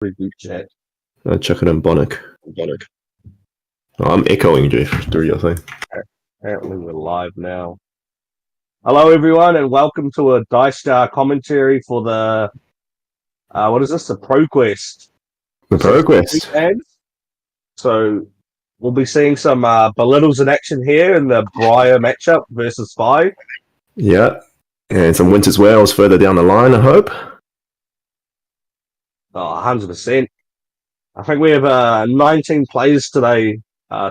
Reboot chat. Chuck it in Bonic. Oh, I'm echoing Jeff through your thing. Apparently we're live now. Hello everyone and welcome to a Dice Star commentary for the what is this? The ProQuest. The ProQuest. So we'll be seeing some belittles in action here in the Briar matchup versus Vi. Yeah. And some Winter's Wales further down the line, I hope. Oh, 100%. I think we have 19 players today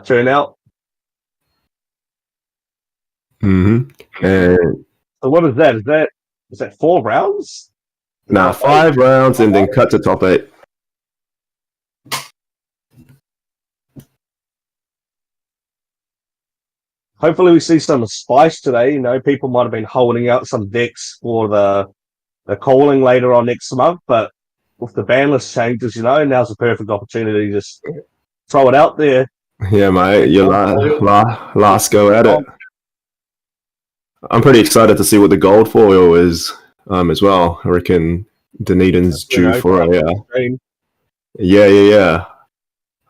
turn out. Mm-hmm. And so what is that? Is that 4 rounds? Nah, 5 rounds and then cut to top 8. Hopefully we see some spice today. You know, people might have been holding out some decks for the calling later on next month, but with the ban list changes, you know, now's the perfect opportunity to just throw it out there. Yeah, mate, your last go at it. I'm pretty excited to see what the gold foil is as well. I reckon Dunedin's due for a... Yeah.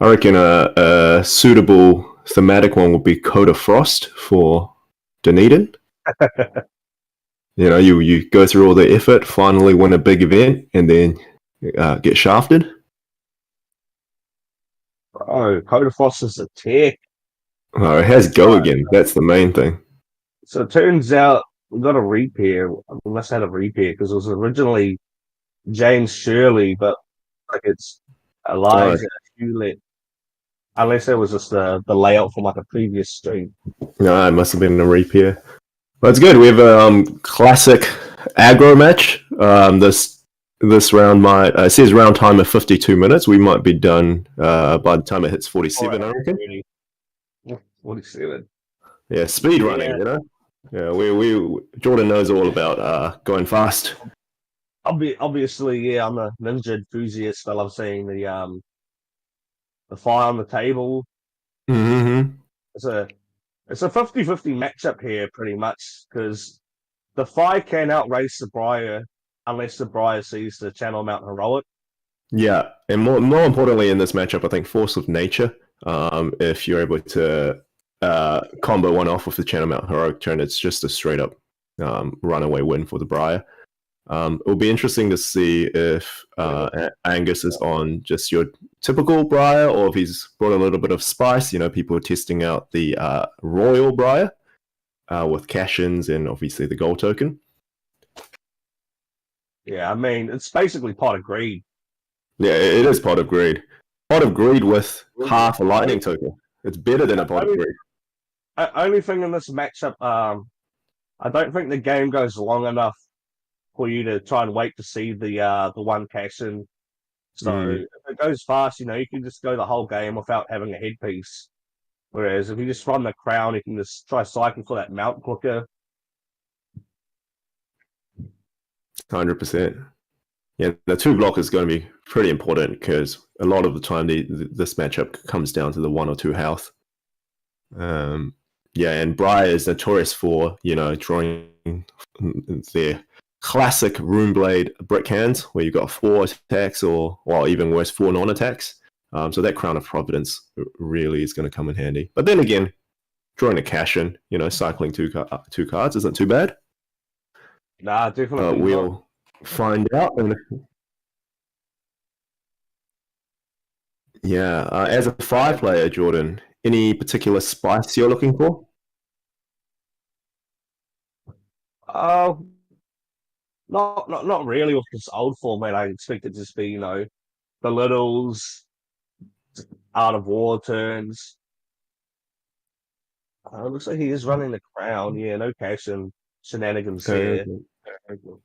I reckon a suitable thematic one would be Code of Frost for Dunedin. You know, you go through all the effort, finally win a big event, and then get shafted. Oh, Code of Frost is a tech. Oh, it has go again. That's the main thing. So it turns out we got a repair. We must have had a repair because it was originally James Shirley, but like it's Elijah Hewlett. Unless it was just the layout from like a previous stream. No, it must have been a repair. But it's good. We have a classic aggro match. This round might it says round time of 52 minutes. We might be done by the time it hits 47. I reckon. 47. Yeah, speed running. You know. Yeah, we Jordan knows all about going fast. Obviously, yeah, I'm a ninja enthusiast. I love seeing the fire on the table. Mm-hmm. It's a 50-50 matchup here, pretty much, because the fire can outrace the Briar unless the Briar sees the Channel Mount Heroic. Yeah, and more importantly in this matchup, I think Force of Nature. If you're able to combo one off with the Channel Mount Heroic turn, it's just a straight up runaway win for the Briar. It'll be interesting to see if Angus is on just your typical Briar or if he's brought a little bit of spice. You know, people are testing out the Royal Briar with cash-ins and obviously the gold token. Yeah, I mean, it's basically Pot of Greed. Yeah, it is Pot of Greed. Pot of Greed with half a lightning token. It's better than a Pot of Greed. Only thing in this matchup, I don't think the game goes long enough for you to try and wait to see the one cash in. So if it goes fast, you know, you can just go the whole game without having a headpiece. Whereas if you just run the crown, you can just try cycling for that mount quicker. 100%. Yeah, the 2 block is going to be pretty important because a lot of the time this matchup comes down to the 1 or 2 health. Yeah, and Briar is notorious for, you know, drawing their classic Runeblade brick hands where you've got 4 attacks or even worse, 4 non-attacks. So that Crown of Providence really is going to come in handy. But then again, drawing a cash in, you know, cycling 2 cards isn't too bad. Nah, definitely. We'll find out. Yeah, as a 5 player, Jordan, any particular spice you're looking for? Not really with this old format. I expect it to just be, you know, the littles, Art of War turns. Looks like he is running the crown. Yeah, no cash and shenanigans here.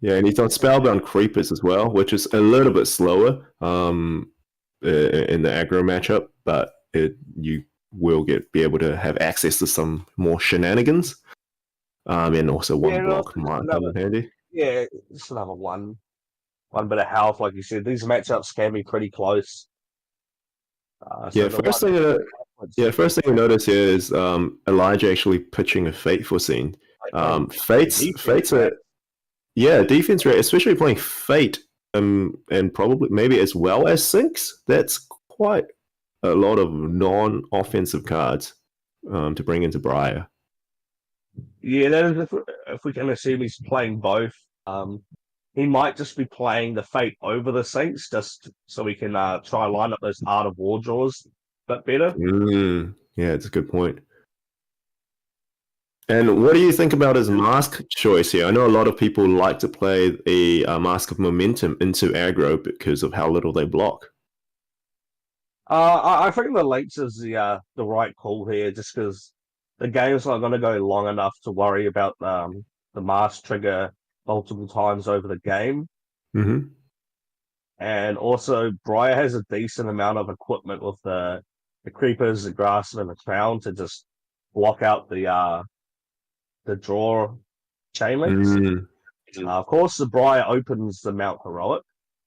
Yeah, and he's on Spellbound Creepers as well, which is a little bit slower in the aggro matchup, but you will be able to have access to some more shenanigans. And also one block might come in handy. Yeah, just another one bit of health, like you said. These matchups can be pretty close. First thing you notice here is Elijah actually pitching a Fateful Scene. Fate's a defense rate, especially playing Fate and probably maybe as well as sinks. That's quite a lot of non-offensive cards to bring into Briar. Yeah, that is if we can assume he's playing both. He might just be playing the Fate over the Saints just so we can try and line up those Art of War draws a bit better. Yeah, it's a good point. And what do you think about his mask choice here? I know a lot of people like to play a Mask of Momentum into aggro because of how little they block. I think the Lynx is the right call here, just because the game's not going to go long enough to worry about the mask trigger multiple times over the game. Mm-hmm. And also, Briar has a decent amount of equipment with the creepers, the grass, and the crown to just block out the draw chain links. Of course, the Briar opens the Mount Heroic.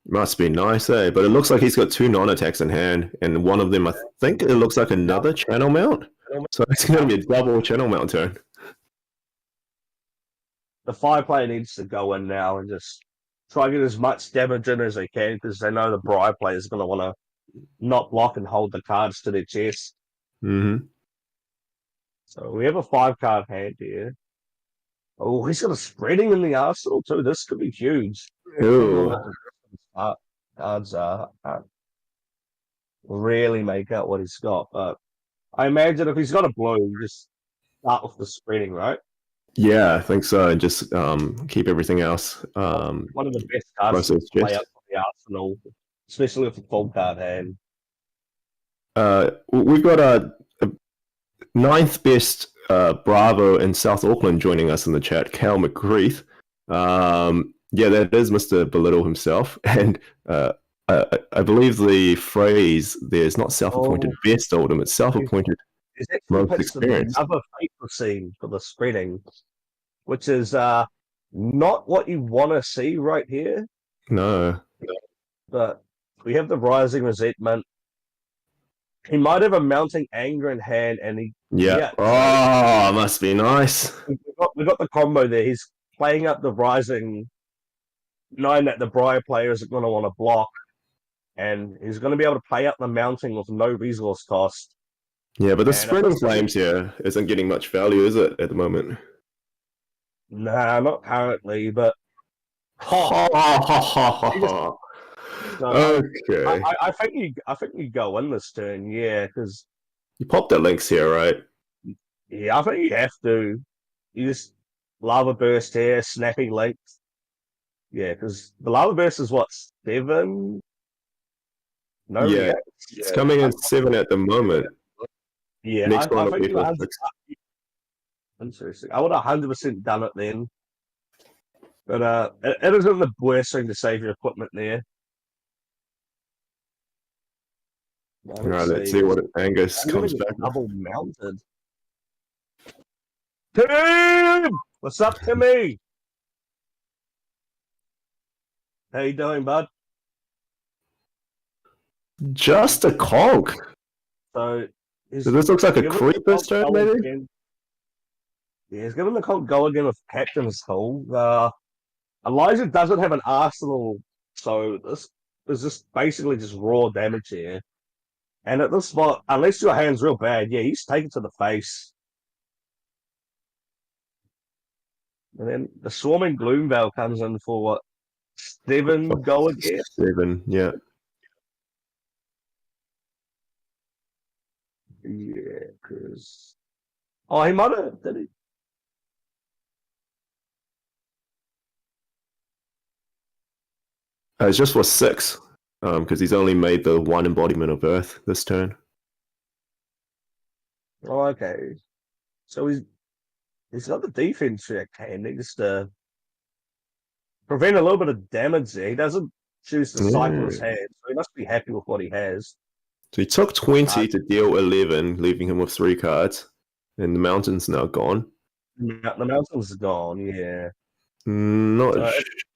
Must be nice, eh? But it looks like he's got 2 non-attacks in hand, and one of them, I think it looks like another channel mount. So it's going to be a double channel mount turn. The 5-player needs to go in now and just try and get as much damage in as they can, because they know the Briar player is going to want to not block and hold the cards to their chest. Mm-hmm. So we have a 5-card hand here. Oh, he's got a spreading in the arsenal too. This could be huge. Cards really make out what he's got, but I imagine if he's got a blue, you just start with the spreading, right? Yeah, I think so. And just keep everything else. One of the best cards to play up for the arsenal, especially with the full card hand. We've got a 9th best Bravo in South Auckland joining us in the chat, Cal McGreeth. Yeah, that is Mr. Belittle himself. And I believe the phrase there's not self-appointed best Oldham, it's self-appointed most experienced. Another fateful scene for the spreading, which is not what you want to see right here. No. But we have the Rising Resentment. He might have a Mounting Anger in hand, and he... Yeah. Oh, must be nice. We got the combo there. He's playing up the Rising, knowing that the Briar player isn't going to want to block, and he's going to be able to play up the Mounting with no resource cost. Yeah, but the Spreading Flames here isn't getting much value, is it, at the moment? Nah, not currently, but... So okay. I think you go in this turn, yeah, because you popped the links here, right? Yeah, I think you have to. You just Lava Burst here, snapping links. Yeah, because the Lava Burst is what, 7? No, yeah, it's coming in 7 at the moment. Yeah, next one I think interesting. I would have 100% done it then, but it isn't the worst thing to save your equipment there. All right, let's see what Angus comes back with. Double mounted. Tim! What's up, Timmy? How you doing, bud? Just a conk. So this looks like a creeper turn, maybe? Again. Yeah, he's giving the conk go again with Captain's Hull. Elijah doesn't have an arsenal, so this is just basically just raw damage here. And at this spot, unless your hand's real bad, yeah, he's taken to the face. And then the Swarming Gloomveil comes in for what? 7 go again? 7, yeah. Yeah, because... Oh, he might have... Did he? It's just for 6, because he's only made the 1 embodiment of Earth this turn. Oh, okay. So he's got the defense check handy just to prevent a little bit of damage there. He doesn't choose to cycle his hand, so he must be happy with what he has. So he took 20 to deal 11, leaving him with 3 cards. And the mountain's now gone. The mountain's gone, yeah. Not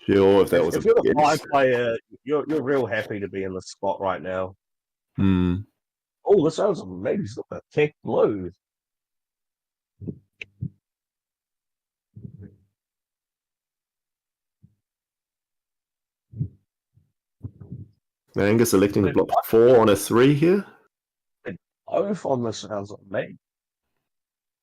sure if that was if you're a 5 player, you're real happy to be in the spot right now. Oh, this sounds maybe he's got a tech blue. Angus electing to block 4 on a 3 here. Both on the sounds like me.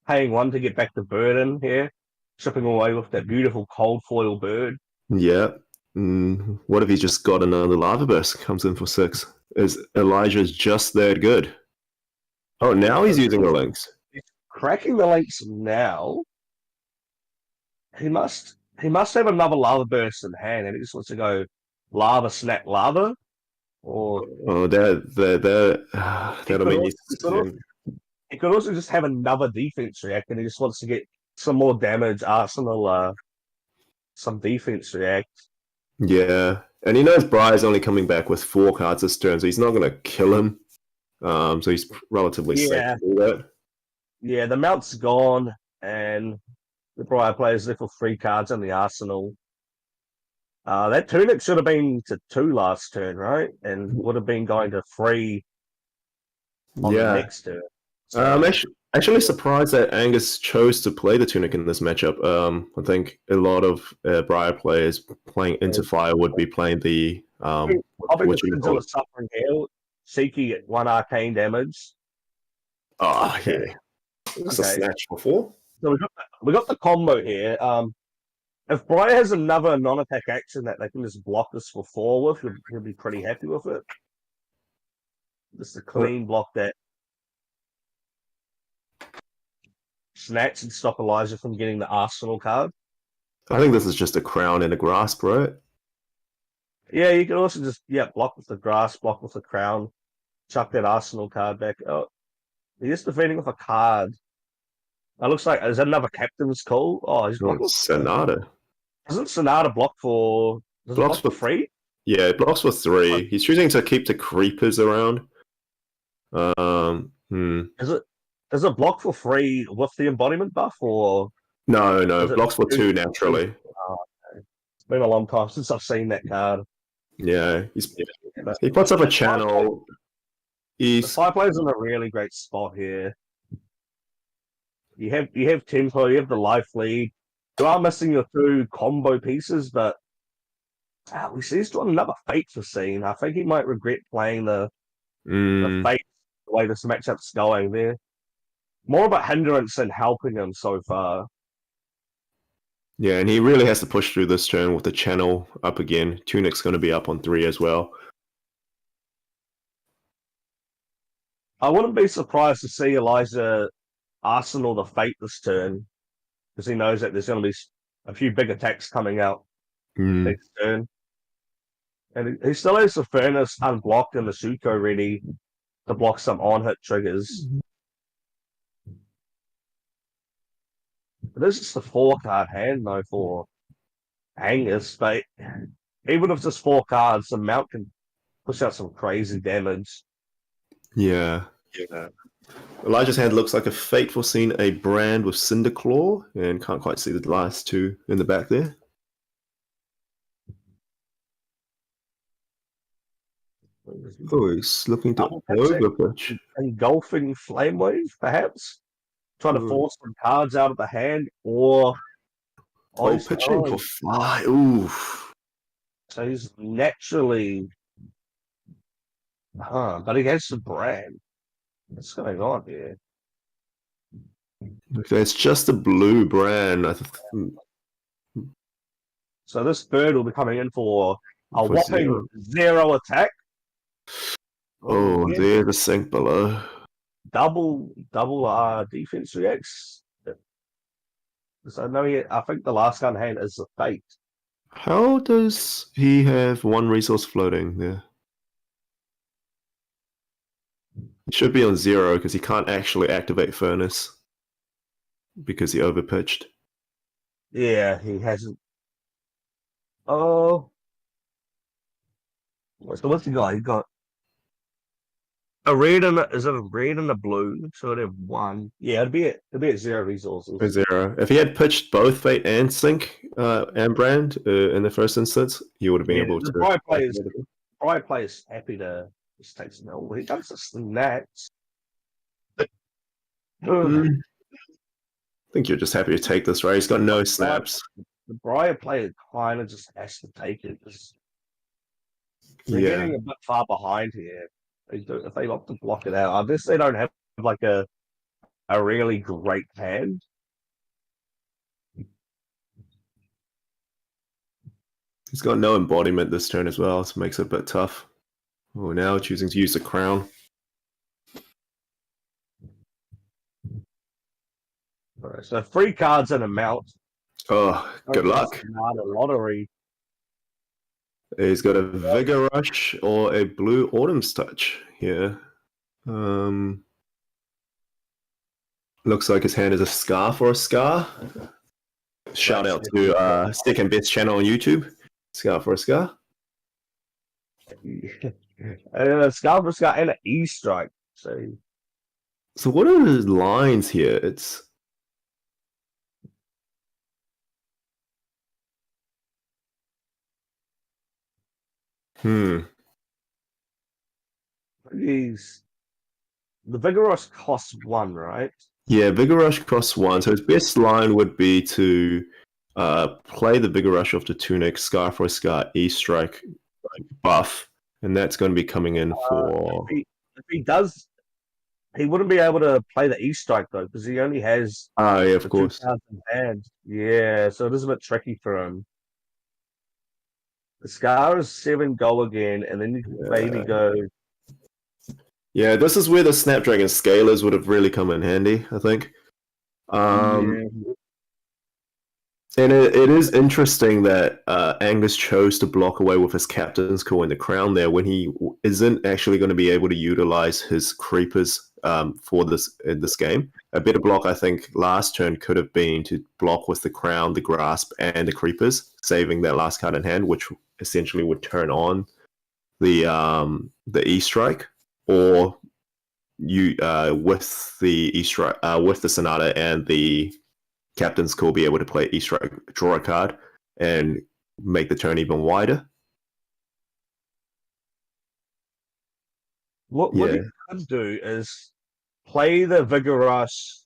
Paying 1 to get back the bird in here. Chipping away with that beautiful cold foil bird. Yeah. What if he just got another lava burst? Comes in for 6. Is Elijah's just that good? Oh, now he's using the links. He's cracking the links now. He must have another lava burst in hand, and he just wants to go lava snap lava. Or that'll mean he could also just have another defense react, and he just wants to get some more damage, Arsenal, some defense react. Yeah, and he knows Briar's only coming back with 4 cards this turn, so he's not going to kill him. So he's relatively safe to do that. Yeah, the mount's gone, and the Briar players left with 3 cards on the Arsenal. That Tunic should have been to 2 last turn, right? And would have been going to 3 on the next turn. So, I'm actually surprised that Angus chose to play the Tunic in this matchup. I think a lot of Briar players playing into Fire would be playing the I'll be the Suffering Hail, Seeking at 1 arcane damage. Oh, yeah. It's a snatch before. So we got the combo here. If Briar has another non-attack action that they can just block this for 4 with, he'll be pretty happy with it. Just a clean block that snatch and stop Elijah from getting the Arsenal card. I think this is just a crown and a grasp, right? Yeah, you can also just block with the grasp, block with the crown, chuck that Arsenal card back. Oh, he's defending with a card. That looks like is that another captain's call? Oh, he's blocking Sonata. Doesn't Sonata block for blocks for 3? Yeah, it blocks for 3. He's choosing to keep the creepers around. Does it block for 3 with the embodiment buff, or no? It blocks for 2 naturally. It's been a long time since I've seen that card. Yeah, he puts up a channel. The Fire player's in a really great spot here. You have tempo, you have the life lead. You are missing your 2 combo pieces, but we see he's doing another Fate for scene. I think he might regret playing the Fate the way this matchup's going there. More of a hindrance than helping him so far. Yeah, and he really has to push through this turn with the channel up again. Tunic's going to be up on 3 as well. I wouldn't be surprised to see Elijah Arsenal the Fate this turn, because he knows that there's going to be a few big attacks coming out next turn. And he still has the Furnace unblocked and the Shuko ready to block some on-hit triggers. But this is the 4-card hand, though, for Angus. But even if it's just 4 cards, the Mount can push out some crazy damage. Yeah. Elijah's hand looks like a Fateful Scene, a Brand with Cinderclaw, and can't quite see the last 2 in the back there. Oh, he's looking to overpitch. Engulfing Flame Wave, perhaps? Trying to force some cards out of the hand, or... pitching for 5. Oof. So he's naturally... but he has some Brand. What's going on here? Okay, it's just a blue Brand. So this bird will be coming in for a whopping 0 attack. Oh, there's the sink below. Double defense reacts. So I think the last gun hand is the Fate. How does he have 1 resource floating there? It should be on 0 because he can't actually activate Furnace because he overpitched. Yeah, he hasn't. Oh. So what's he got? He got a red and is it a red and a blue? So it'd have 1. Yeah, it'd be at 0 resources. 0. If he had pitched both Fate and Sync and Brand in the first instance, he would have been able to. Briar player's happy to just take some. He does this snacks. I think you're just happy to take this, right? He's got no snaps. The Briar player kind of just has to take it. They're Yeah, getting a bit far behind here. If they opt to block it out, I guess they don't have like a really great hand. he's got no embodiment this turn as well, so it makes it a bit tough. Oh, now choosing to use the crown. All right, so 3 cards and a mount. Oh, good luck. Not a lottery. He's got a Vigor Rush or a Blue Autumn's Touch here. Looks like his hand is a Scarf or a Scar. Shout out to second best channel on YouTube, Scarf or a Scar. A Scalper Scar and an E strike. So what are his lines here? It's He's the Vigorous costs 1, right? Yeah, Vigor Rush costs 1. So his best line would be to play the Vigor Rush off the Tunic, Scarf or Scar, E Strike buff, and that's going to be coming in for. If he does, he wouldn't be able to play the E Strike though, because he only has Oh, yeah, of the 2 course. cards in hand. Yeah, so it is a bit tricky for him. The Scar is 7 go again, and then you can maybe go. Yeah, this is where the Snapdragon Scalers would have really come in handy, I think. And it is interesting that Angus chose to block away with his Captain's Call in the Crown there when he isn't actually going to be able to utilize his creepers for this game. A better block, I think, last turn could have been to block with the Crown, the Grasp, and the creepers, saving that last card in hand, which essentially would turn on the E Strike, or you with the E Strike with the Sonata and the Captain's Call be able to play E Strike, draw a card, and make the turn even wider. What you could do is play the Vigorous.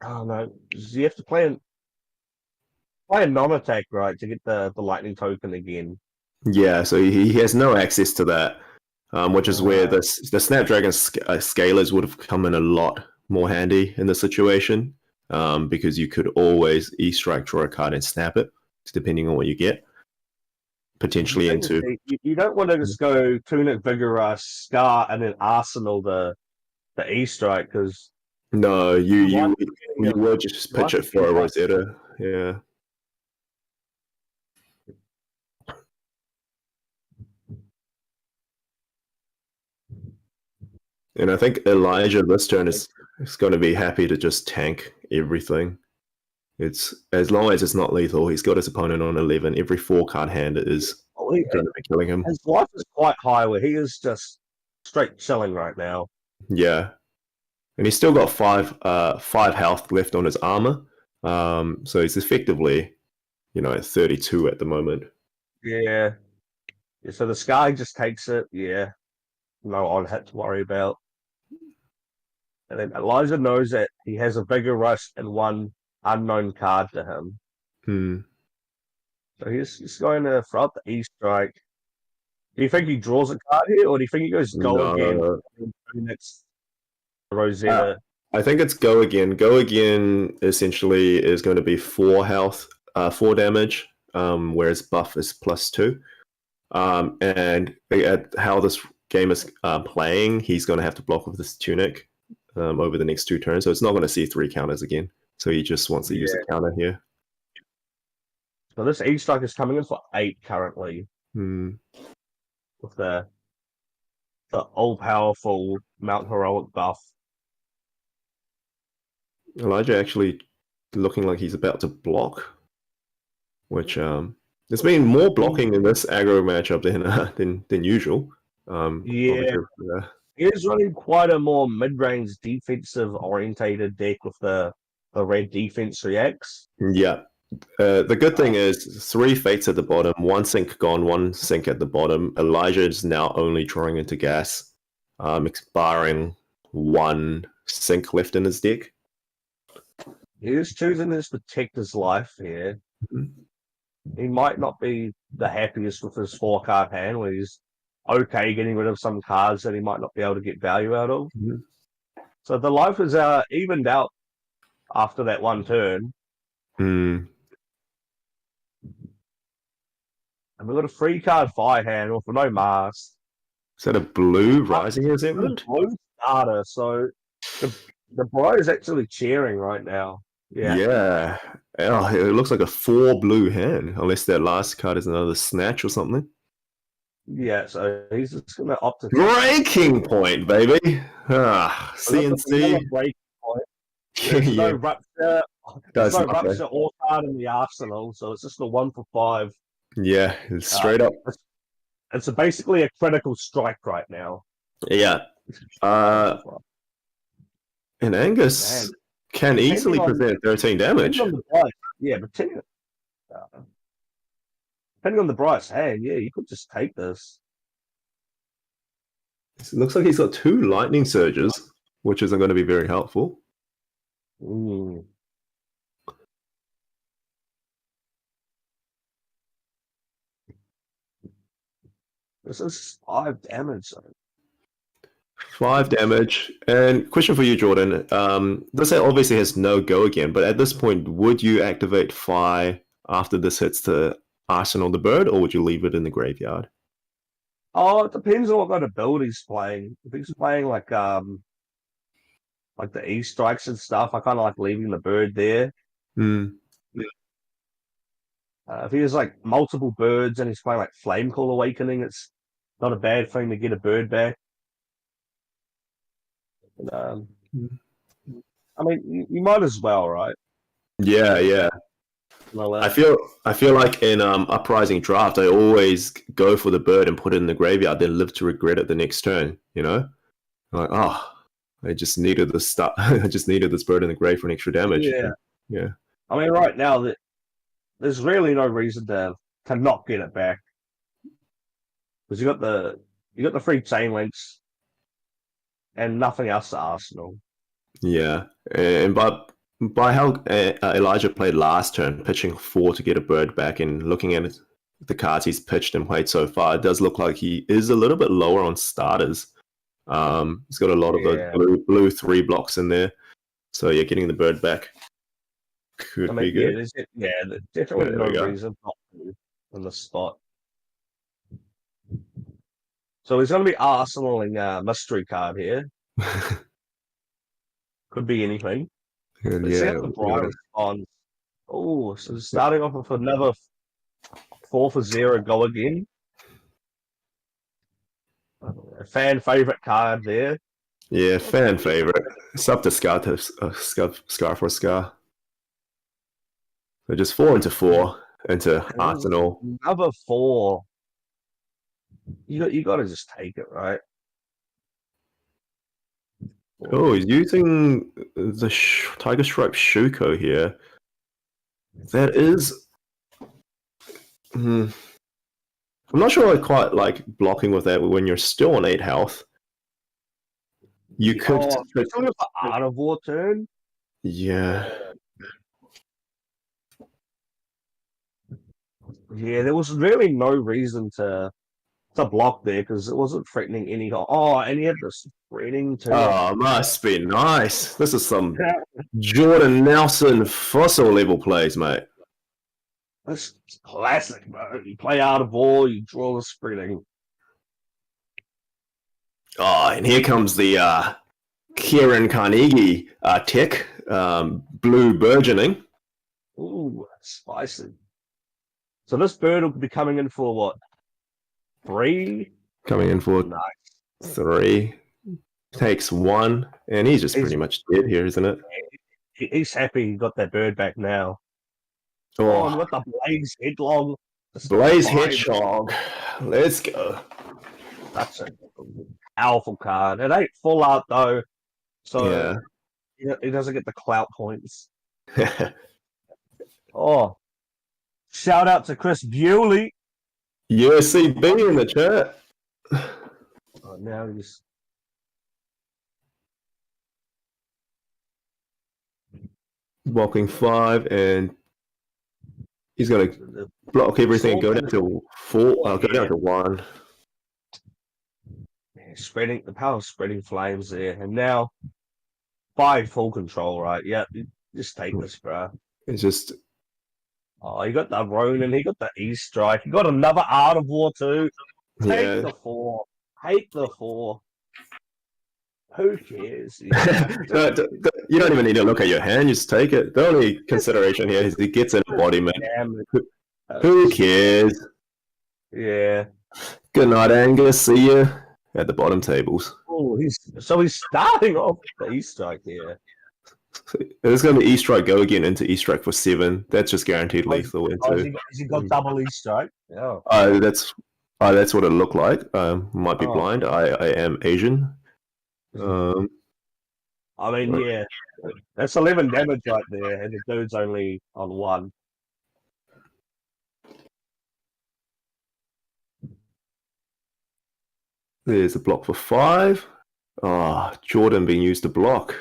Oh no, you have to play a non-attack, right, to get the lightning token again. Yeah, so he has no access to that, which is where the Snapdragon Scalers would have come in a lot more handy in the situation, because you could always E-Strike, draw a card, and snap it, depending on what you get. Potentially into... You don't want to just go Tunic, Vigorous, Scar, and then Arsenal the E-Strike, because... No, you would just pitch it for a Rosetta, yeah. And I think Elijah this turn is going to be happy to just tank everything. It's as long as it's not lethal. He's got his opponent on 11. Every 4-card hand is going to be killing him. His life is quite high, where he is just straight chilling right now. Yeah, and he's still got 5 health left on his armor. So he's effectively, at 32 at the moment. Yeah. So the Sky just takes it. Yeah, no on hit to worry about. And then Elijah knows that he has a bigger rush and 1 unknown card to him. So he's going to throw up the E-Strike. Do you think he draws a card here, or do you think he goes go again? Next Rosetta. I think it's go again. Go again essentially is going to be 4 health, 4 damage, whereas buff is +2. And at how this game is playing, he's going to have to block with this Tunic over the next 2 turns, so it's not going to see 3 counters again. So he just wants to use a counter here. So this E-Strike is coming in for 8 currently. With the all-powerful Mount Heroic buff. Elijah actually looking like he's about to block, which there's been more blocking in this aggro matchup than usual. He is running quite a more mid-range defensive-orientated deck with the red defense reacts. Yeah. The good thing is 3 fates at the bottom, 1 sync gone, 1 sync at the bottom. Elijah is now only drawing into gas, barring 1 sync left in his deck. He is choosing to protect his life here. he might not be the happiest with his 4 card hand, where he's okay getting rid of some cards that he might not be able to get value out of. Mhm. So the life is evened out after that one turn. Mm. And we've got a 3 card fire hand with no mask. Is that a blue rising resentment? Blue starter, so the bro is actually cheering right now. Yeah. Yeah. Oh, it looks like a 4 blue hand, unless that last card is another snatch or something. Yeah, so he's just going to opt to Breaking point, baby. CNC. Break point. There's no Yeah, rupture. There's that's no nothing. rupture or card in the arsenal, so it's just a 1 for 5. Yeah, it's straight up. It's basically a critical strike right now. Yeah. And Angus Man, can easily present 13 damage. On the price, yeah, but depending on the price hand, yeah, you could just take this. It looks like he's got 2 lightning surges, which isn't going to be very helpful. Ooh. This is 5 damage. 5 damage. And question for you, Jordan. This obviously has no go again, but at this point, would you activate Fi after this hits the Arsenal the bird, or would you leave it in the graveyard? Oh, it depends on what kind of build he's playing. If he's playing like the E strikes and stuff, I kind of like leaving the bird there. Mm. If he has like multiple birds and he's playing like Flame Call Awakening, it's not a bad thing to get a bird back. But, I mean, you might as well, right? Yeah, yeah. Well, I feel like in Uprising Draft, I always go for the bird and put it in the graveyard, then live to regret it the next turn. You know, like I just needed this stuff. I just needed this bird in the grave for an extra damage. Yeah, yeah. I mean, right now that there's really no reason to not get it back because you got the 3 chain links and nothing else to Arsenal. Yeah, and by how Elijah played last turn, pitching 4 to get a bird back, and looking at the cards he's pitched and played so far, it does look like he is a little bit lower on starters. He's got a lot of the blue 3 blocks in there, so yeah, getting the bird back could be good. There's definitely no reason not to on the spot. So he's going to be Arsenaling mystery card here. Could be anything. And Let's see how the Brian responds. Oh, so starting off with another 4 for 0 go again. A fan favorite card there. Yeah, fan favorite. It's up to Scar for a Scar. So just 4 into 4 into Arsenal. Another 4. You got to just take it, right? Oh, he's using the Tiger Stripe Shuko here. That is... I'm not sure I quite like blocking with that when you're still on 8 health. You could... It's on the Art of War turn. Yeah. Yeah, there was really no reason to block there because it wasn't threatening any. Oh, and he had this threatening too. Oh, must be nice. This is some Jordan Nelson-Fussell level plays, mate. That's classic, bro. You play Art of War, you draw the spreading. Oh, and here comes the Kieran Carnegie tech, blue burgeoning. Ooh, that's spicy. So this bird will be coming in for what? 3? Coming in for 3. Takes 1, and he's just pretty much dead here, isn't it? He's happy he got that bird back now. Oh, and with the Blaze Headlong. Blaze Hedgehog. Let's go. That's a powerful card. It ain't full art though, so he doesn't get the clout points. Oh, shout out to Chris Bewley. USCB in the chat. Oh, now he's blocking 5 and He's going to block everything, go down to 4, go down to 1. Spreading the power, spreading flames there, and now 5 full control, right? Yeah, just take this, bro. It's just. Oh, he got the Ronin, he got the E-Strike, he got another Art of War too. Take the 4. Take the 4. Who cares? You don't even need to look at your hand, just take it. The only consideration here is he gets an embodiment. Who cares? Yeah. Good night, Angus. See you at the bottom tables. Oh, he's starting off the E-Strike here. There's going to be E-Strike go again into E-Strike for 7. That's just guaranteed lethal. Has he got double E-Strike? Yeah. That's what it looked like. Might be blind. I am Asian. I mean, yeah, that's 11 damage right there, and the dude's only on 1. There's a block for 5. Jordan being used to block.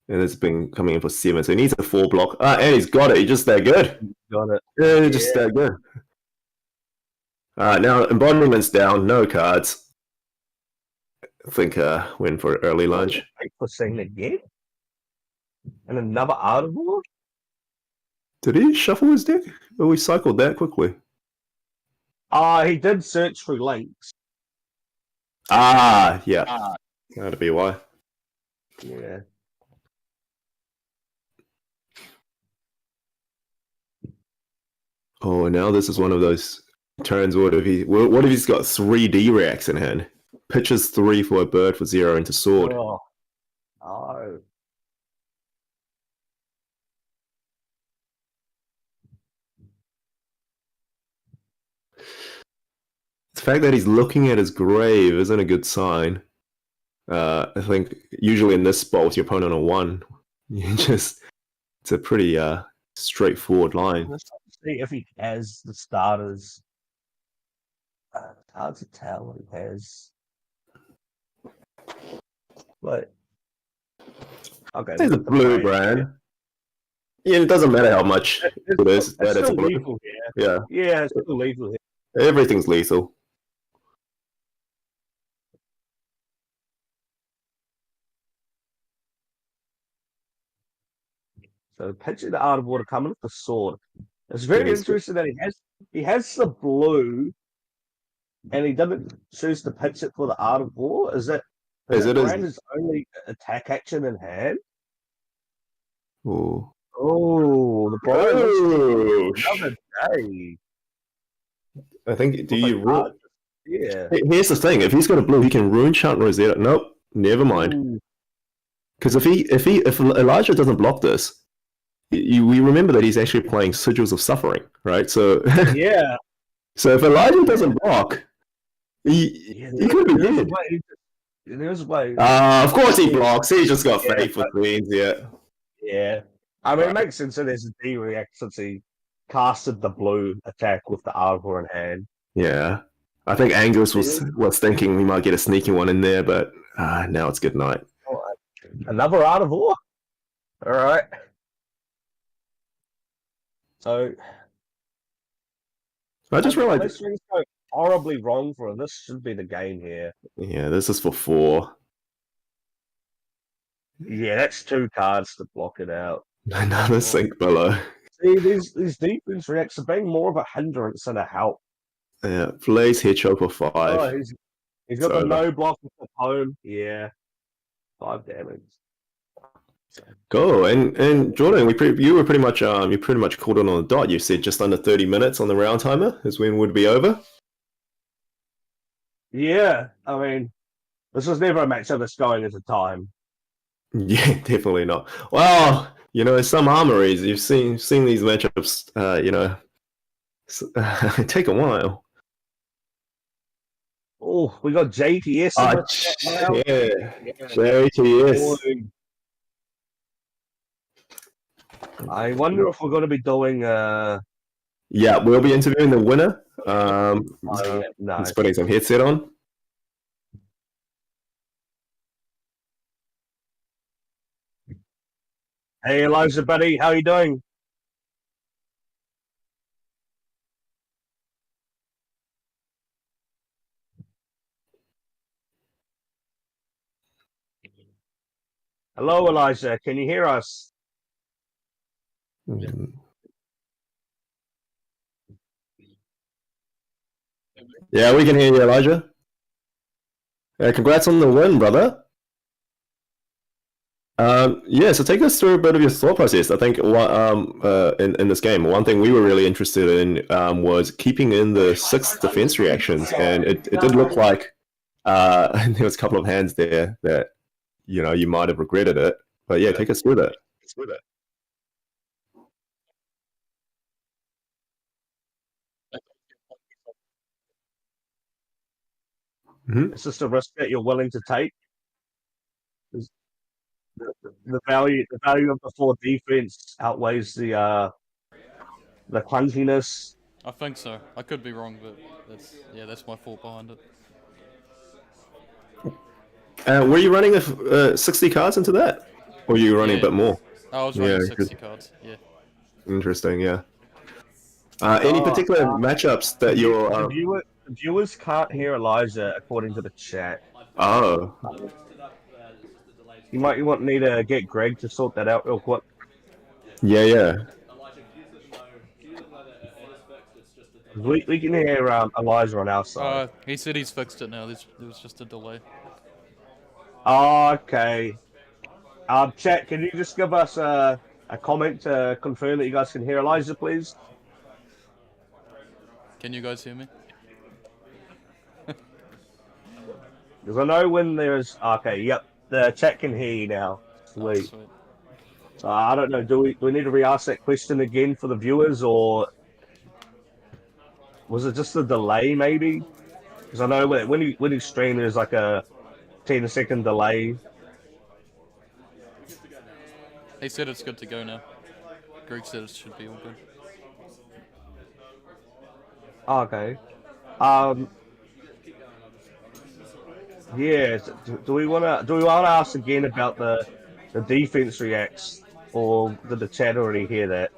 And it's been coming in for 7, so he needs a 4 block. And he's got it. He's just that good. Got it. Yeah, just that good. Now embodiment's down. No cards. I think win for early lunch. For saying again, and another Art of War. Did he shuffle his deck? Or we cycled that quickly? He did search through links. Yeah. That'd be why. Yeah. Oh, now this is one of those turns. What if he's got 3 D-reacts in hand? Pitches 3 for a bird for 0 into sword. Oh. The fact that he's looking at his grave isn't a good sign. I think usually in this spot with your opponent on 1, it's a pretty straightforward line. Let's see if he has the starters. It's hard to tell what he has. But okay, there's a blue brand. Yeah, it doesn't matter how much it is. It's blue. Lethal here. Yeah, it's still lethal here. Everything's lethal. So pitching the Art of Water coming with the sword. It's very interesting that he has the blue, and he doesn't choose to pitch it for the Art of War. Is it his only attack action in hand? Oh, the Brian another day. I think. Do you rule? Yeah. Here's the thing: if he's got a blue, he can rune chant Rosetta. Nope, never mind. Because if Elijah doesn't block this, we remember that he's actually playing Sigils of Suffering, right? So yeah. So if Elijah doesn't block, he could be dead. There's a way. Of course he blocks. He just got faith with Queens, Yeah. I mean, it makes sense that there's a D-react since he casted the blue attack with the Arbor in hand. Yeah. I think Angus was thinking we might get a sneaky one in there, but now it's good night. Another Art of War? All right. So I just realized this thing's so horribly wrong for him. This should be the game here. Yeah, this is for 4. Yeah, that's 2 cards to block it out. Another sink below. See, these defense reacts are being more of a hindrance than a help. Yeah, Blaze Hedgehog for 5. Oh, he's got the no block with the home. Yeah, 5 damage. Go and Jordan, you were pretty much called on the dot. You said just under 30 minutes on the round timer is when it would be over. Yeah, I mean, this was never a matchup that's going into time. Yeah, definitely not. Well, some armories you've seen these matchups. Take a while. Oh, we got JTS. JTS. I wonder if we're going to be doing. Yeah, we'll be interviewing the winner. No. Just putting some headset on. Hey, Elijah, buddy, how you doing? Hello, Elijah. Can you hear us? Yeah, we can hear you, Elijah. Congrats on the win, brother. Yeah, so take us through a bit of your thought process. I think in this game, one thing we were really interested in was keeping in the 6 defense reactions, and it did look like there was a couple of hands there that you might have regretted it. But yeah, take us through that. It's just a risk that you're willing to take. The value of the 4 defense outweighs the clunkiness. I think so. I could be wrong, but that's my fault behind it. Were you running 60 cards into that? Or were you running a bit more? I was running 60 cards, yeah. Interesting, yeah. Any particular matchups that you're... The viewers can't hear Elijah according to the chat. Oh. You might need to get Greg to sort that out real quick. Yeah. We can hear Elijah on our side. He said he's fixed it now. There was just a delay. Okay. Chat, can you just give us a comment to confirm that you guys can hear Elijah, please? Can you guys hear me? Because I know when there's... Okay, yep. The chat can hear you now. Sweet. Oh, sweet. So I don't know. Do we need to re-ask that question again for the viewers, or was it just a delay, maybe? Because I know when you stream, there's like a 10-second delay. He said it's good to go now. Greg said it should be all good. Okay. Yeah. Do we wanna ask again about the defense reacts, or did the chat already hear that?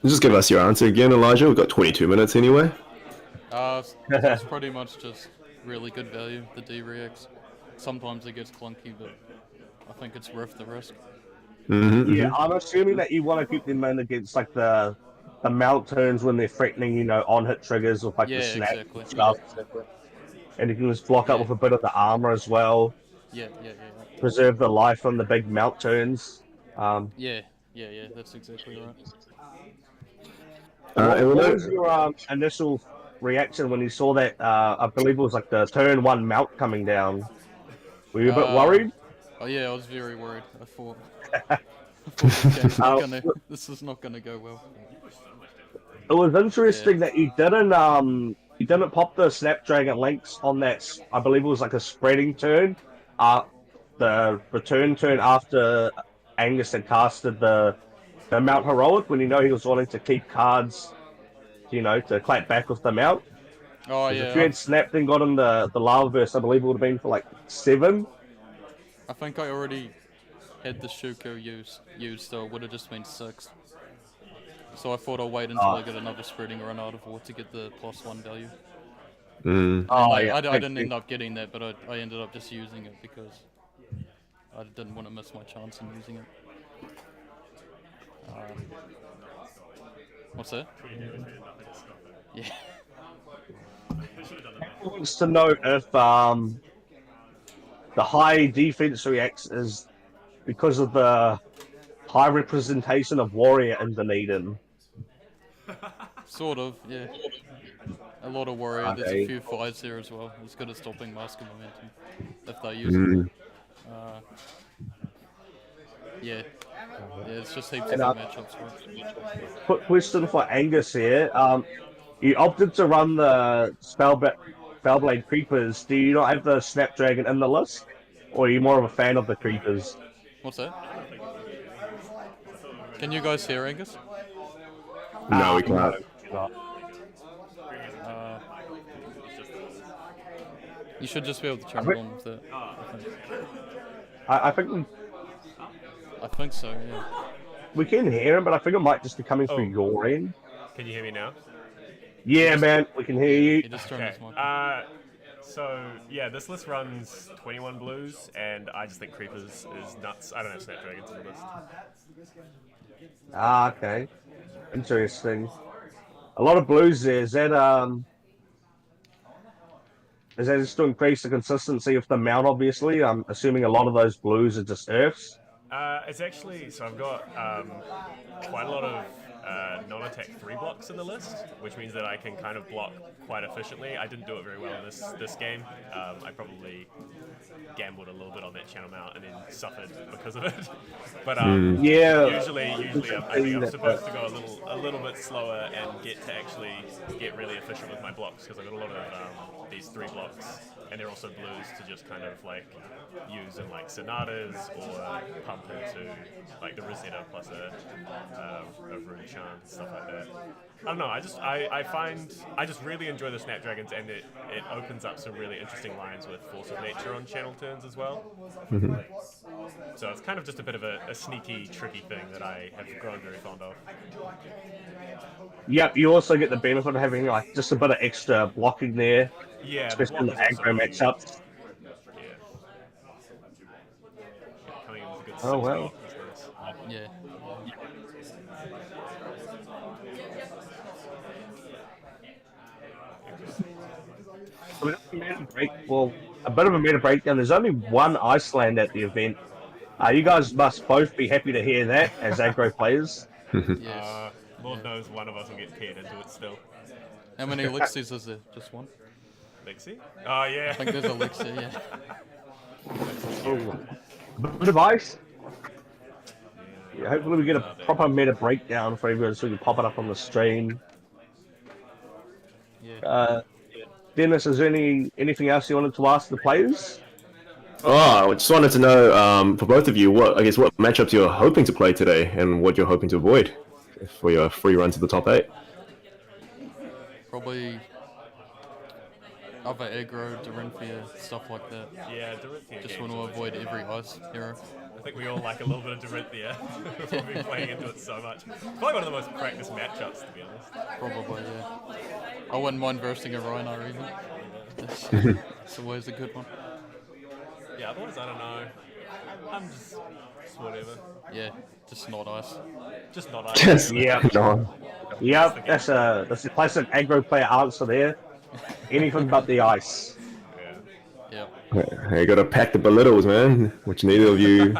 Just give us your answer again, Elijah. We've got 22 minutes anyway. It's pretty much just really good value, the D reacts. Sometimes it gets clunky, but I think it's worth the risk. Yeah, I'm assuming that you want to keep them in against like the mount turns when they're threatening, on hit triggers with like the snap exactly. stuff. And you can just block up with a bit of the armor as well. Yeah. Preserve the life from the big mount turns. Yeah, that's exactly right. What was your initial reaction when you saw that? I believe it was like the turn 1 mount coming down. Were you a bit worried? Oh yeah, I was very worried. I thought, this is not gonna go well. It was interesting that you didn't pop the Snapdragon links on that. I believe it was like a spreading turn. The return turn after Angus had casted the Mount Heroic, when he was wanting to keep cards, to clap back with the Mount. Oh yeah. If you had snapped and got in the Lava Burst, I believe it would have been for like 7. I think I already had the Shuko used, so it would have just been 6. So I thought I'll wait until I get another spreading run out of war to get the +1 value. I didn't end up getting that, but I ended up just using it because I didn't want to miss my chance in using it. What's that? Yeah. Wants to know if the high defense reacts is because of the high representation of warrior in Dunedin. Sort of, yeah. A lot of warrior. There's a few 5s there as well. It's good at stopping mask and momentum if they use it. Yeah, it's just heaps of matchups. Quick question for Angus here. You opted to run the Spellblade Creepers. Do you not have the Snapdragon in the list? Or are you more of a fan of the Creepers? What's that? Can you guys hear Angus? No, we can't. You should just be able to turn it on with that. I think I think so, yeah. we can hear him, but I think it might just be coming through your end. Can you hear me now? Yeah, man, we can hear you. He just turned his mic. So yeah, this list runs 21 blues, and I just think Creepers is nuts. I don't have Snapdragons on the list. Ah, okay. Interesting. A lot of blues there. Is that just to increase the consistency of the mount, obviously? I'm assuming a lot of those blues are just earths. It's actually, so I've got quite a lot of non-attack 3 blocks in the list, which means that I can kind of block quite efficiently. I didn't do it very well in this game. I probably gambled a little bit on that channel mount and then suffered because of it. But Yeah. usually I think I'm supposed to go a little bit slower and get really efficient with my blocks, because I've got a lot of these 3 blocks, and they're also blues to just kind of like use in like sonatas or pump into like the Rosetta plus a rune chant, stuff like that. I don't know. I just really enjoy the Snapdragons, and it opens up some really interesting lines with Force of Nature on channel turns as well. So it's kind of just a bit of a sneaky, tricky thing that I have grown very fond of. Yep, you also get the benefit of having like just a bit of extra blocking there, Yeah, the especially block in the is also aggro really, matchups. yeah. Coming in with a good 6 Oh, wow. block is nice. Yeah. So we got a meta break. Well, a bit of a meta breakdown. There's only one Iceland at the event. You guys must both be happy to hear that as aggro players. Yes. Lord knows one of us will get paired into it still. How many elixirs is there? Just one? Lexi? Oh, yeah. I think there's elixir, yeah. Oh, bit of ice. Yeah, hopefully we get a proper meta breakdown for everyone so we can pop it up on the stream. Yeah. Dennis, is there anything else you wanted to ask the players? Oh, I just wanted to know for both of you, what matchups you're hoping to play today, and what you're hoping to avoid for your free run to the top 8. Probably other aggro, Dorinthia, stuff like that. Yeah, Dorinthia. Just want to avoid every ice hero. I think we all like a little bit of Dorinthia. We've been playing into it so much. It's probably one of the most practiced matchups, to be honest. Probably, yeah. I wouldn't mind versing a Rhino either. It's always a good one. Yeah, otherwise I don't know. I'm just whatever. Yeah, just not ice. Just not ice. Yeah. No. Yep, that's the classic aggro player answer there. Anything but the ice. Yeah. Yeah. You gotta pack the belittles, man, which neither of you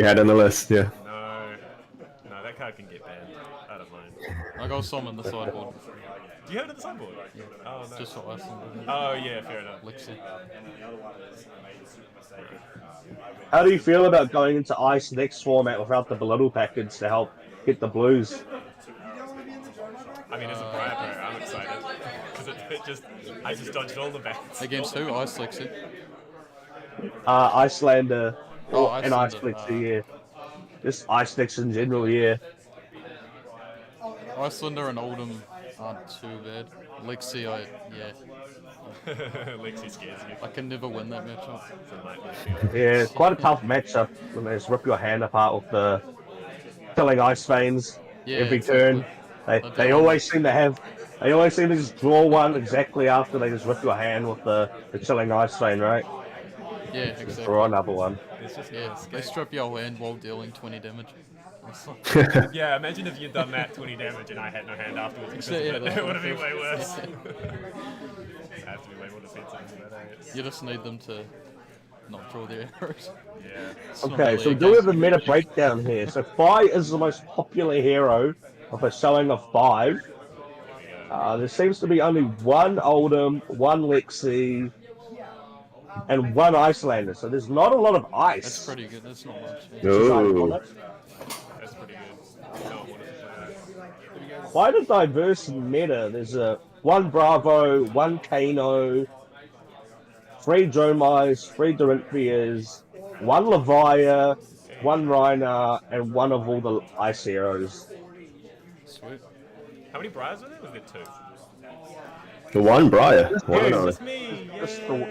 had on the list. Yeah. No, that card can get banned. I don't mind. I got some on the sideboard. Do you have it on the sideboard? Yeah. Oh, no. Just for ice. Oh, yeah, fair enough. Elixir. How do you feel about going into ice next format without the belittle package to help get the blues? I mean, as a Briar player, I'm excited. Because I just dodged all the bats. Against who? Ice Elixir? Icelander and Ice Icelander. Flexer, yeah. Just ice decks in general, yeah. Icelander and Oldham aren't too bad. Lexi, yeah. Lexi scares you. I can never win that matchup. It's a nightmare field. Yeah, it's quite a tough matchup when they just rip your hand apart with the killing ice veins Yeah, every exactly. turn. They always seem to just draw one exactly after they just rip your hand with the chilling ice vein, right? Yeah, exactly. Draw another one. Yeah, they strip your hand while dealing 20 damage. Yeah, imagine if you'd done that 20 damage and I had no hand afterwards. Because Yeah, it that's would have been what way it worse. I have to be way more defensive than that. You just need them to not draw their arrows. Yeah. It's not Okay, really so a we do have game. a meta breakdown here. So Phi is the most popular hero of a showing of 5. There seems to be only one Oldham, one Lexi, and one Icelander. So there's not a lot of ice. That's pretty good. That's not much. No. That's pretty good. No one wanted to play that. Quite a diverse meta. There's one Bravo, one Kano, 3 Dromais, 3 Dorinthias, one Levia, one Rhina, and one of all the ice heroes. Sweet. How many Briars were there? Was there 2? The one Briar. One Yeah, and only. Just me! Just Yay.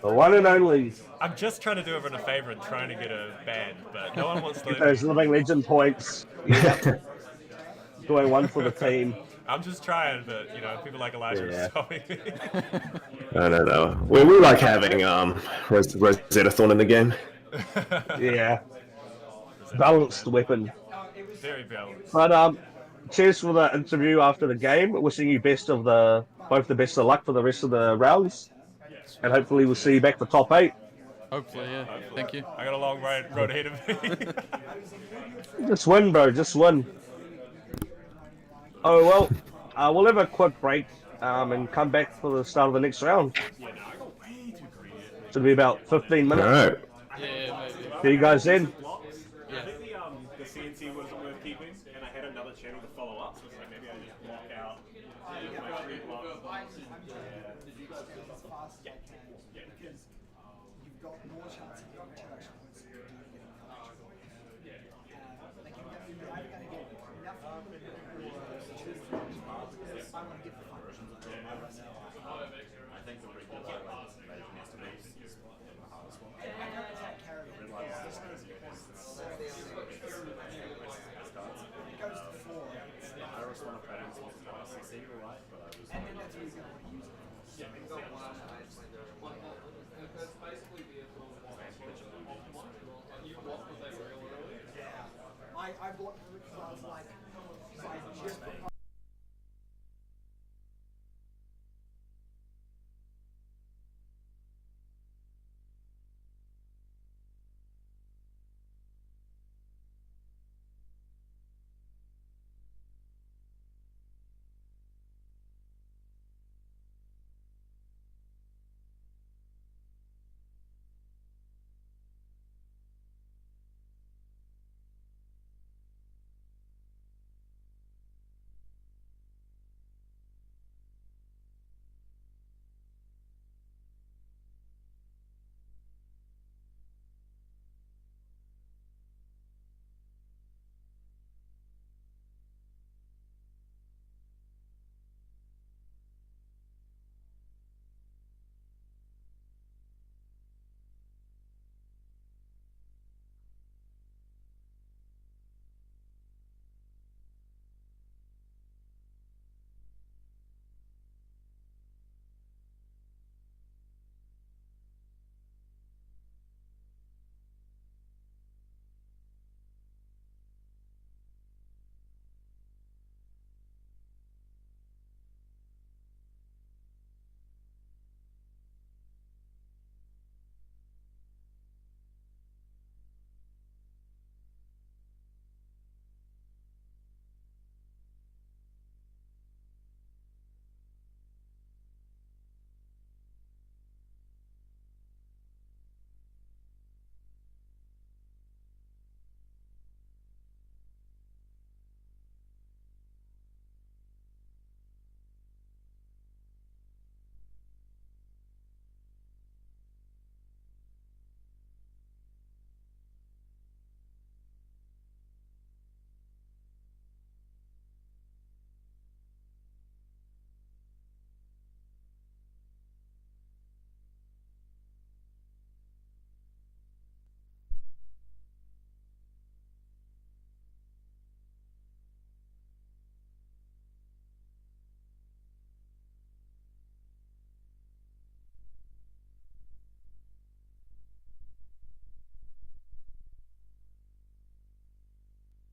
the one and only. I'm just trying to do everyone a favour and trying to get a ban, but no one wants to Get those living legend points. Yeah. Doing one for the team. I'm just trying, but people like Elijah Yeah. are stopping me. I don't know. We like having Rosetta-Thon in the game. Yeah, balanced weapon. Very balanced. But cheers for the interview after the game. Wishing you both the best of luck for the rest of the rounds, and hopefully we'll see you back for top 8. Hopefully, yeah. Thank you. I got a long road ahead of me. Just win, bro. Just win. Oh well, we'll have a quick break and come back for the start of the next round. Should be about 15 All minutes. right. Yeah, maybe. See you guys then. I think the CNC wasn't worth keeping, and I had another channel to follow up, so it's like maybe I just block out.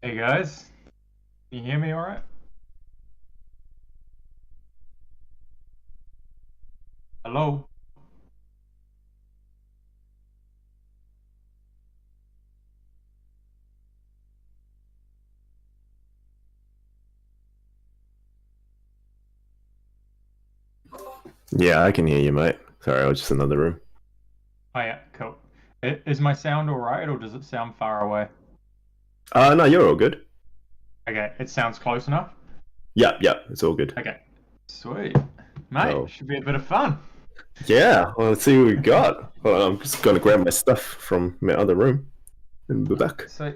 Hey guys, can you hear me all right? Hello? Yeah, I can hear you, mate. Sorry, I was just in another room. Oh yeah, cool. Is my sound all right, or does it sound far away? No, you're all good. Okay, it sounds close enough? Yeah, it's all good. Okay, sweet. Mate, Oh. should be a bit of fun. Yeah, well, let's see what we got. Well, I'm just gonna grab my stuff from my other room and be back. So,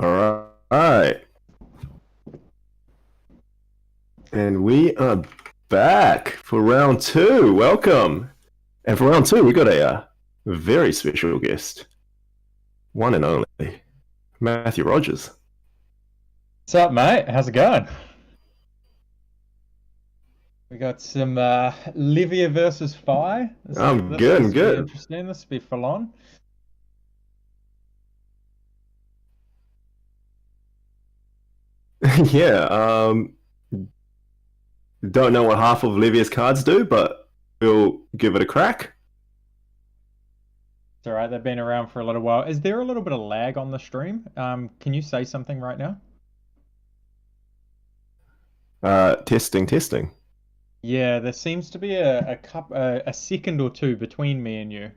All right. And we are back for round 2. Welcome. And for round 2, we got a very special guest. One and only, Matthew Rogers. What's up, mate? How's it going? We got some Livia versus Phi. I'm good. This will be interesting. This will be full on. Yeah. Don't know what half of Livia's cards do, but we'll give it a crack. It's all right. They've been around for a little while. Is there a little bit of lag on the stream? Can you say something right now? Testing. Yeah, there seems to be a second or two between me and you.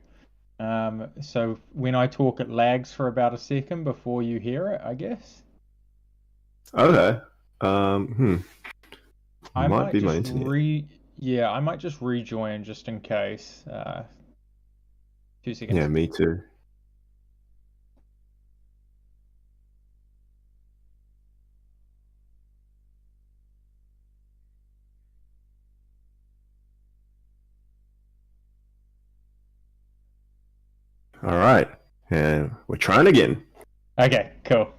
So when I talk, it lags for about a second before you hear it, I guess. Okay. I might be my just internet. I might just rejoin just in case. 2 seconds. Yeah, me too. All right, and we're trying again. Okay, cool.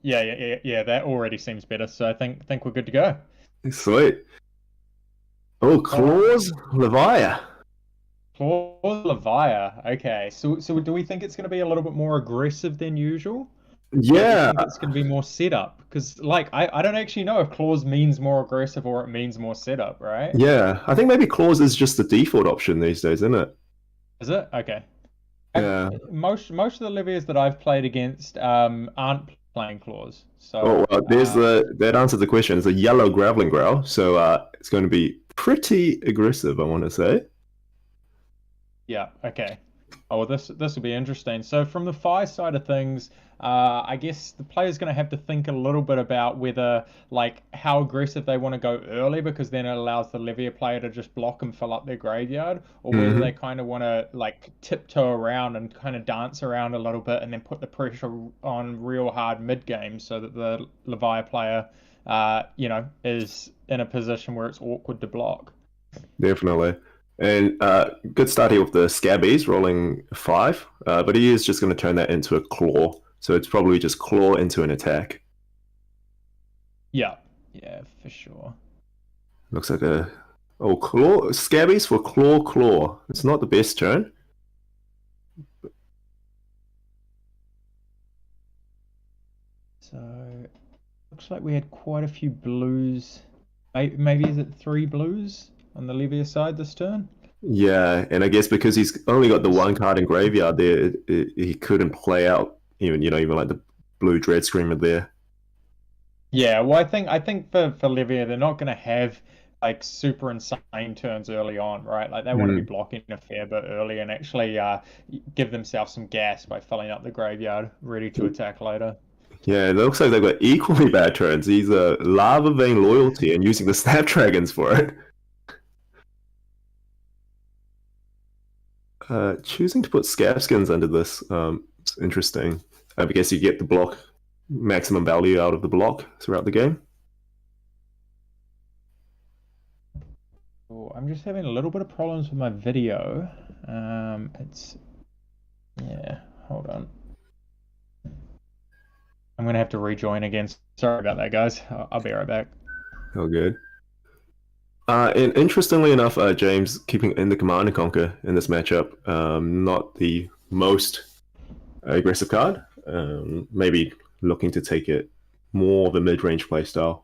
Yeah. That already seems better. So I think we're good to go. Sweet. Oh, Claws Levia. Claws Levia. Okay. So do we think it's going to be a little bit more aggressive than usual? Yeah. I think it's going to be more setup because, like, I don't actually know if Claws means more aggressive or it means more setup, right? Yeah, I think maybe Claws is just the default option these days, isn't it? Is it? Okay. Yeah. Most of the Livias that I've played against aren't playing Claws. So Oh, well, there's that answers the question. It's a yellow Graveling Growl, so it's going to be pretty aggressive, I want to say. Yeah. Okay. Oh, this will be interesting. So from the Phi side of things, I guess the player's going to have to think a little bit about whether, like, how aggressive they want to go early, because then it allows the Livia player to just block and fill up their graveyard, or whether they kind of want to, like, tiptoe around and kind of dance around a little bit and then put the pressure on real hard mid game so that the Livia player, is in a position where it's awkward to block. Definitely. And good start here with the Scabbies rolling 5, but he is just going to turn that into a Claw. So it's probably just Claw into an attack. Yeah, for sure. Looks like Claw. Scabbies for Claw. It's not the best turn. So looks like we had quite a few blues. Maybe is it 3 blues on the Livia side this turn? Yeah, and I guess because he's only got the 1 card in graveyard there, he couldn't play out even like the blue Dread Screamer there. Yeah, well, I think for Livia, they're not going to have like super insane turns early on, right? Like they want to be blocking a fair bit early and actually give themselves some gas by filling up the graveyard, ready to attack later. Yeah, it looks like they've got equally bad turns. He's a Lava Vein Loyalty and using the Snapdragons for it. Choosing to put Scabskins under this, it's interesting. I guess you get the block maximum value out of the block throughout the game. Oh, I'm just having a little bit of problems with my video. Hold on. I'm gonna have to rejoin again. Sorry about that, guys. I'll be right back. Oh, good. And interestingly enough, James keeping in the Command and Conquer in this matchup, not the most aggressive card. Maybe looking to take it more of a mid-range playstyle.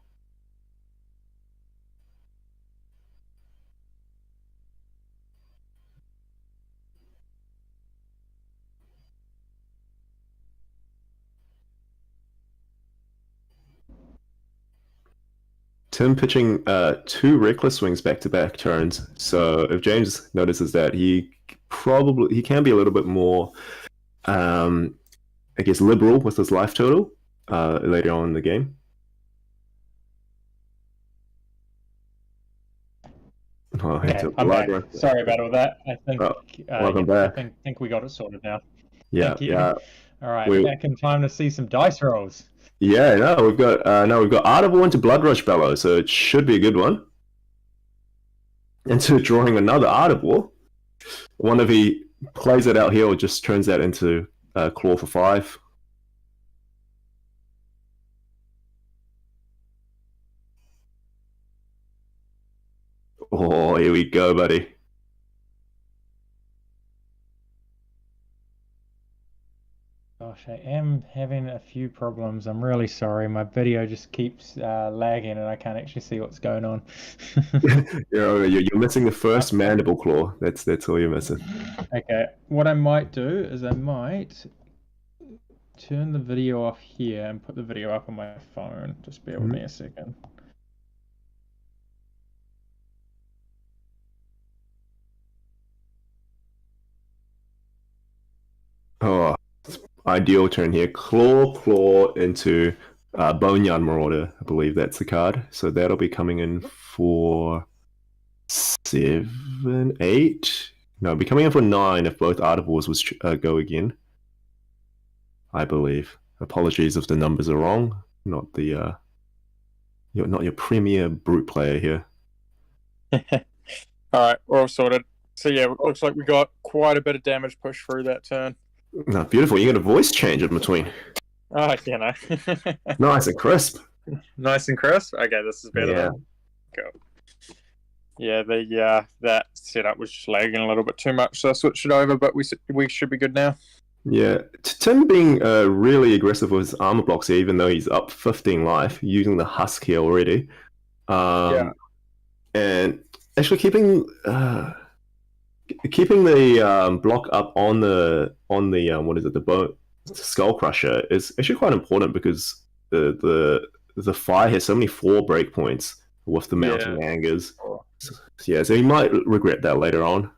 Tim pitching 2 Reckless Swings back-to-back turns. So if James notices that, he can be a little bit more, I guess, liberal with his life total later on in the game. Oh, I'm back. Sorry about all that. I think welcome back. I think we got it sorted now. Yeah. All right, back in time to see some dice rolls. Yeah, we've got Art of War into Blood Rush Bellow, so it should be a good one. Into drawing another Art of War. One if he plays it out here or just turns that into Claw for 5. Oh, here we go, buddy. Gosh, I am having a few problems. I'm really sorry. My video just keeps lagging and I can't actually see what's going on. You're missing the first Mandible Claw. That's all you're missing. Okay, what I might do is I might turn the video off here and put the video up on my phone. Just bear with me a second. Oh, ideal turn here. Claw into Boneyard Marauder. I believe that's the card. So that'll be coming in for 7, 8. No, it'll be coming in for 9 if both Art of Wars was go again. I believe. Apologies if the numbers are wrong. Not the you're not your premier brute player here. Alright, we're all sorted. So yeah, it looks like we got quite a bit of damage pushed through that turn. No, beautiful. You got a voice change in between. Oh, you know. Nice and crisp. Nice and crisp? Okay, this is better. Yeah. Go. Yeah, that setup was just lagging a little bit too much, so I switched it over, but we should be good now. Yeah, Tim being really aggressive with his armor blocks here, even though he's up 15 life, using the husk here already. And actually keeping the block up on the what is it, the Skull Crusher is actually quite important because the fire has so many 4 breakpoints with the mounting angers. Yeah, so he might regret that later on.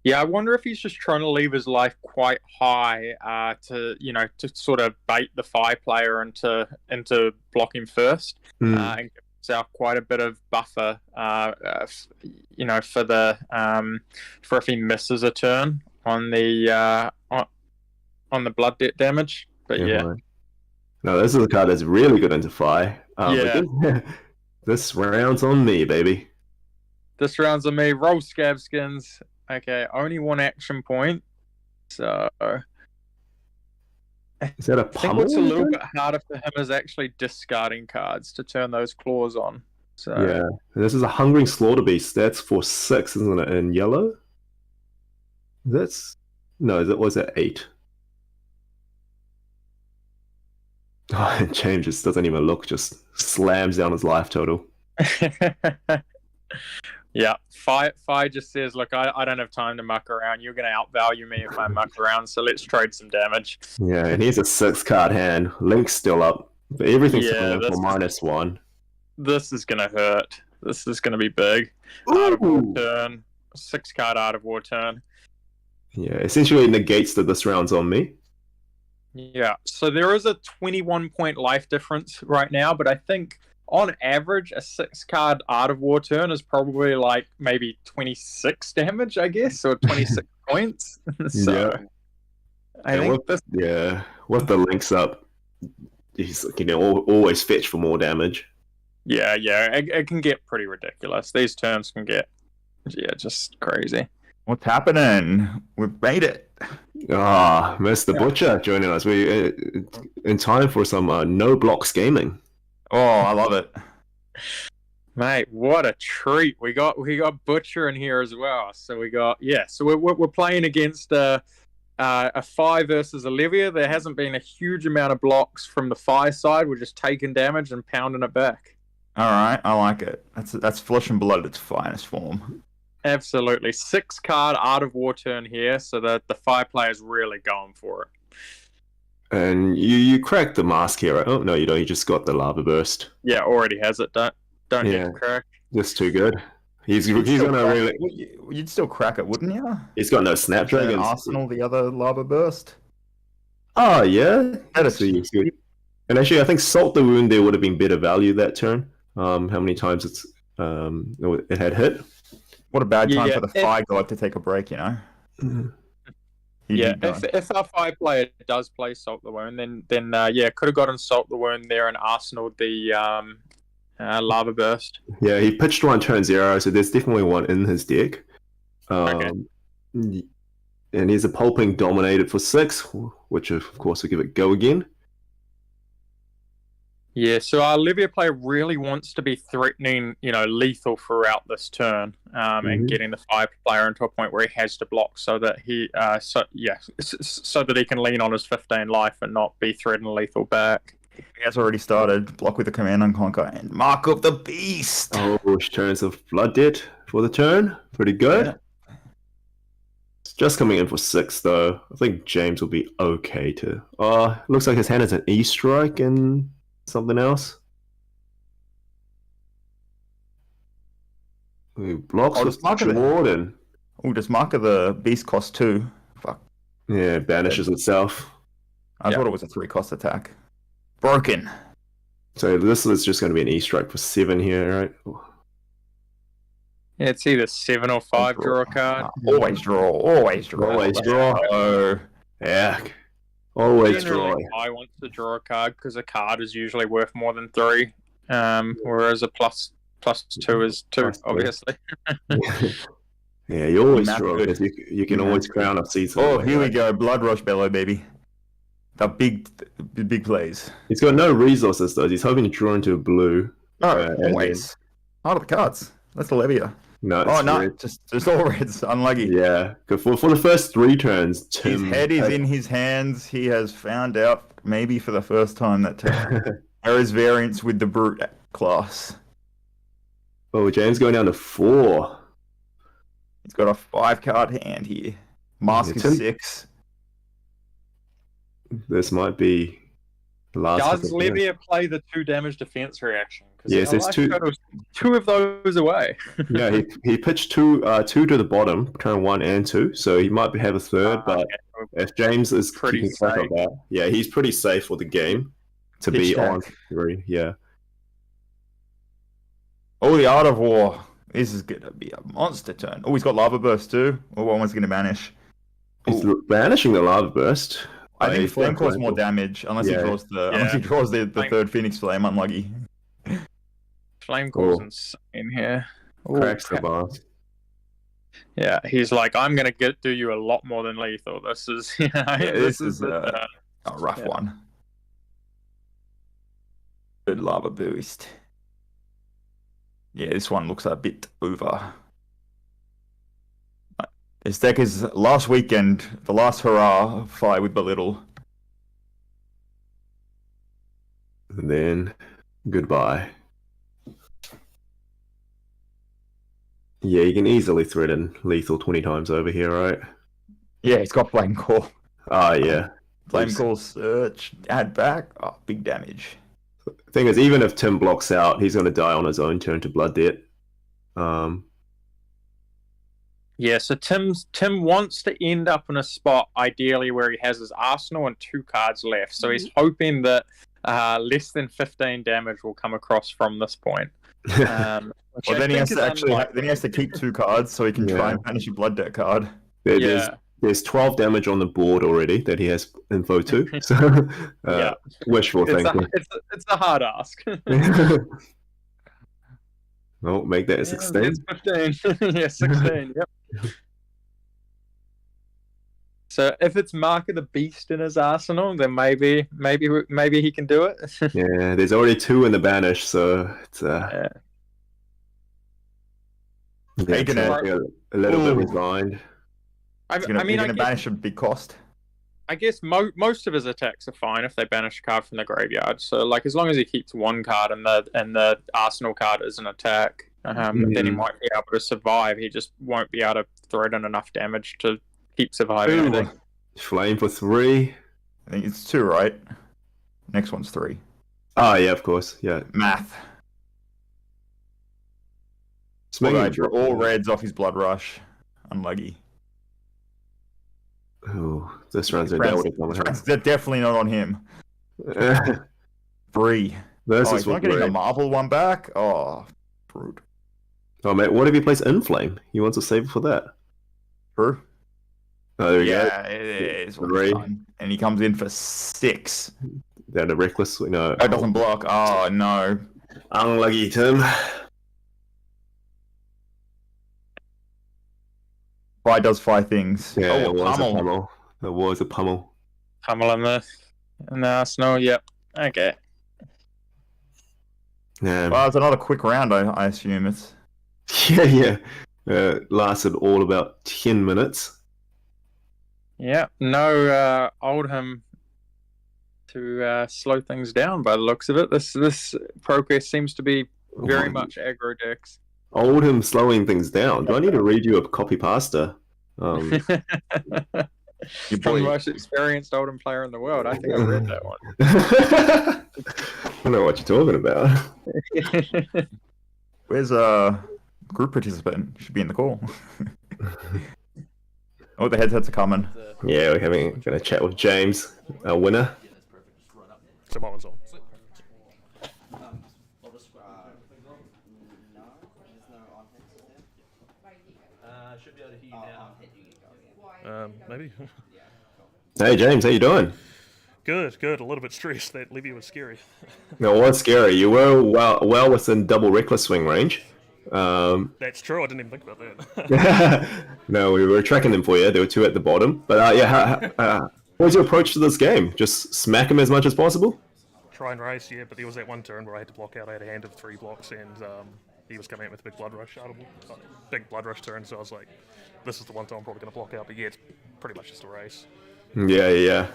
Yeah, I wonder if he's just trying to leave his life quite high to sort of bait the Fi player into blocking first and give himself quite a bit of buffer, for if he misses a turn on the blood debt damage. But yeah. No, this is a card that's really good into Fi. This round's on me, baby. This round's on me. Roll Scab Skins. Okay, only 1 action point. So is that a I think what's a little bit harder for him is actually discarding cards to turn those claws on. So yeah, this is a Hungering Slaughterbeast. That's for 6, isn't it? In yellow. Was that 8? Oh, it changes. Doesn't even look. Just slams down his life total. Yeah, Fi just says, look, I don't have time to muck around. You're going to outvalue me if I muck around, so let's trade some damage. Yeah, and here's a 6-card hand. Link's still up, but everything's coming in for -1. This is going to hurt. This is going to be big. Ooh. Art of War turn. 6-card Art of War turn. Yeah, essentially negates that this round's on me. Yeah, so there is a 21-point life difference right now, but I think on average, a 6-card Art of War turn is probably like maybe 26 damage, I guess, or 26 points. So yeah. I think with the links up, he's always fetch for more damage. Yeah, it can get pretty ridiculous. These turns can get just crazy. What's happening? We've made it. Mr. Butcher joining us. We in time for some no blocks gaming. Oh, I love it, mate! What a treat! We got Butcher in here as well. So we're playing against a Fi versus Olivia. There hasn't been a huge amount of blocks from the Fi side. We're just taking damage and pounding it back. All right, I like it. That's Flesh and Blood at its finest form. Absolutely, 6-card Art of War turn here, so that the Fi player's really going for it. And you cracked the mask here, right? Oh no, you don't. You just got the lava burst. Yeah, already has it. Don't need to crack. Just too good. He's gonna really. You'd still crack it, wouldn't you? He's got no Snapdragon. Arsenal, the other lava burst. Oh yeah, that's good. And actually, I think Salt the Wound there would have been better value that turn. How many times it had hit? What a bad time for the Fi god to take a break, you know. Mm-hmm. Yeah, if our 5 player does play Salt the Wound, then yeah, could have gotten Salt the Wound there and Arsenal the Lava Burst. Yeah, he pitched one turn 0, so there's definitely one in his deck. Okay. And he's a Pulping Dominated for 6, which of course will give it go again. Yeah, so our Olivia player really wants to be threatening, lethal throughout this turn, and getting the 5 player into a point where he has to block, so that so that he can lean on his 15 life and not be threatened lethal back. He has already started. Block with the Command and Conquer and Mark of the Beast. Oh, turns of Blood Debt for the turn. Pretty good. Yeah. It's just coming in for 6, though. I think James will be okay to... looks like his hand is an E-Strike and something else. He blocks with Jordan. Does Mark of the Beast cost 2? Fuck. Yeah, banishes itself. I thought it was a 3-cost attack. Broken. So this is just going to be an E-Strike for 7 here, right? Yeah, it's either 7 or 5 draw a card. Always draw. Always draw. Always draw. Oh. Yeah. Always draw. I want to draw a card because a card is usually worth more than 3, whereas a plus 2 is 2, obviously. Yeah, you always draw because you can always crown a season. Oh, here we go. Blood Rush Bellow, baby. The big plays. He's got no resources, though. He's hoping to draw into a blue. No, always. Out of the cards. That's Olivia. No, it's red. Just all reds. Unlucky. Yeah, for the first 3 turns, Tim... His head is in his hands. He has found out, maybe for the first time, that there is variance with the Brute class. Oh, James going down to 4. He's got a 5-card hand here. Mask is 6. This might be the last. Does Olivia play the 2 damage defense reaction? Yes, there's 2 of those away. Yeah, he pitched 2 to the bottom, turn 1 and 2, so he might have a 3rd. But if James is pretty track of that, yeah, he's pretty safe for the game to be on 3. Yeah. Oh, the Art of War. This is gonna be a monster turn. Oh, he's got Lava Burst too. Oh, one was gonna banish. He's banishing the Lava Burst. I think Flame causes more damage unless he draws the 3rd Phoenix Flame. Unlucky. Flame calls insane here. Cracks the boss. Yeah, he's like, I'm gonna do you a lot more than lethal. This is this is a rough one. Good Lava Boost. Yeah, this one looks a bit over. His deck is last weekend, the last hurrah fight with Belittle. And then goodbye. Yeah, you can easily threaten lethal 20 times over here, right? Yeah, he's got Flame Call. Oh, yeah. Flame Call, Search, add back. Oh, big damage. Thing is, even if Tim blocks out, he's going to die on his own turn to Blood Debt. Yeah, so Tim wants to end up in a spot, ideally, where he has his Arsenal and 2 cards left. So he's hoping that less than 15 damage will come across from this point. Well, then he has to keep 2 cards so he can try and banish a Blood Debt card. There's 12 damage on the board already that he has info to. So, wishful thinking. It's a hard ask. Well, make that a 16. It's 15. Yeah, 16. Yep. So if it's Mark of the Beast in his arsenal, then maybe he can do it. Yeah, there's already 2 in the banish, so it's a little bit resigned. He's gonna banish a big cost. I guess most of his attacks are fine if they banish a card from the graveyard. So, like, as long as he keeps 1 card and the Arsenal card is an attack, then he might be able to survive. He just won't be able to threaten enough damage to keep surviving. Flame for 3. I think it's 2, right? Next one's 3. Oh, yeah, of course. Yeah. Math. All reds off his Blood Rush. Unlucky. Oh, this runs a double. They're definitely not on him. 3. He's not getting a Marvel one back? Oh, brute. Oh, mate, what if he plays Inflame? He wants to save it for that. True. Oh, there we go. Yeah, it is. Three. And he comes in for 6. Down to reckless. No. That doesn't block. Oh, no. Unlucky, Tim. Fi does 5 things. Yeah, oh, it was pummel. a pummel. It was a pummel. Pummel in the Arsenal. Yep. Okay. Yeah. Well, it's another quick round, I assume. It's Yeah. Lasted all about 10 minutes. Yeah. No Oldham to slow things down by the looks of it. This progress seems to be very much aggro decks. Oldham slowing things down. Do I need to read you a copy pasta? From the most experienced Oldham player in the world. I think I read that one. I don't know what you're talking about. Where's group participant? Should be in the call. Oh, the headsets are coming. Yeah, we're going to chat with James, our winner. So my one's on. Should be able to hear you now. Maybe. Hey, James, how you doing? Good. A little bit stressed. That Levy was scary. No, what's scary? You were well within double reckless swing range. That's true. I didn't even think about that. No, we were tracking them for you. There were 2 at the bottom. But what was your approach to this game? Just smack him as much as possible? Try and race, yeah, but there was that one turn where I had to block out. I had a hand of 3 blocks, and he was coming out with a big blood rush, big blood rush turn. So I was like, this is the one time I'm probably going to block out. But yeah, it's pretty much just a race. Yeah.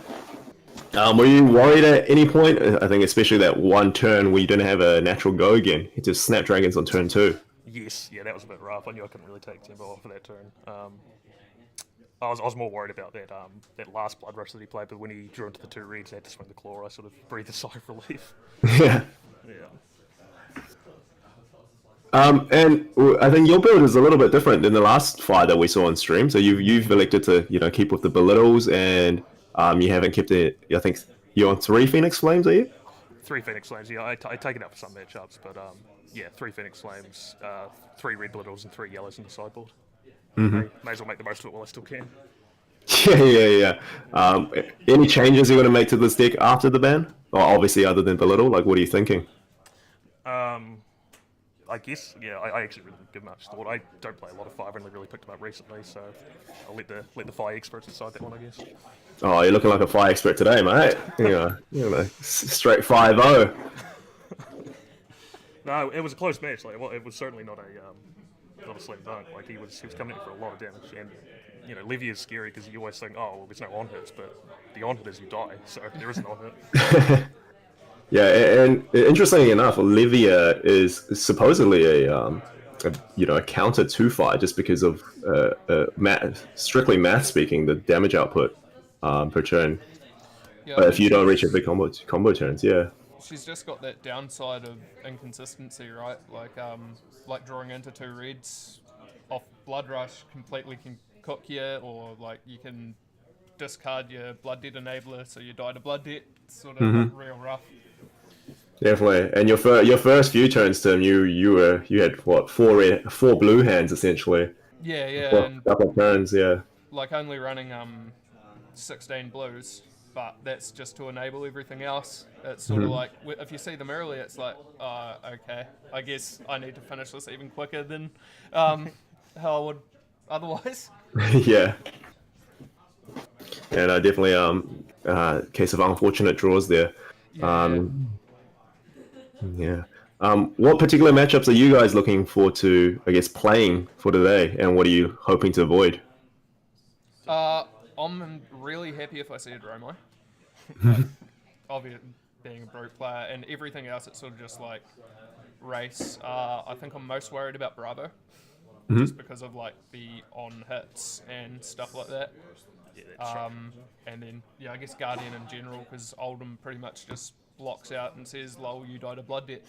Were you worried at any point? I think especially that one turn where you didn't have a natural go again. It just Snapdragons on turn 2. Yes, yeah, that was a bit rough. I knew I couldn't really take tempo off for that turn. I was more worried about that last blood rush that he played, but when he drew into the 2 reeds, had to swing the claw. I sort of breathed a sigh of relief. Yeah. Yeah. And I think your build is a little bit different than the last fight that we saw on stream. So you've elected to keep with the belittles, and you haven't kept it. I think you're on 3 Phoenix Flames, are you? 3 Phoenix Flames. Yeah, I take it out for some matchups, but yeah, 3 Phoenix Flames, 3 red belittles, and 3 yellows in the sideboard. May as well make the most of it while I still can. Yeah. Any changes you're going to make to this deck after the ban? Or obviously other than belittle, like what are you thinking? I guess, yeah, I actually really didn't give much thought. I don't play a lot of Fire, I've only really picked them up recently, so I'll let the Fire experts decide that one, I guess. Oh, you're looking like a fire expert today, mate. Straight 5-0. No, it was a close match. Like, well, it was certainly not a slam dunk. Like he was coming in for a lot of damage, and Levy is scary because you always think, oh, well, there's no on hits, but the on hit is you die, so there is an on hit. Yeah, and interestingly enough, Olivia is supposedly a counter to fire just because of strictly math speaking, the damage output per turn. Yeah, If you don't reach a big combo turns, yeah. She's just got that downside of inconsistency, right? Like drawing into 2 reds off Blood Rush completely can cook you, or like you can discard your Blood Debt enabler so you die to Blood Debt. It's sort of real rough. Definitely. And your first few turns, Tim, you had what 4 blue hands essentially. Yeah, Well, and couple of turns, yeah. like only running 16 blues, but that's just to enable everything else. It's sort of like if you see them early, it's like, okay, I guess I need to finish this even quicker than how I would otherwise. Yeah. And definitely case of unfortunate draws there. Yeah. What particular matchups are you guys looking forward to, I guess, playing for today, and what are you hoping to avoid? I'm really happy if I see a Dromo. Obviously, being a brute player, and everything else, it's sort of just like race. I think I'm most worried about Bravo, just because of like the on hits and stuff like that. And then, yeah, I guess Guardian in general, because Oldham pretty much just blocks out and says, lol, you died of Blood Debt.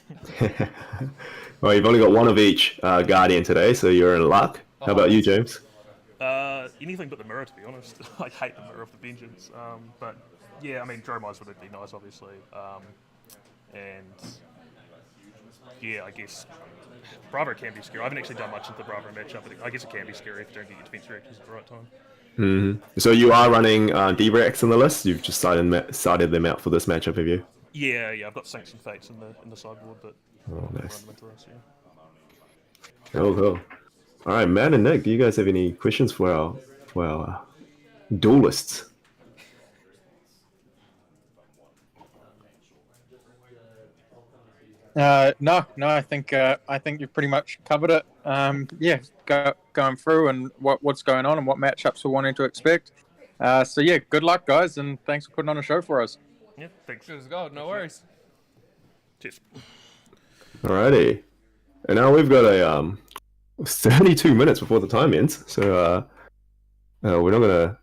Well, you've only got one of each Guardian today, so you're in luck. How about you, James? Anything but the mirror, to be honest. I hate the mirror of the vengeance. But yeah, I mean, Dromize would be nice, obviously. And yeah, I guess Bravo can be scary. I haven't actually done much into the Bravo matchup, but I guess it can be scary if you don't get your defense reactions at the right time. So you are running D-Rex in the list? You've just cited them out for this matchup, have you? Yeah, I've got Sinks and Fates in the sideboard, but Nice. run them into this, Cool. All right, Matt and Nick, do you guys have any questions for our duelists? No. I think you've pretty much covered it. Going through and what's going on and what matchups we're wanting to expect. So yeah, good luck, guys, and thanks for putting on a show for us. Yeah, thanks. Cheers, God. No worries. Cheers. Alrighty, and now we've got a 32 minutes before the time ends, so we're not gonna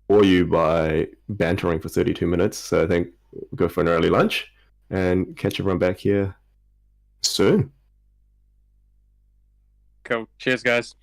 bore you by bantering for 32 minutes. So I think we'll go for an early lunch and catch everyone back here soon. Cool. Cheers, guys.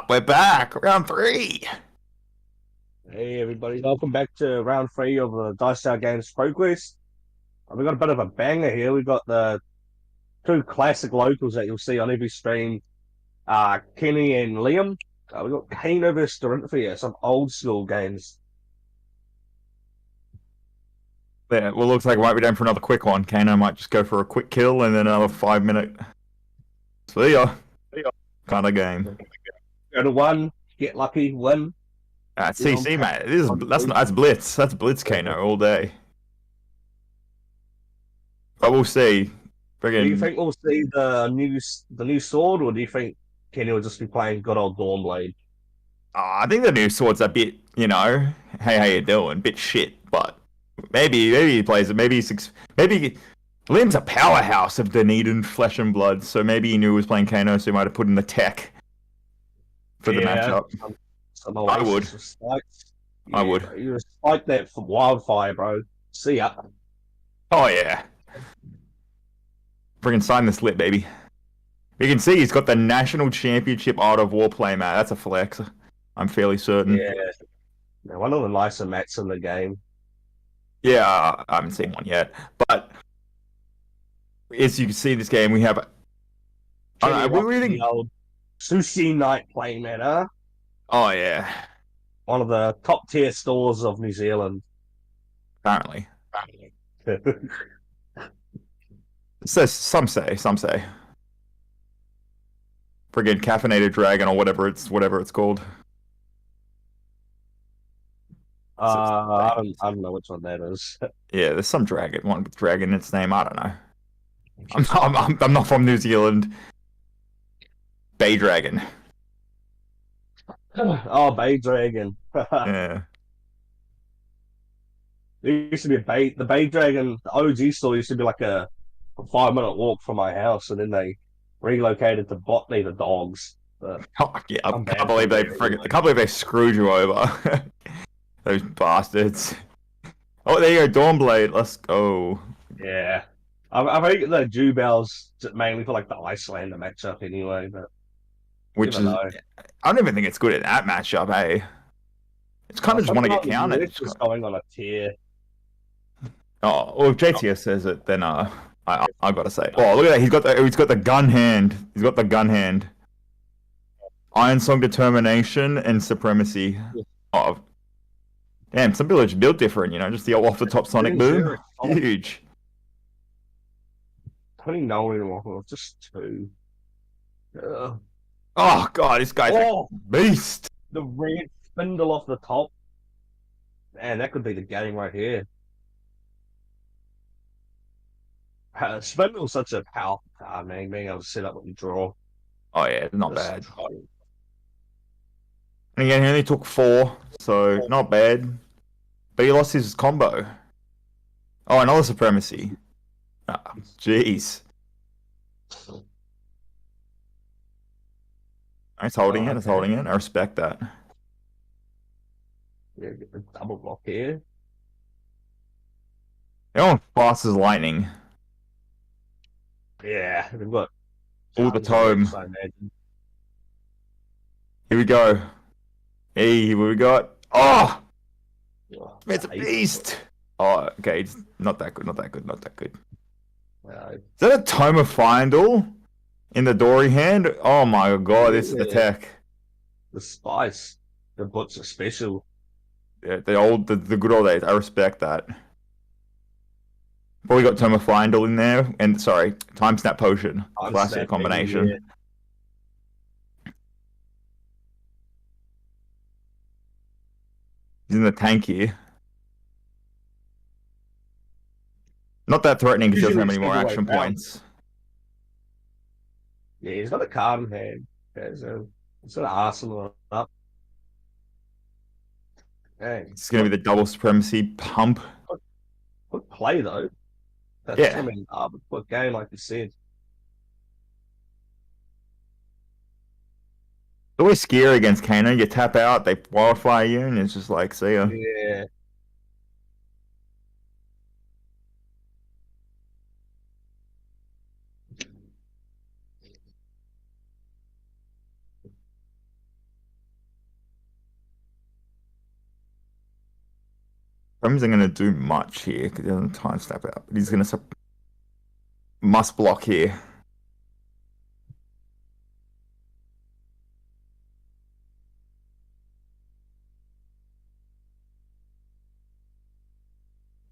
We're back. Round 3. Hey everybody, welcome back to round 3 of the Dice Tower Games Pro Quest. We got a bit of a banger here. We got the 2 classic locals that you'll see on every stream, Kenny and Liam. We got Kano versus Dorinthia, some old school games. Yeah, well, looks like we might be down for another quick one. Kano might just go for a quick kill and then another 5-minute. See ya. Kind of game. Go to 1, get lucky, win. CC, mate. That's Blitz. That's Blitz Kano all day. But we'll see. Do you think we'll see the new sword, or do you think Kenny will just be playing good old Dawnblade? I think the new sword's a bit, hey, how you doing? Bit shit, but maybe he plays it. Maybe Liam's a powerhouse of Dunedin flesh and blood, so maybe he knew he was playing Kano, so he might have put in the tech for the matchup. I would. I would. You respite that for wildfire, bro. See ya. Oh yeah. Friggin' sign this lit, baby. You can see he's got the National Championship Art of War play mat. That's a flex. I'm fairly certain. Yeah. One of the nicer mats in the game. Yeah, I haven't seen one yet. But as you can see this game, we have the old Sushi Night playmat, huh? Oh yeah. One of the top tier stores of New Zealand. Apparently. Says some say. Friggin' caffeinated dragon or whatever it's called. I don't know which one that is. Yeah, there's some one with dragon in its name. I don't know. I'm not from New Zealand. Bay Dragon. Oh, Bay Dragon. Yeah. There used to be the Bay Dragon, the OG store used to be like a 5-minute walk from my house, and then they relocated to Botany, the dogs. But yeah, I can't believe they screwed you over. Those bastards. Oh, there you go, Dawnblade. Let's go. Yeah. I think the Jubel's mainly for like the Icelander matchup anyway, but I don't even think it's good at that matchup, hey. It's kind of just want to get counted. It's just going on a tier. Oh, well, if JTS says it, then I gotta say. Oh, look at that! He's got the gun hand. He's got the gun hand. Iron Song Determination and Supremacy. Oh, damn! Some people are just built different, just the off the top Sonic Boom. Huge. 29 anymore. Just 2. Oh god, this guy's a beast. The red spindle off the top. Man, that could be the game right here. Spindle's such a powerful card, man. Being able to set up what you draw. Oh yeah, not bad. And again, he only took 4, so not bad. But he lost his combo. Oh, another Supremacy. Jeez. It's holding it. It's holding it. I respect that. Yeah, get the double block here. They're on fast as lightning. Yeah, they've got all the tome. Here we go. Hey, what we got? Oh! It's a beast! Oh, okay. It's not that good. Not that good. Not that good. Is that a Tome of Findle in the Dory hand? Oh my god, this is the tech. The spice. The books are special. Yeah, the good old days. I respect that. But we got Tome of Findle in there, and Time Snap Potion. Classic combination. Yeah. He's in the tank here. Not that threatening because he doesn't have any more action points. Yeah, he's got a card in hand. He's got an arsenal up. Dang. It's going to be the double Supremacy pump. Good play, though. That's, yeah. I mean, good game, like you said. It's always scary against Kano. You tap out, they wildfire you, and it's just like, see ya. Yeah. Holmes isn't going to do much here because he doesn't time step out. But he's going to must block here.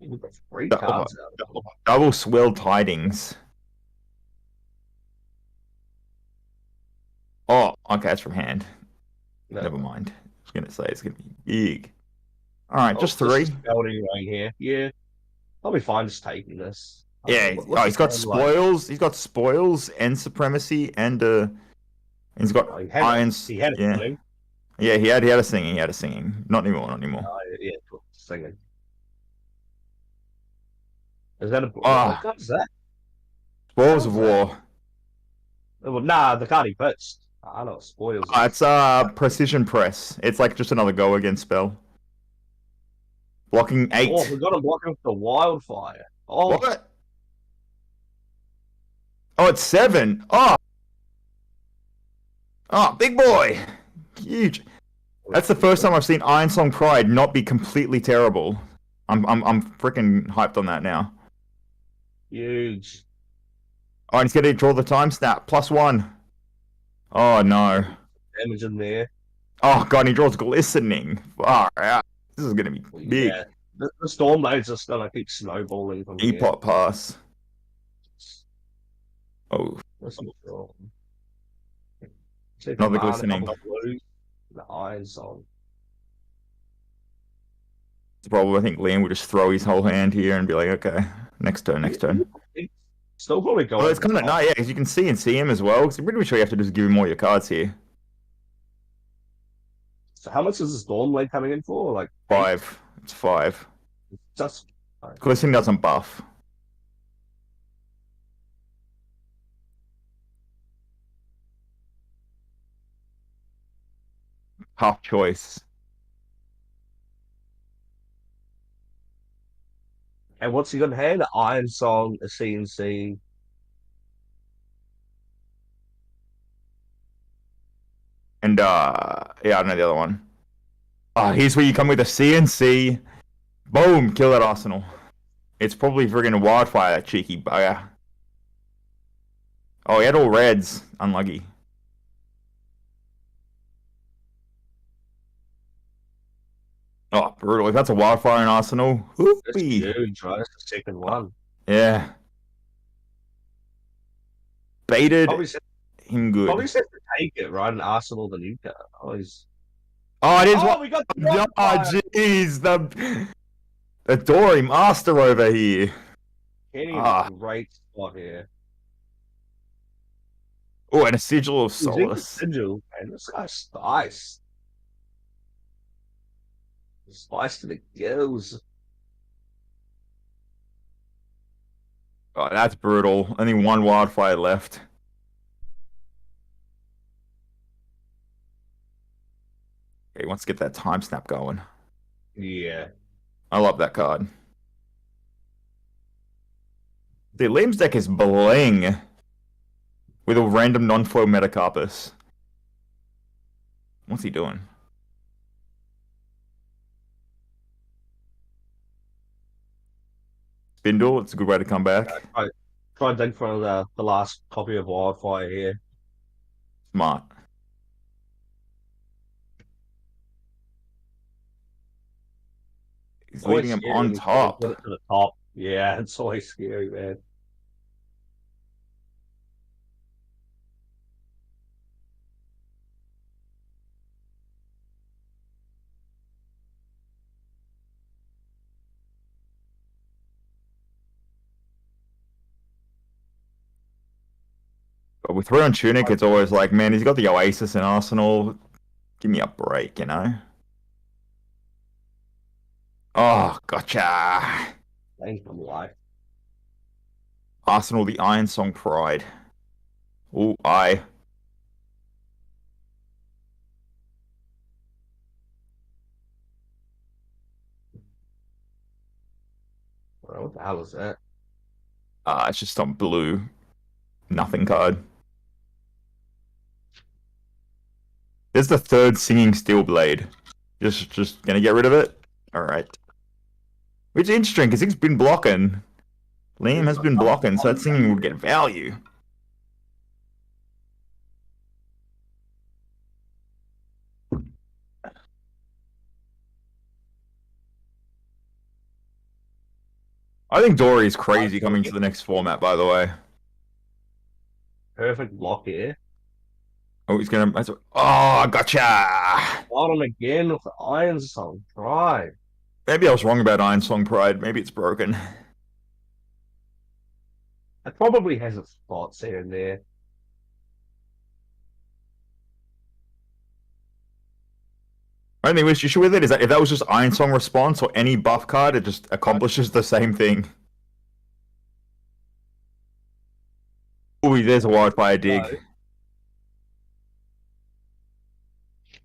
We've got 3 cards out. Double swell tidings. Oh, okay, that's from hand. No. Never mind. I was going to say it's going to be big. All right, just 3. Building right here. Yeah. I'll be fine just taking this. Yeah, he's got spoils. He's got spoils and supremacy, and he's got irons. He had it. Yeah, yeah, he had a singing. He had a singing. Not anymore. Not anymore. Yeah, singing. Is that a? Ah. What is that? Spoils of war. Well, nah, the card he puts. I know spoils. It's precision press. It's like just another go against spell. Blocking 8. Oh, we got him blocking with the wildfire. Oh, What? Oh, it's 7. Oh, big boy, huge. That's the first time I've seen Iron Song Pride not be completely terrible. I'm freaking hyped on that now. huge. Oh, and he's gonna draw the time snap +1. Oh no. Damage in there. Oh god, and he draws glistening. Far out. This is gonna be big. Yeah. The storm lane's just gonna keep snowballing from here. Epot pass. Oh, That's not wrong. Not the glistening. The iron song. it's a problem. I think Liam would just throw his whole hand here and be like, okay, next turn. Still probably going. Well, it's kind of yeah, because you can see and see him as well. Because I'm pretty sure you have to just give him all your cards here. So how much is the storm lane coming in for? Like 5. It's 5. just Glistening doesn't buff. Half choice. and what's he gonna have? An iron song, a CNC. And yeah, I don't know the other one. Here's where you come with a CNC. Boom, kill that arsenal. It's probably friggin' wildfire, that cheeky bugger. Oh, he had all reds. Unlucky. Oh, brutal. If that's a wildfire in arsenal, That's whoopee. huge, right? That's the second one. Yeah. Baited Probably said, him good. probably said to take it, right? And Arsenal the new card. Always. Oh, it is Oh, we got the Oh, wildfire! jeez. The Dory master over here. Kenny, Ah. great spot here. Oh, and a sigil of He's in the solace. sigil, and this guy's spice. Spice to the gills. Oh, that's brutal. Only one wildfire left. Okay, he wants to get that time snap going. Yeah. I love that card. The Liam's deck is bling with a random non-foil Metacarpus. What's he doing? Spindle, it's a good way to come back. Try and dig for the last copy of Wildfire here. Smart. He's Always leaving him scary on when you top. put it to the top. Yeah, it's always scary, man. But with 3 on Tunic, it's always like, man, he's got the Oasis in Arsenal. Give me a break, you know? Oh, gotcha. Thanks for life. Arsenal, the Iron Song Pride. Ooh, I. Well, what the hell is that? It's just on blue. Nothing card. There's the 3rd Singing Steel Blade. Just gonna get rid of it? Alright. Which is interesting because he's been blocking. Liam has been blocking, so that singing would get value. I think Dory is crazy coming to the next format, by the way. Perfect block here. Oh, he's gonna. Oh, gotcha! Bottom again with the Iron Song. Right. Maybe I was wrong about Iron Song Pride. Maybe it's broken. It probably has its spots here and there. Only issue with it is that if that was just Iron Song response or any buff card, it just accomplishes the same thing. Ooh, there's a wildfire dig. No.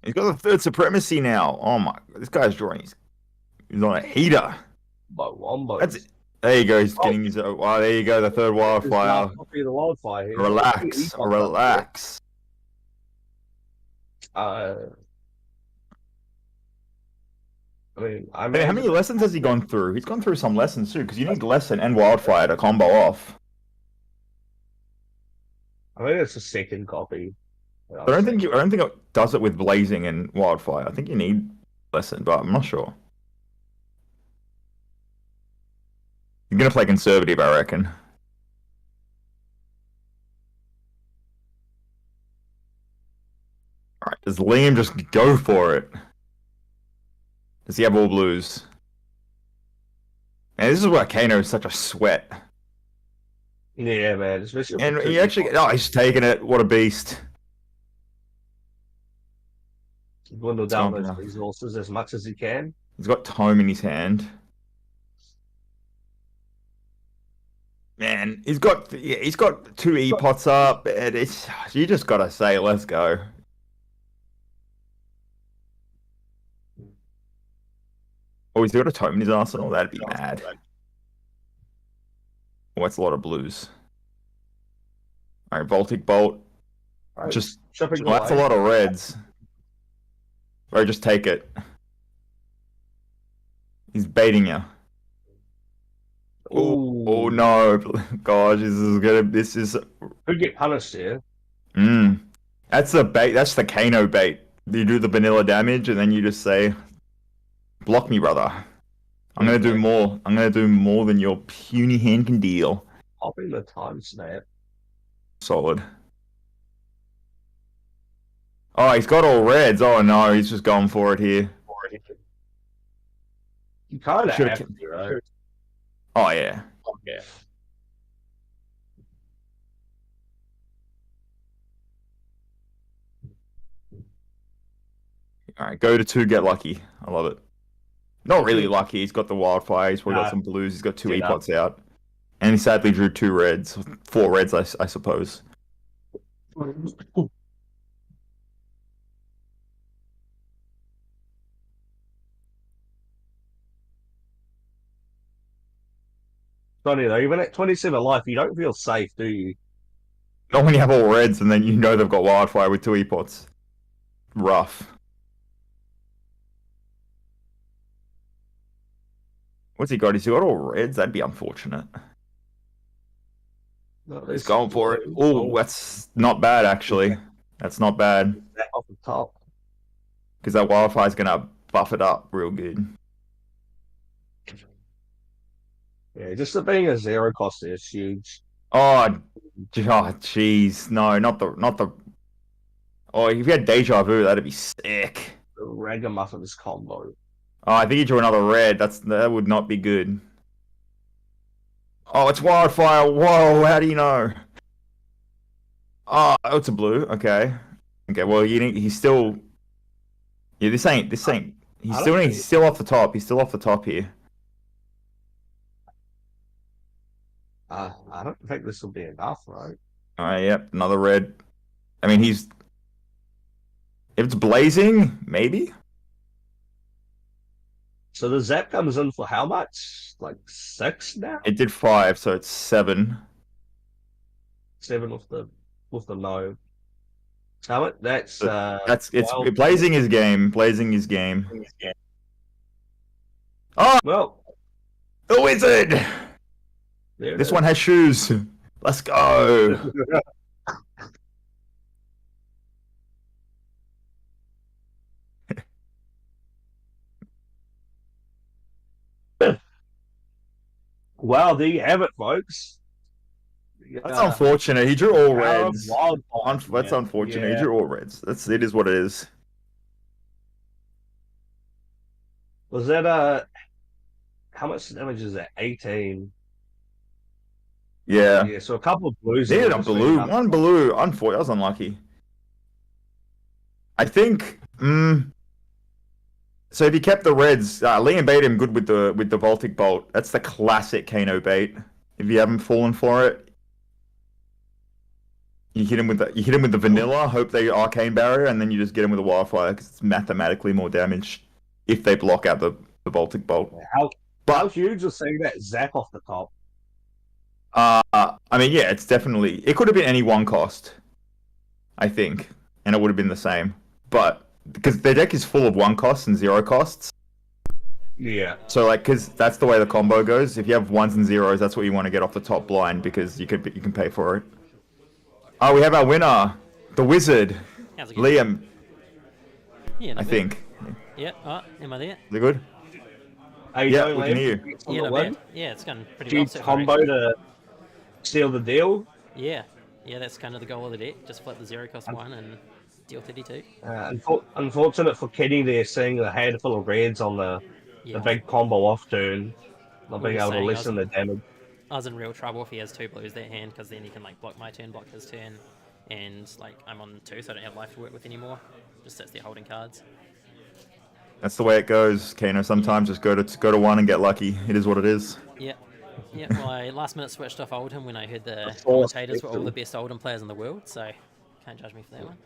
He's got the third supremacy now. Oh my, this guy's drawing. He's on a heater. That's it. There you go. He's getting his. Wow, there you go. The third wildfire. Copy the wildfire here. Relax, relax. I mean, How many lessons has he gone through? He's gone through some lessons too, because you need lesson and wildfire to combo off. I think it's a second copy. I don't think it does it with blazing and wildfire. I think you need lesson, but I'm not sure. You're gonna play conservative, I reckon. Alright, does Liam just go for it? Does he have all blues? Man, this is why Kano is such a sweat. Yeah, man. Especially And he actually, he's taking it. What a beast. Dwindle down those resources as much as he can. He's got Tome in his hand. Man, he's got two E-pots up, and you just gotta say, let's go. Oh, he's got a Tome in his arsenal? That'd be mad. Oh, that's a lot of blues. Alright, Voltic Bolt. Right. Just, that's a lot of reds. Or just take it. He's baiting you. Oh no! Gosh, this is. Could get punished here. That's the bait. That's the Kano bait. You do the vanilla damage, and then you just say, "Block me, brother. I'm gonna do more. I'm gonna do more than your puny hand can deal." Popping the time snap. Solid. Oh, he's got all reds. Oh no, he's just going for it here. You kind of have to, right? Oh yeah. Yeah. Alright, go to 2, get lucky. I love it. Not really lucky, he's got the wildfire, he's probably got some blues, he's got 2 E-pots out. And he sadly drew 2 reds. 4 reds, I suppose. Funny though, even at 27 life, you don't feel safe, do you? Not when you have all reds and then you know they've got wildfire with 2 E-pots. Rough. What's he got? Has he got all reds? That'd be unfortunate. No, He's going for it. Oh, that's not bad actually. That's not bad. That off the top. Because that wildfire's gonna buff it up real good. Yeah, just the being a 0 cost is huge. Oh, jeez. No, not the. Oh, if you had deja vu, that'd be sick. The Ragamuffins combo. Oh, I think he drew another red. That would not be good. Oh, it's wildfire. Whoa, how do you know? Oh, it's a blue. Okay. Okay, well, he's still. Yeah, this ain't. He's still off the top. He's still off the top here. I don't think this will be enough, right? Alright, yep, another red. I mean, if it's blazing, maybe? So the zap comes in for how much? Like 6 now? It did 5, so it's 7. 7 with the no. How it? That's blazing his game. Blazing his game. Oh! Well, the wizard. There it This is. one has shoes. Let's go. Well, there you have it, folks. That's unfortunate. He drew all Power of reds. Wildfire, That's man. unfortunate. Yeah. He drew all reds. It is what it is. Was that how much damage is that? 18. Yeah. Yeah, so a couple of blues. Needed would a just been blue. enough. One blue. Unfortunate. That was unlucky. I think. So if you kept the reds, Liam bait him good with the Baltic Bolt. That's the classic Kano bait. If you haven't fallen for it, you hit him with the vanilla. Hope they arcane barrier, and then you just get him with a wildfire because it's mathematically more damage if they block out the Baltic Bolt. How huge was seeing that zap off the top? I mean, yeah, it's definitely. It could have been any one cost, I think, and it would have been the same. But because their deck is full of one costs and zero costs, Yeah. so like, because that's the way the combo goes. If you have ones and zeros, that's what you want to get off the top blind because you can pay for it. Oh, we have our winner, the wizard, How's it going? Liam. Yeah, I think. Yeah, am I there? Is it good? How you Yeah, doing, we can Liam? hear you. On Yeah, the not win? bad. Yeah, it's going pretty Did well you so far, combo actually. to seal the deal? Yeah, that's kind of the goal of the deck. Just flip the zero cost one and deal 32. Unfortunate for Kenny there, seeing a handful of reds on the big combo off turn, not We being were able to saying lessen the damage. I was in real trouble if he has two blues that hand, because then he can like block my turn, block his turn, and like I'm on two, so I don't have life to work with anymore. Just sits there holding cards. That's the way it goes, Kano. Sometimes just go to one and get lucky. It is what it is. Yeah. Well, I last minute switched off Oldham when I heard the commentators were all the best Oldham players in the world, so can't judge me for that one.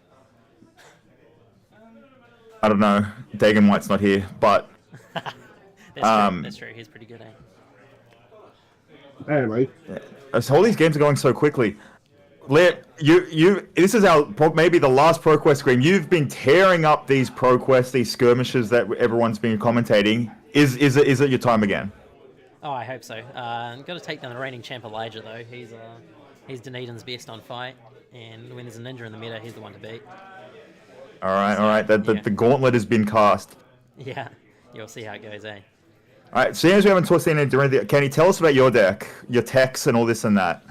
I don't know. Dagan White's not here, but That's true. He's pretty good, eh? Anyway, all these games are going so quickly. Lip, this is maybe the last ProQuest stream. You've been tearing up these ProQuest, these skirmishes that everyone's been commentating. Is it your time again? Oh, I hope so. Got to take down the reigning champ Elijah though. He's Dunedin's best on fight, and when there's a ninja in the meta, he's the one to beat. All right. The gauntlet has been cast. Yeah, you'll see how it goes, eh? All right. Seeing as we haven't seen anything, can you tell us about your deck, your techs, and all this and that?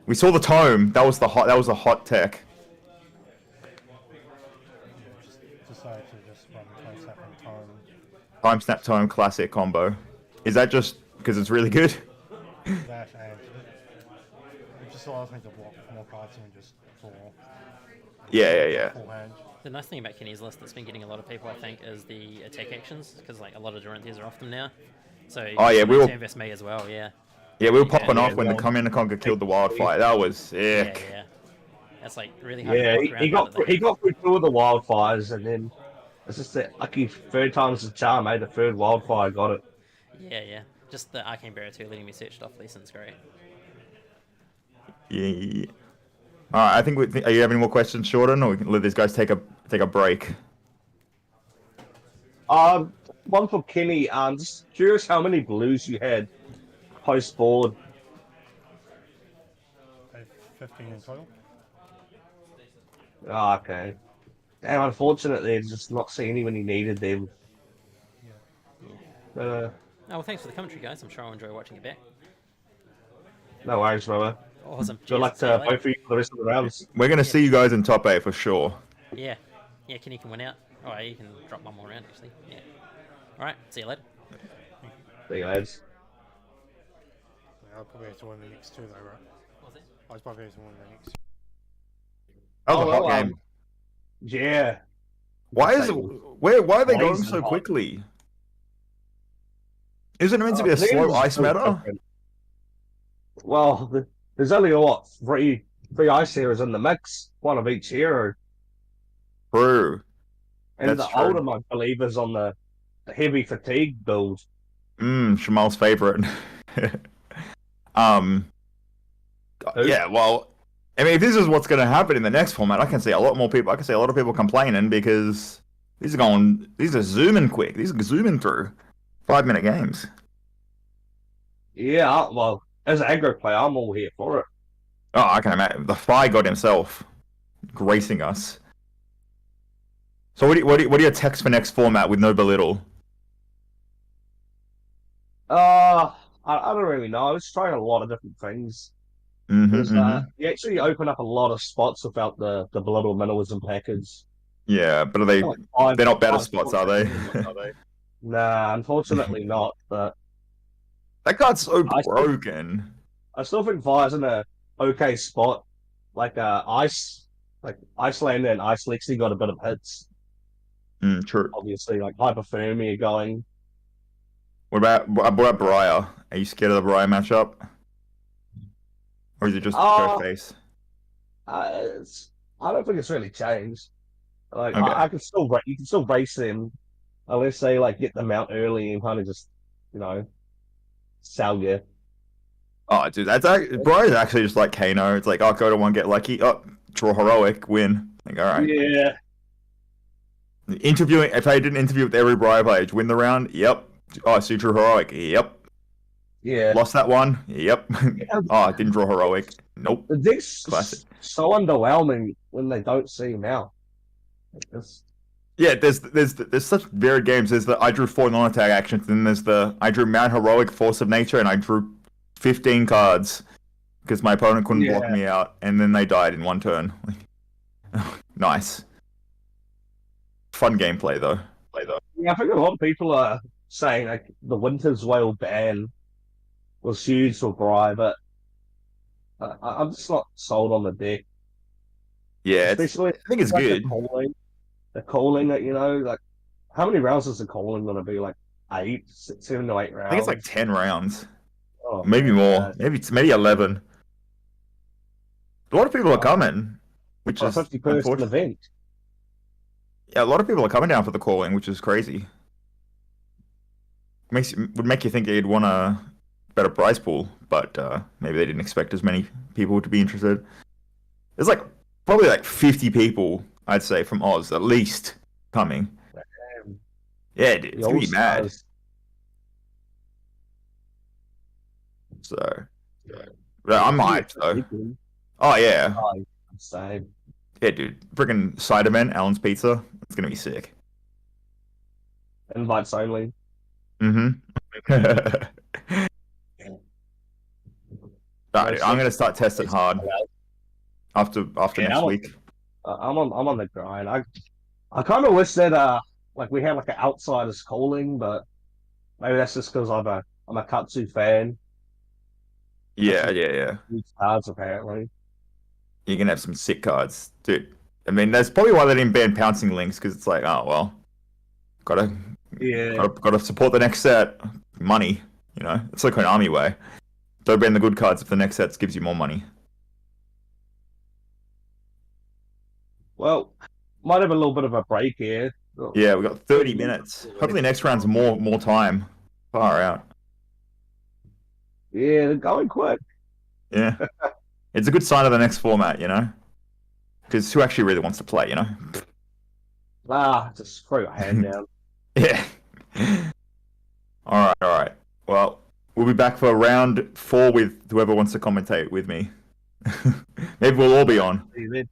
We saw the tome. That was the hot tech. Decided to just run Time Snap and Tome. Time Snap Tome classic combo. Is that just because it's really good? That and it just allows me to block more cards and just draw Yeah. full hand. The nice thing about Kenny's list that's been getting a lot of people, I think, is the attack actions, because like a lot of Duranthes are off them now. So We were turn versus me as well, yeah. Yeah, we were popping off when the well, Command & Conquer killed the wildfire. That was sick. Yeah. That's like really hard yeah, to block around. he got through two of the wildfires, and then it's just that lucky third time's the charm, eh? The third wildfire got it. Yeah. Just the Arcane Barrier 2 letting me search it off Leeson's great. Yeah. All right, I think. Are you having more questions, Jordan, or we can let these guys take a break? One for Kenny. Just curious how many blues you had post board. I have 15 in total. Oh, okay. Damn, unfortunately, just not seeing any when he needed them. But, Oh, well, thanks for the commentary, guys. I'm sure I'll enjoy watching it back. no worries, brother. Awesome. Good luck See you to later. both of you for the rest of the rounds. We're gonna see you guys in top 8 for sure. Yeah, Kenny can win out. Oh, you can drop one more round, actually. Yeah. Alright, see you later. See you lads. I'll probably have to win the next two though, right? What was it? I was probably have to win the next two. That was Oh, a hot well, game. Yeah. Why are they going Blazing so hot. quickly? Isn't it meant to be a Things slow are ice so meta? different. Well, there's only three ice heroes in the mix, one of each hero, True. and That's the true. Oldham, I believe, is on the heavy fatigue build. Shamal's favorite. Who? Yeah, well, I mean, if this is what's going to happen in the next format, I can see a lot more people. I can see a lot of people complaining because these are zooming quick. These are zooming through 5-minute games. Yeah, well, as an aggro player, I'm all here for it. Oh, I can imagine. The Fire God himself gracing us. So what are your texts for next format with no belittle? I don't really know. I was trying a lot of different things. Mm-hmm, Because mm-hmm. you actually open up a lot of spots without the belittle minimalism package. Yeah, but are they? Like five, They're not better five spots, spots are they? are they? Nah, unfortunately not. But That card's so I still, broken. I still think Fire's in a okay spot. Like like Iceland and Ice Lexi got a bit of hits. True. Obviously, like hypothermia going. What about Briar? Are you scared of the Briar matchup, or is it just go Uh, face? I don't think it's really changed. Like Okay. I can still you can still race them unless they like get them out early and kind of just you know sell you. Oh, dude, Briar's actually just like Kano. It's like, oh, go to one, get lucky. Oh, draw heroic, win. Like, all right. Yeah, Interviewing. If I did an interview with every Briar player, win the round. Yep. Oh, so you drew heroic. Yep. yeah. Lost that one. Yep. Yeah, Oh, I didn't draw heroic. Nope. the deck's Classic. so underwhelming when they don't see him out. It's, Yeah, there's such varied games. There's the I drew 4 non-attack actions, and then there's the I drew Mount Heroic, Force of Nature, and I drew 15 cards because my opponent couldn't block Yeah. me out, and then they died in one turn. Nice. Fun gameplay though. yeah, I think a lot of people are saying like the Winter's Whale ban was huge for Bry, but I'm just not sold on the deck, Yeah, especially I think it's like good. The calling that like how many rounds is the calling going to be? Like 7 to 8 rounds. I think it's like 10 rounds, Oh, maybe man, more, maybe 11. A lot of people are Oh. coming, which for a is 50-person unfortunate. event. Yeah, a lot of people are coming down for the calling, which is crazy. Would make you think they'd want a better prize pool, but maybe they didn't expect as many people to be interested. There's like probably like 50 people, I'd say, from Oz at least coming. Damn. Yeah, dude, it's gonna be mad. All-Stars. So, but I'm hyped though. Oh yeah, Oh, same. yeah, dude. Freaking side event, Alan's Pizza. It's gonna be sick. Invites only. Mm-hmm. Alright, I'm gonna start testing hard after Yeah, next week. I'm on the grind. I kind of wish that like we had like an outsiders calling, but maybe that's just because I'm a Katsu fan. Yeah. Huge cards apparently. You can have some sick cards, dude. I mean, that's probably why they didn't ban pouncing links, because it's like, oh well, gotta support the next set. Money, it's like an army way. Don't ban the good cards if the next set gives you more money. Well, might have a little bit of a break here. Yeah, we got 30 minutes. Hopefully next round's more time. Far out. Yeah, they're going quick. Yeah. It's a good sign of the next format, because who actually really wants to play, Just throw your hand down. Yeah. All right. Well, we'll be back for round 4 with whoever wants to commentate with me. Maybe we'll all be on. See you then.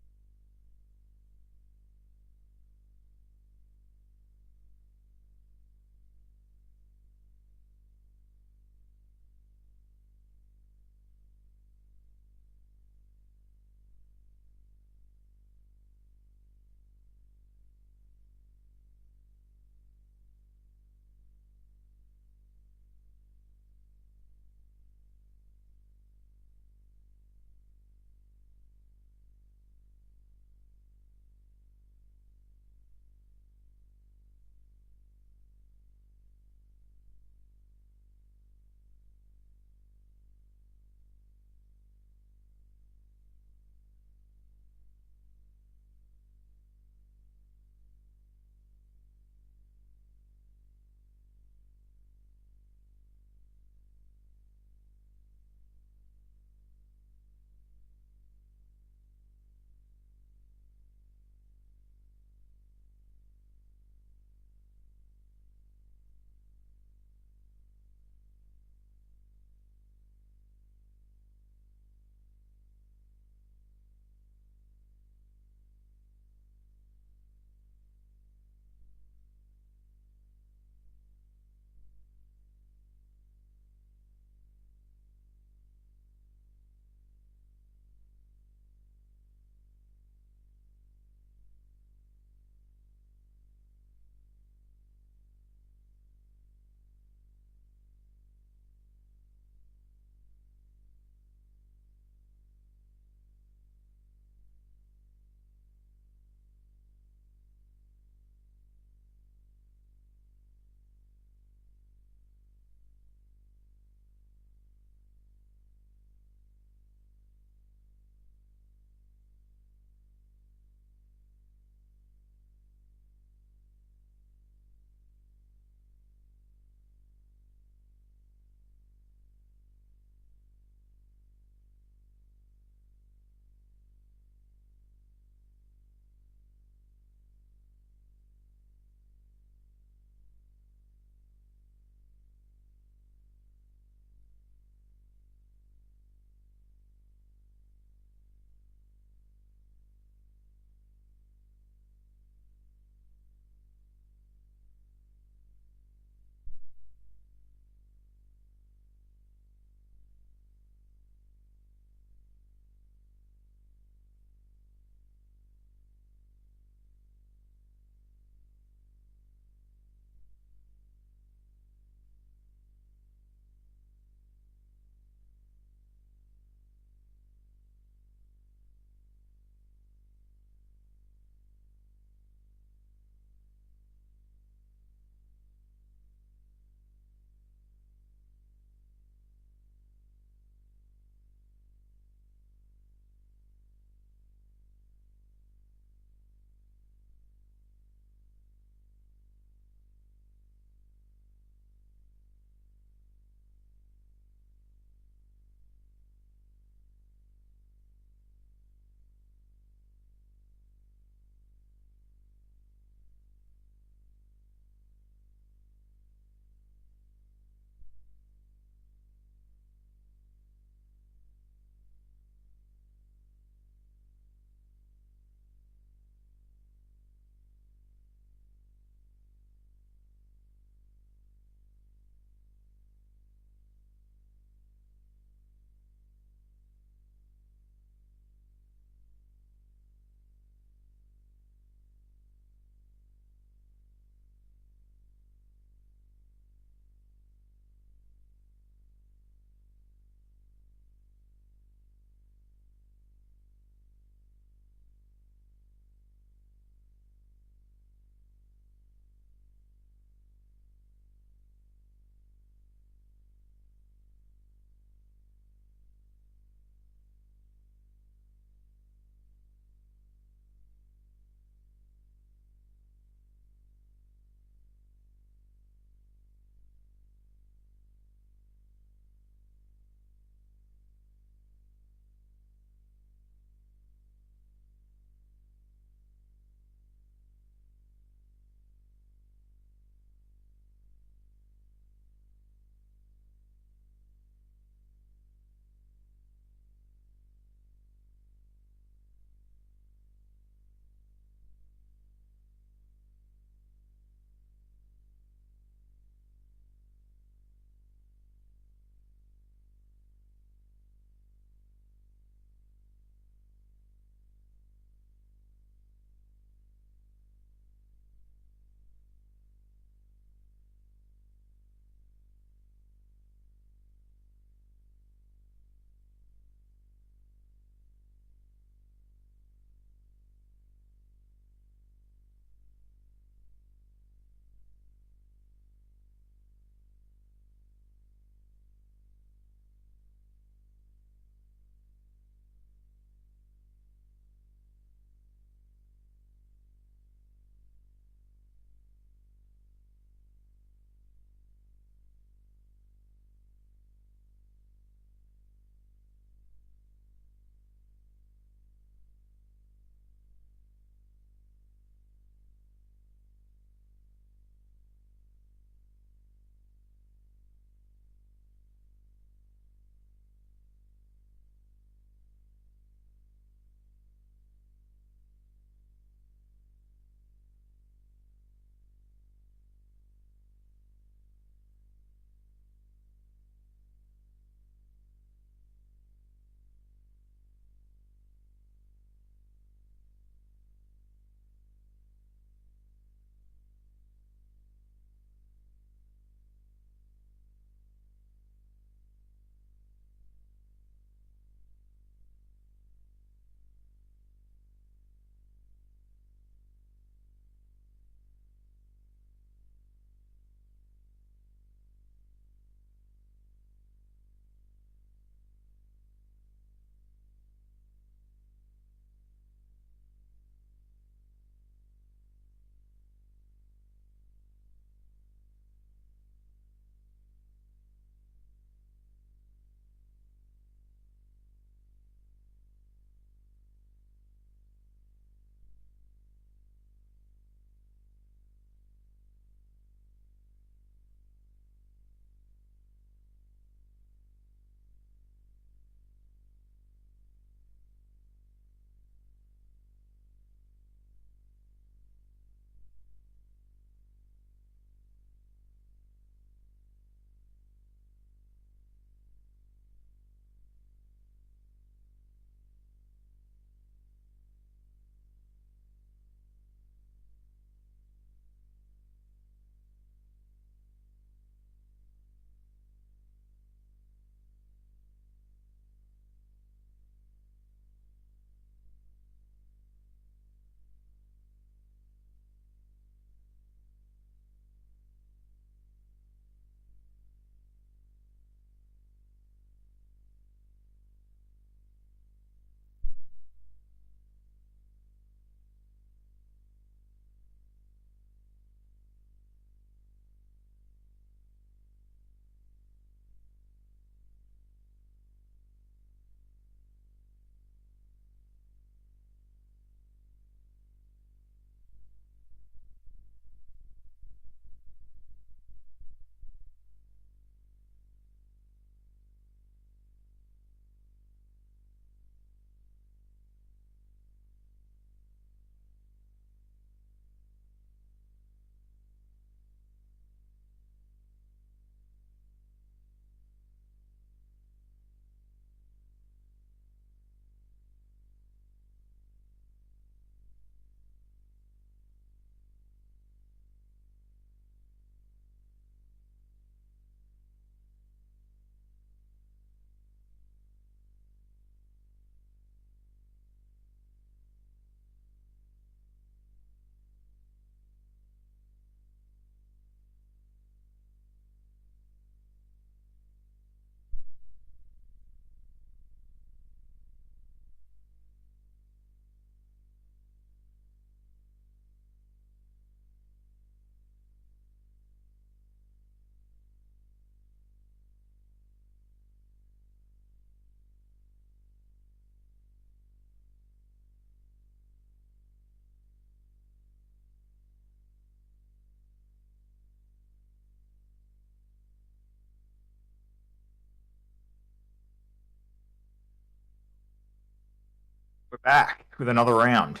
back with another round.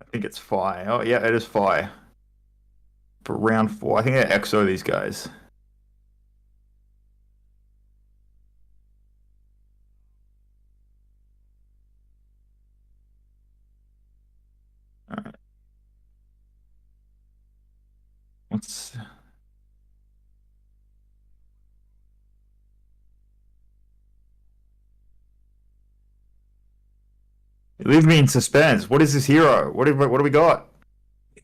I think it's Phi. Oh, yeah, it is Phi. For round 4. I think they EXO these guys. Alright. What's... Leave me in suspense. What is this hero? What do we got?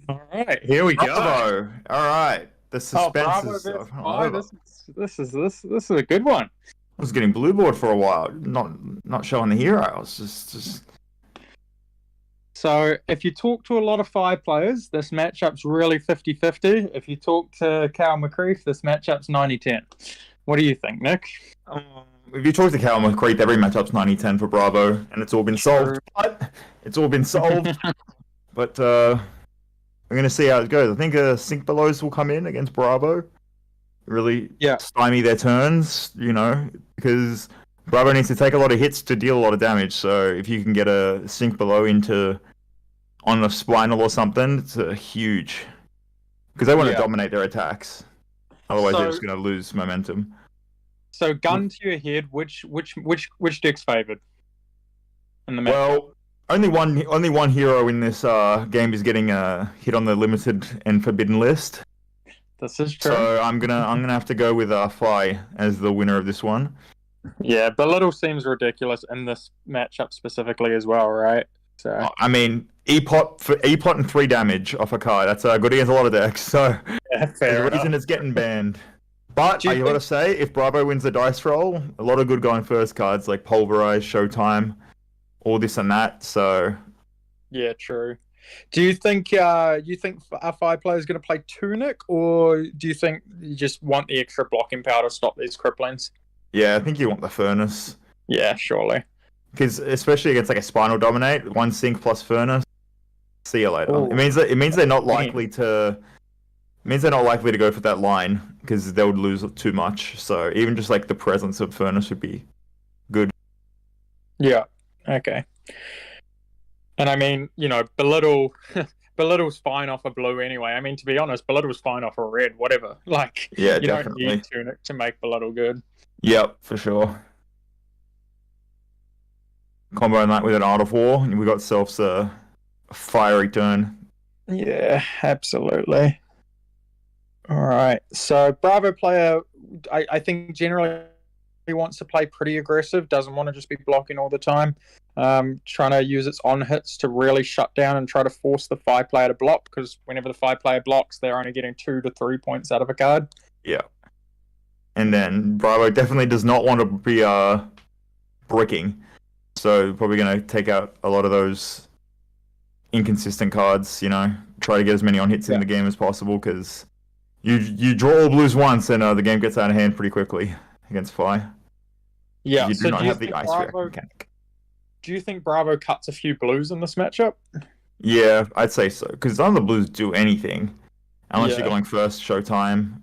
All right, here we go. Bravo. All right. The suspense Bravo is versus over. This is a good one. I was getting blue board for a while, not showing the hero. I was just. So if you talk to a lot of Phi players, this matchup's really 50-50. If you talk to Cal McCreef, this matchup's 90-10. What do you think, Nick? If you talk to Cal McCreef, every matchup's 90-10 for Bravo, and it's all been solved. But it's all been solved. But we're gonna see how it goes. I think Sync Belows will come in against Bravo. Really stymie their turns, because Bravo needs to take a lot of hits to deal a lot of damage. So if you can get a Sync Below on a Spinal or something, it's a huge. Because they want to dominate their attacks. Otherwise, they're just going to lose momentum. So, gun to your head, which deck's favored in the match? Well, only one hero in this game is getting a hit on the limited and forbidden list. This is true. So I'm gonna have to go with Phi as the winner of this one. Yeah, Belittle seems ridiculous in this matchup specifically as well, right? So I mean, E-Pot and 3 damage off a card. That's good against a lot of decks. So fair the enough. reason it's getting banned. But I gotta say, if Bravo wins the dice roll, a lot of good going first cards like Pulverize, Showtime, all this and that. So yeah, true. Do you think our Phi player is going to play Tunic, or do you think you just want the extra blocking power to stop these cripplings? Yeah, I think you want the Furnace. Yeah, surely. Because especially against like a Spinal Dominate, 1 Sync plus Furnace. See you later. Ooh. It means they're not likely to. It means they're not likely to go for that line because they would lose too much. So even just like the presence of Furnace would be good. Yeah. Okay. And I mean, Belittle's fine off a blue anyway. I mean, to be honest, Belittle's fine off a red, whatever. Like, yeah, you definitely. don't need Tunic to make Belittle good. Yep, for sure. Combo that with an Art of War, and we got ourselves a fiery turn. Yeah, absolutely. All right. So Bravo player, I think generally he wants to play pretty aggressive, doesn't want to just be blocking all the time. Trying to use its on hits to really shut down and try to force the Phi player to block, because whenever the Phi player blocks, they're only getting 2 to 3 points out of a card. Yeah. And then Bravo definitely does not want to be bricking. So probably going to take out a lot of those inconsistent cards, try to get as many on hits in the game as possible, because you draw all blues once and the game gets out of hand pretty quickly against Phi. Yeah, you do not have the ice react mechanic. Do you think Bravo cuts a few blues in this matchup? Yeah, I'd say so, because none of the blues do anything unless you're going first Showtime.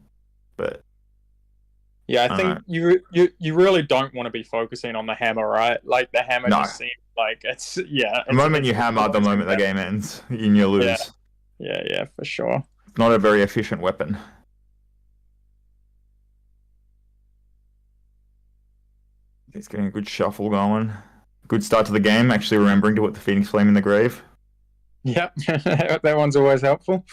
But yeah, I think you really don't want to be focusing on the hammer, right? Like the hammer just seems like it's the moment you hammer, the moment the game ends, and you lose. Yeah, for sure. It's not a very efficient weapon. He's getting a good shuffle going. Good start to the game, actually remembering to put the Phoenix Flame in the grave. Yep, that one's always helpful.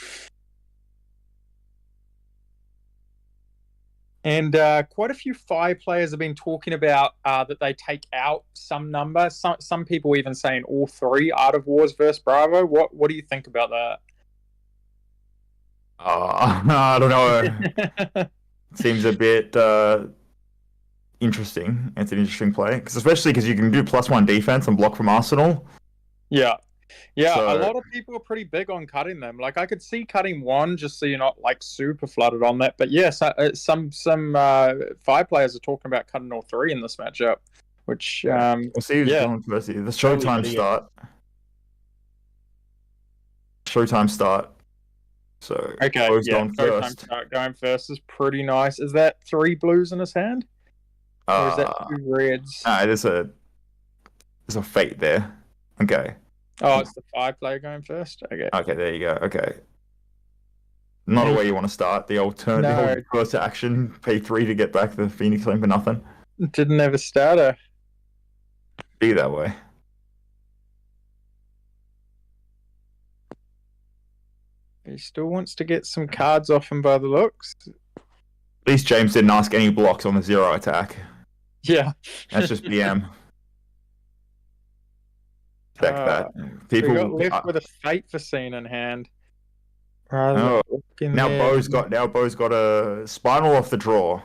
And quite a few Phi players have been talking about that they take out some number. Some people even saying all 3 Art of Wars versus Bravo. What do you think about that? I don't know. Seems a bit interesting. It's an interesting play, especially because you can do +1 defense and block from Arsenal. Yeah, so, a lot of people are pretty big on cutting them. Like I could see cutting 1 just so you're not like super flooded on that. But yes, some Phi players are talking about cutting all 3 in this matchup. Which we'll see who's going first. The Showtime start. Showtime start. So Showtime start going first is pretty nice. Is that 3 blues in his hand? Or is that 2 reds? There's a fate there. Okay. Oh, it's the 5-player going first? Okay. Okay, there you go. Okay. Not a way you want to start. The old first action, pay 3 to get back the Phoenix Flame for nothing. Didn't have a starter. Be that way. He still wants to get some cards off him by the looks. At least James didn't ask any blocks on the 0 attack. Yeah. That's just BM. Check that. People got left with a Fate for scene in hand. Now Bo's got a Spinal off the draw.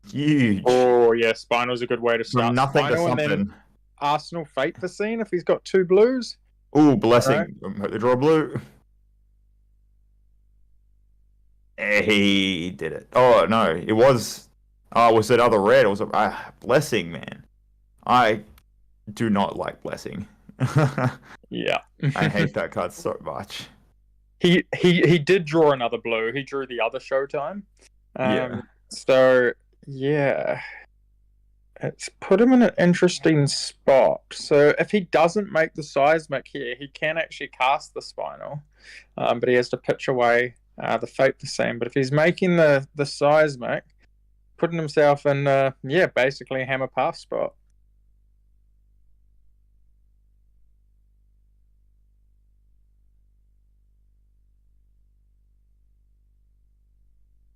Huge. Oh yeah, Spinal's a good way to start. From nothing Spinal to something. Arsenal Fate for scene if he's got 2 blues. Ooh, blessing. Right. Draw blue. He did it. Oh no, it was. Was it other red? It was a blessing, man. I do not like blessing. Yeah, I hate that card so much. He did draw another blue. He drew the other Showtime. Yeah. So yeah, it's put him in an interesting spot. So if he doesn't make the Seismic here, he can actually cast the Spinal, but he has to pitch away the Fate the same. But if he's making the Seismic, putting himself in basically a hammer path spot.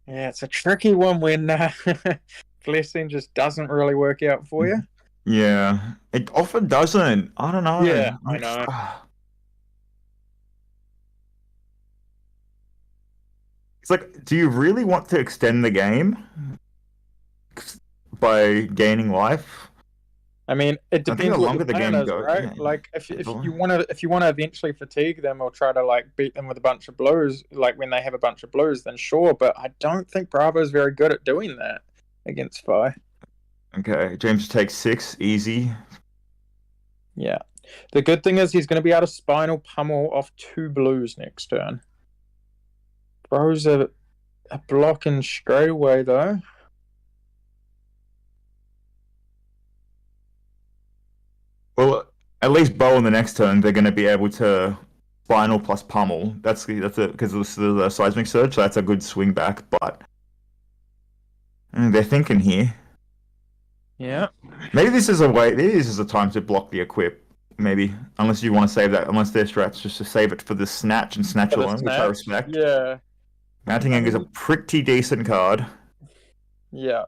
Yeah, it's a tricky one when Blessing just doesn't really work out for you. Yeah, it often doesn't. I don't know. Yeah, I know. It's like, do you really want to extend the game by gaining life? I mean, it depends. I think the what longer the game is, goes, right? yeah. Like if you want to eventually fatigue them or try to like beat them with a bunch of blues, like when they have a bunch of blues, then sure. But I don't think Bravo is very good at doing that against Fi. Okay, James takes 6, easy. Yeah, the good thing is he's going to be able to Spinal pummel off 2 blues next turn. Bro's a blocking straight away though. Well, at least Bo in the next turn, they're going to be able to Spinal plus pummel. That's because of the Seismic Surge, so that's a good swing back. But they're thinking here. Yeah. Maybe this is a way. Maybe this is a time to block the equip. Maybe, unless you want to save that. Unless their strat's just to save it for the snatch and snatch alone, which I respect. Yeah. Mounting Anger is a pretty decent card. Yeah.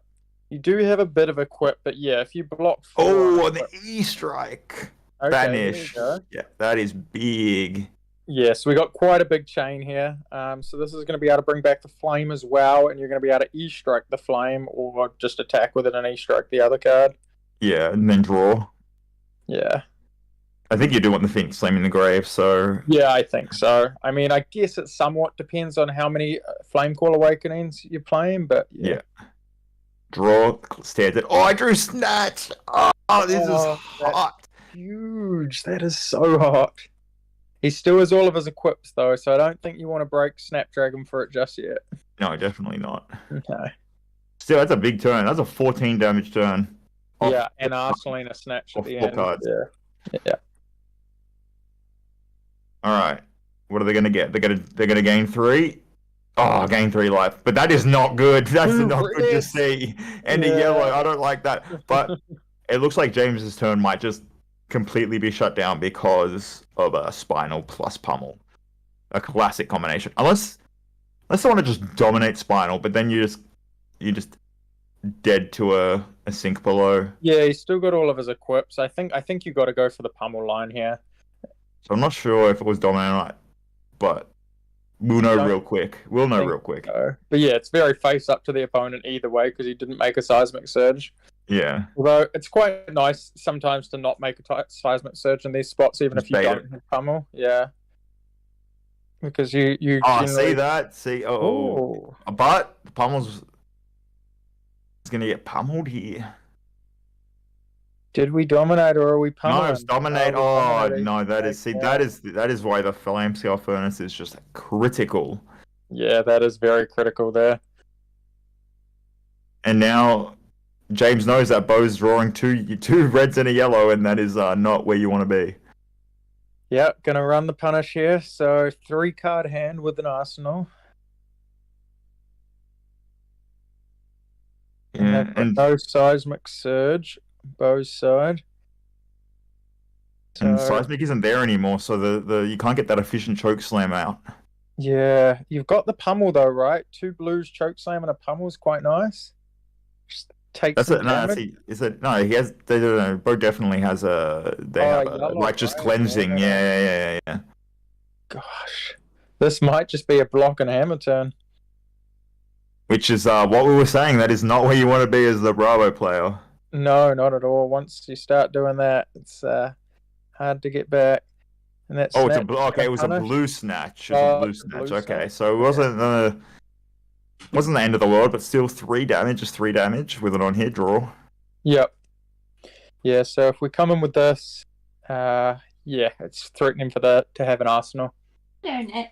You do have a bit of equip, but yeah, if you block 4... Oh, the E-Strike! Okay, Banish. Yeah, that is big. Yeah, so we got quite a big chain here. So this is going to be able to bring back the Flame as well, and you're going to be able to E-Strike the Flame, or just attack with it and E-Strike the other card. Yeah, and then draw. Yeah. I think you do want the Phoenix Flame in the grave, so... Yeah, I think so. I mean, I guess it somewhat depends on how many Flame Call Awakenings you're playing, but yeah. Draw, standard. Oh, I drew Snatch! Oh, this is hot. Huge. That is so hot. He still has all of his equips, though, so I don't think you want to break Snapdragon for it just yet. No, definitely not. Okay. Still, that's a big turn. That's a 14 damage turn. Yeah, and Arsenalina Snatch at the end. Cards. Yeah. Alright. What are they gonna get? They're gonna gain 3. Oh, gain 3 life. But that is not good. That's not good to see. And the yellow, I don't like that. But it looks like James's turn might just completely be shut down because of a Spinal plus Pummel. A classic combination. Unless they want to just dominate Spinal, but then you're just dead to a sink below. Yeah, he's still got all of his equips. I think you got to go for the Pummel line here. So I'm not sure if it was dominant or not, but we'll know real quick. We'll know real quick. So. But yeah, it's very face up to the opponent either way because he didn't make a Seismic Surge. Yeah. Although it's quite nice sometimes to not make a Seismic Surge in these spots, even if you don't have Pummel. Yeah. Because you see that? See, but Pummel's going to get pummeled here. Did we dominate or are we pummeling? No, it's dominate. No, that is why the Flame Scale Furnace is just critical. Yeah, that is very critical there. And now James knows that Bo's drawing two reds and a yellow, and that is not where you want to be. Yeah, gonna run the punish here. So 3-card hand with an arsenal. Yeah, and no seismic surge, Bo's side. And So, seismic isn't there anymore, so the you can't get that efficient choke slam out. yeah, you've got the pummel though, right? 2 blues, choke slam, and a pummel is quite nice. Just take That's some it. No, damage. is it? No, he has. Bo definitely has a. They have a, yellow, like just right? cleansing. Yeah. Gosh, this might just be a block and hammer turn. Which is what we were saying. That is not where you want to be as the Bravo player. No, not at all. Once you start doing that, it's hard to get back. And that's Oh, it was a blue snatch. It was a blue snatch. Okay, so it wasn't the end of the world, but still 3 damage. Just 3 damage with it on here. Draw. Yep. Yeah. So if we come in with this, it's threatening for to have an arsenal. Don't it?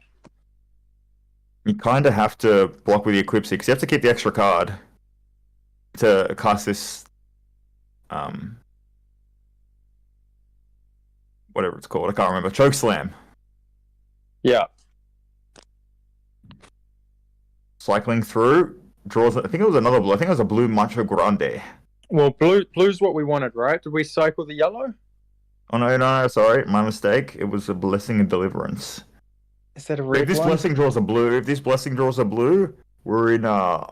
You kind of have to block with the Eclipse because you have to keep the extra card to cast this, whatever it's called. I can't remember. Choke slam. Yeah. Cycling through, draws. I think it was another blue. I think it was a blue Macho Grande. Well, blue's what we wanted, right? Did we cycle the yellow? Oh no, sorry, my mistake. It was a Blessing and Deliverance. Is that a red If this one? blessing draws a blue, we're in a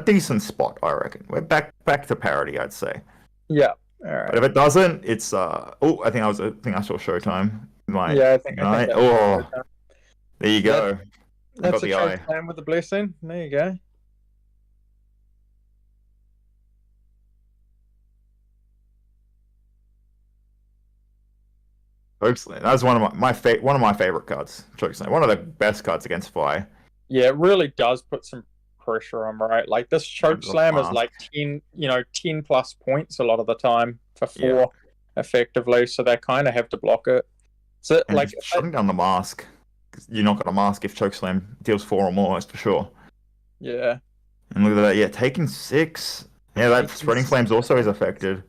decent spot, I reckon. We're back to parity, I'd say. Yeah. All right. But if it doesn't, it's I think I saw Showtime. I think that was Showtime. There you go. That's got a the choke eye. slam with the blessing. There you go. Chokeslam. That was one of my favorite cards. Chokeslam. One of the best cards against Fire. Yeah, it really does put some pressure on, right? Like this choke slam is like 10 plus points a lot of the time for 4 effectively, so they kind of have to block it. So And like shutting down the mask. You're not gonna mask if Chokeslam deals 4 or more, that's for sure. Yeah. And look at that, taking 6. Yeah, that spreading flames also is affected.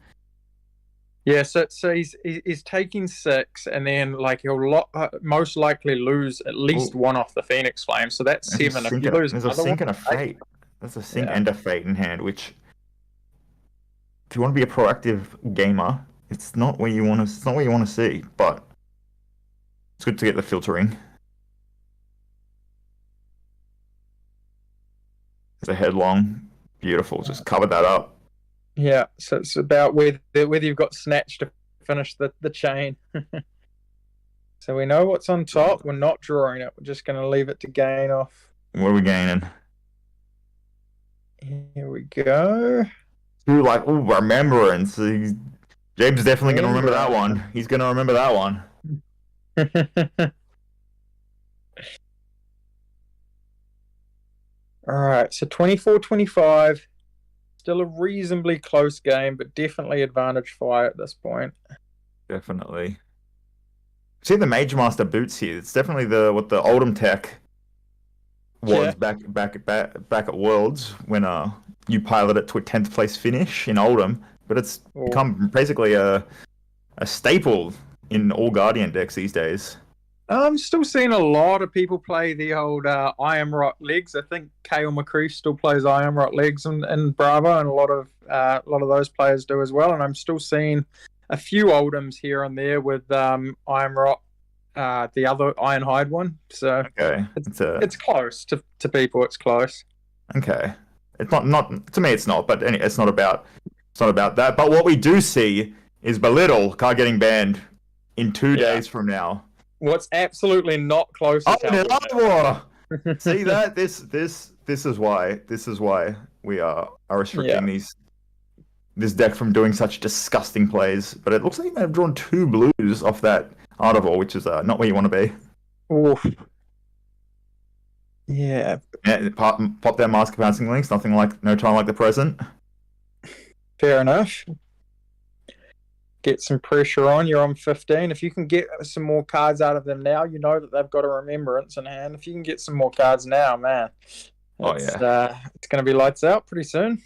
Yeah, so he's taking 6, and then like he'll most likely lose at least 1 off the Phoenix Flame. So that's 7. If you lose There's a sink and a fate. That's a sink and a fate in hand. Which, if you want to be a proactive gamer, it's not where you want to. It's not what you want to see. But it's good to get the filtering. It's a headlong, beautiful. Just cover that up. Yeah, so it's about whether you've got Snatch to finish the chain. So we know what's on top. We're not drawing it. We're just going to leave it to gain off. What are we gaining? Here we go. Remembrance. James is definitely going to remember that one. He's going to remember that one. All right, so 24-25. Still a reasonably close game, but definitely advantage Fire at this point. Definitely. See the Mage Master boots here. It's definitely what the Oldham tech was back at Worlds when you pilot it to a 10th place finish in Oldham. But it's become basically a staple in all Guardian decks these days. I'm still seeing a lot of people play the old Iron Rock legs. I think Kale McCree still plays Iron Rock legs in Bravo, and a lot of those players do as well. And I'm still seeing a few Oldhams here and there with Iron Rock, the other Ironhide one. So it's close to people. It's close. Okay, it's not to me. It's not, but it's not about that. But what we do see is Belittle card getting banned in 2 days from now. What's absolutely not close. See that? This is why we are restricting this deck from doing such disgusting plays. But it looks like he may have drawn 2 blues off that Artivore, which is not where you want to be. Oof. Yeah. Pop that Mask of Pouncing Links. Nothing like no time like the present. Fair enough. Get some pressure on. You're on 15. If you can get some more cards out of them now, you know that they've got a Remembrance in hand. If you can get some more cards now, man, it's going to be lights out pretty soon.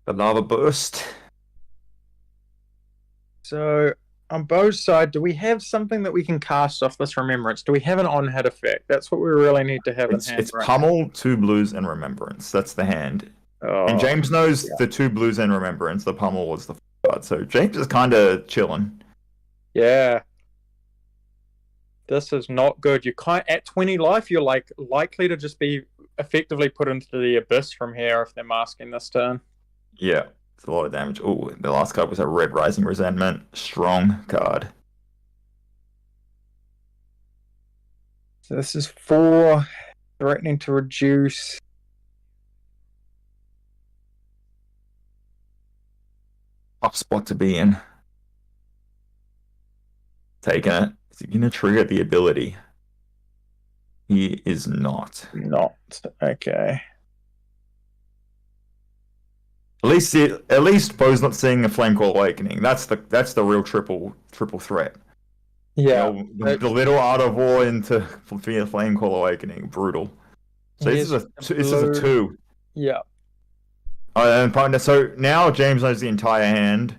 The lava burst. So on Bo's side, do we have something that we can cast off this Remembrance? Do we have an on-hit effect? That's what we really need to have in hand. It's Pummel, 2 blues, and Remembrance. That's the hand. And James knows the 2 blues and Remembrance. The Pummel was the card. So James is kind of chilling. Yeah. This is not good. You can't at 20 life. You're like likely to just be effectively put into the abyss from here if they're masking this turn. Yeah, it's a lot of damage. Oh, the last card was a Red Rising Resentment. Strong card. So this is 4, threatening to reduce. Tough spot to be in. Taking it. Is he going to trigger the ability? He is not. Not. Okay. At least Bo's not seeing a Flame Call Awakening. That's the real triple threat. Yeah. You know, the little Art of War into Flame Call Awakening. Brutal. So this is a 2. Yeah. So now James knows the entire hand.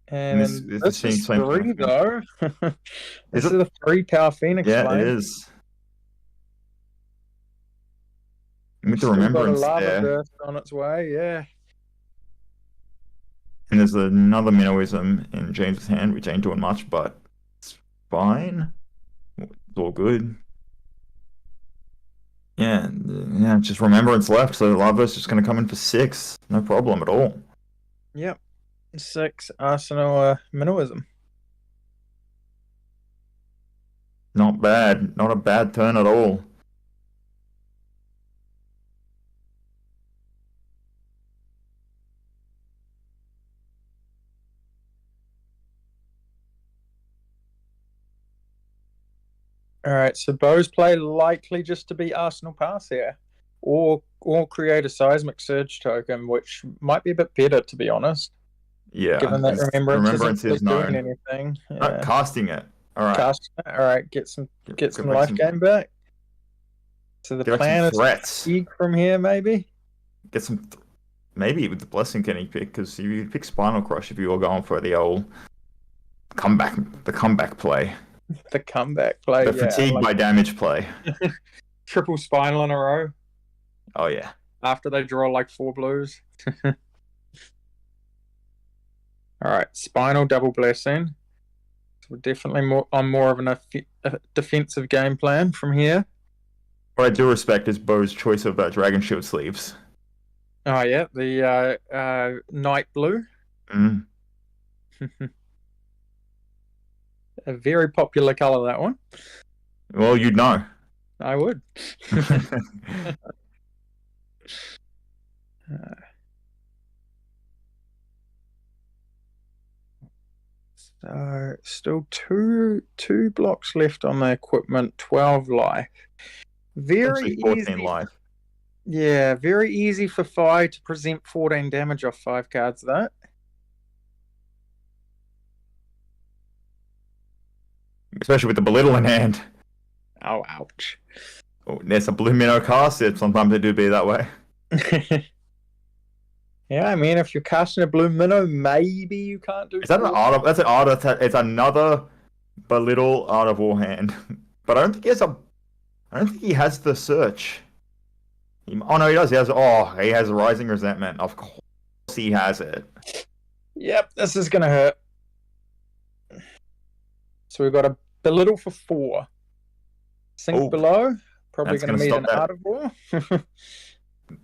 And this is 3 though. This is a 3 power Phoenix. Yeah, flame. it is. With the Remembrance there. Burst on its way, yeah. And there's another Minnowism in James's hand, which ain't doing much, but it's fine. It's all good. Yeah, just Remembrance left, so the Lava's just going to come in for 6. No problem at all. Yep. 6 Arsenal Minnowism. Not bad. Not a bad turn at all. Alright, so Bo's play likely just to be Arsenal Pass here. Or create a Seismic Surge token, which might be a bit better, to be honest. Yeah. Given that Remembrance is isn't doing anything. Yeah. Casting it. Alright. Casting it. Alright, get some life gain back. So the plan is threats. Eek from here, maybe? Get some... Maybe with the Blessing can he pick, because you pick Spinal Crush if you were going for the old comeback play. The comeback play, The fatigue by damage play. Triple Spinal in a row. Oh, yeah. After they draw like 4 blues. Alright, Spinal double Blessing. So we're definitely on more of a defensive game plan from here. What I do respect is Bo's choice of Dragon Shield sleeves. Oh, yeah, the Night Blue. Mm. A very popular color, that one. Well, you'd know. I would. So still two blocks left on the equipment, 12 life. Very 14 easy. life. Yeah, very easy for Fi to present 14 damage off 5 cards, that. Especially with the Belittle in hand. Oh, ouch. Oh, there's a blue minnow cast. Sometimes they do be that way. Yeah, I mean, if you're casting a blue minnow, maybe you can't do. Is that an art of? That's an art of. It's another Belittle Art of War hand. But I don't think he has a. I don't think he has the search. Oh no, he does. He has. Oh, he has a Rising Resentment. Of course, he has it. Yep, this is gonna hurt. So we've got a Belittle for 4. Sink below. Probably going to meet an Art of War.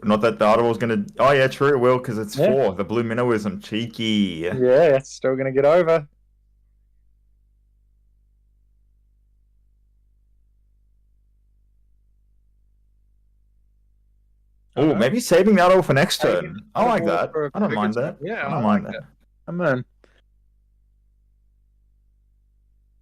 Not that the Art of War's going to... Oh, yeah, true, it will, because it's 4. The Blue Minnowism. Cheeky. Yeah, it's still going to get over. Oh, maybe saving that all for next turn. I like that. I don't mind that. Yeah, I don't mind that. I'm in.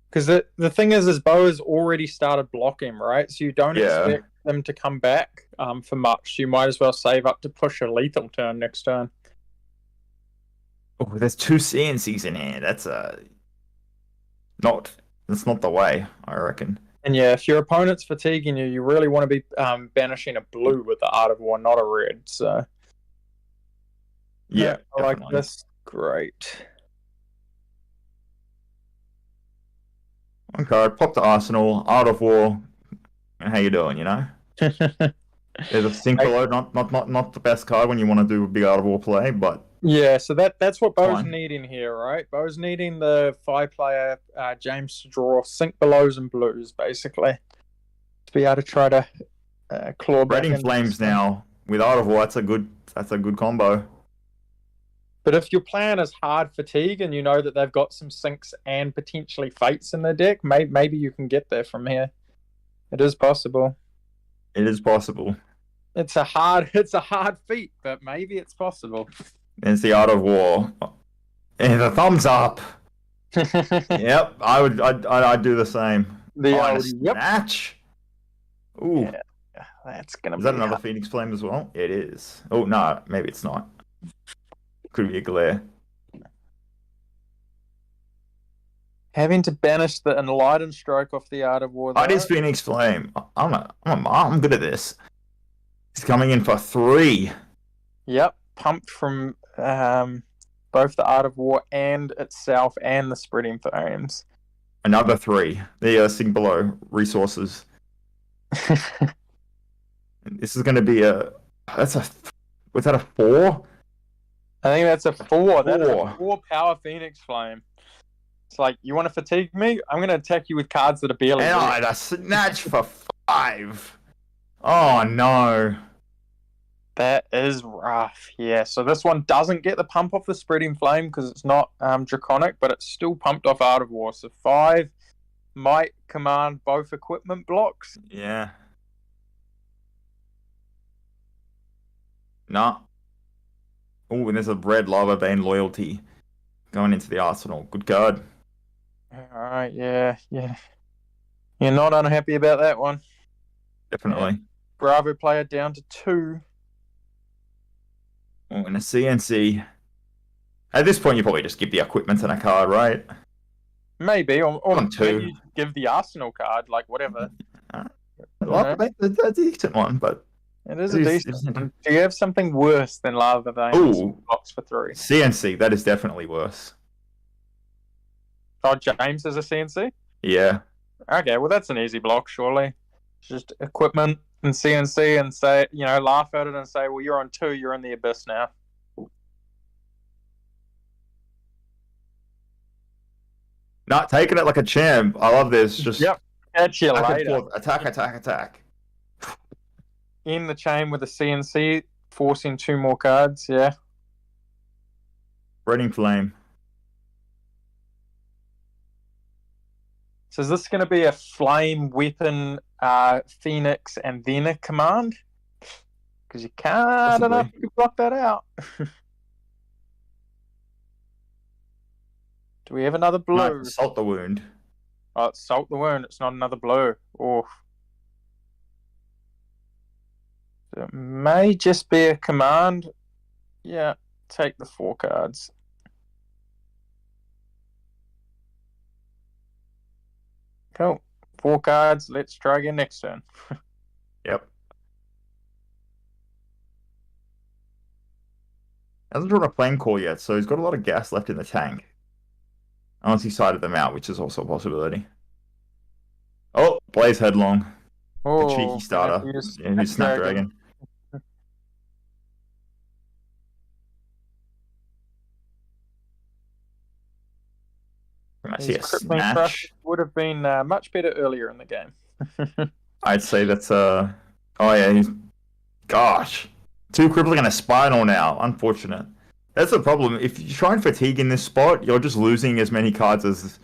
Because the thing is Bo has already started blocking, right? So you don't expect them to come back for much. You might as well save up to push a lethal turn next turn. Oh, there's 2 CNCs in here. That's not the way, I reckon. And yeah, if your opponent's fatiguing you, you really want to be banishing a blue with the Art of War, not a red. So Yeah, I like definitely. this. Great. Okay, pop to Arsenal, Art of War. How you doing? You know, there's a sync below. Not the best card when you want to do a big Art of War play, but Yeah, so that's what Bo's fine. needing here, right? Bo's needing the 5-player James to draw sync belows and blues, basically, to be able to try to claw back Spreading into Flames this thing. now with Art of War. That's a good combo. But if your plan is hard fatigue and you know that they've got some syncs and potentially fates in their deck, maybe you can get there from here. It is possible. It is possible. It's a hard feat, but maybe it's possible. There's the Art of War. And the thumbs up. Yep, I'd do the same. The and a old yep. snatch. Ooh. Yeah, that's gonna Is be that another Phoenix Flame as well? It is. Oh no, maybe it's not. Could be a glare. having to banish the Enlightened Stroke off the Art of War. Oh, it is Phoenix Flame. I'm good at this. He's coming in for 3. Yep, pumped from both the Art of War and itself and the Spreading Flames. Another 3. The sing below resources. This is going to be was that a 4? I think that's a 4. That is a 4. 4 power Phoenix Flame. It's like, you want to fatigue me? I'm going to attack you with cards that are barely. And a snatch for 5. Oh no. That is rough. Yeah, so this one doesn't get the pump off the Spreading Flame because it's not Draconic, but it's still pumped off Art of War. So 5 might command both equipment blocks. Yeah. Nah. Oh, and there's a red Lava Bane Loyalty going into the arsenal. Good card. Alright, yeah. You're not unhappy about that one. Definitely. Yeah. Bravo player down to 2. Oh, and a CNC. At this point, you probably just give the equipment and a card, right? Maybe, or On 2. maybe you give the Arsenal card, like whatever. Lava Bane's a decent one, but it is a decent one. Do you have something worse than Lava Bane? Ooh, box for 3. CNC. That is definitely worse. Oh, James is a CNC? Yeah. Okay, well that's an easy block, surely. Just equipment and CNC and say, laugh at it and say, well, you're on 2, you're in the abyss now. Not taking it like a champ. I love this. Just Catch you later. Attack. In the chain with a CNC, forcing 2 more cards, yeah. Spreading Flame. So is this going to be a flame weapon, Phoenix, and then a command? Because you can't. I don't know if you can block that out. Do we have another blue? No, Salt the Wound. Oh, it's Salt the Wound. It's not another blue. Oh. So it may just be a command. Yeah, take the 4 cards. Cool. 4 cards. Let's try again next turn. Yep. Hasn't drawn a flame core yet, so he's got a lot of gas left in the tank. Unless he sided them out, which is also a possibility. Oh, Blaze Headlong. The cheeky starter. Who's Snapdragon. I see a snatch. Would have been much better earlier in the game. I'd say that's oh yeah, gosh. 2 crippling and a spinal now. Unfortunate. That's the problem. If you try and fatigue in this spot, you're just losing as many cards as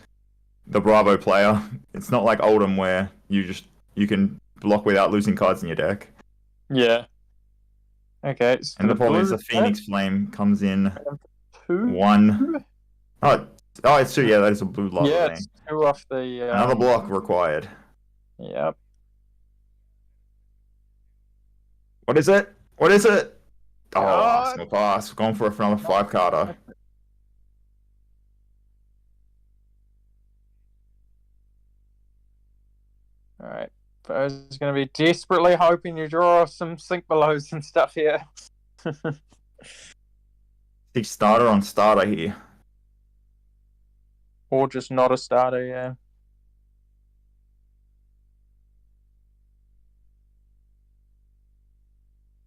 the Bravo player. It's not like Oldham where you can block without losing cards in your deck. Yeah. Okay. So and the problem is the Phoenix Flame comes in 2? 1. Oh, it's 2. Yeah, that is a blue Lava Yeah, Bane. it's 2 off the. Another block required. Yep. What is it? Oh, Arsenal pass. Going for another 5-carder. Alright. I was going to be desperately hoping you draw some sync belows and stuff here. Big starter on starter here. Or just not a starter, yeah.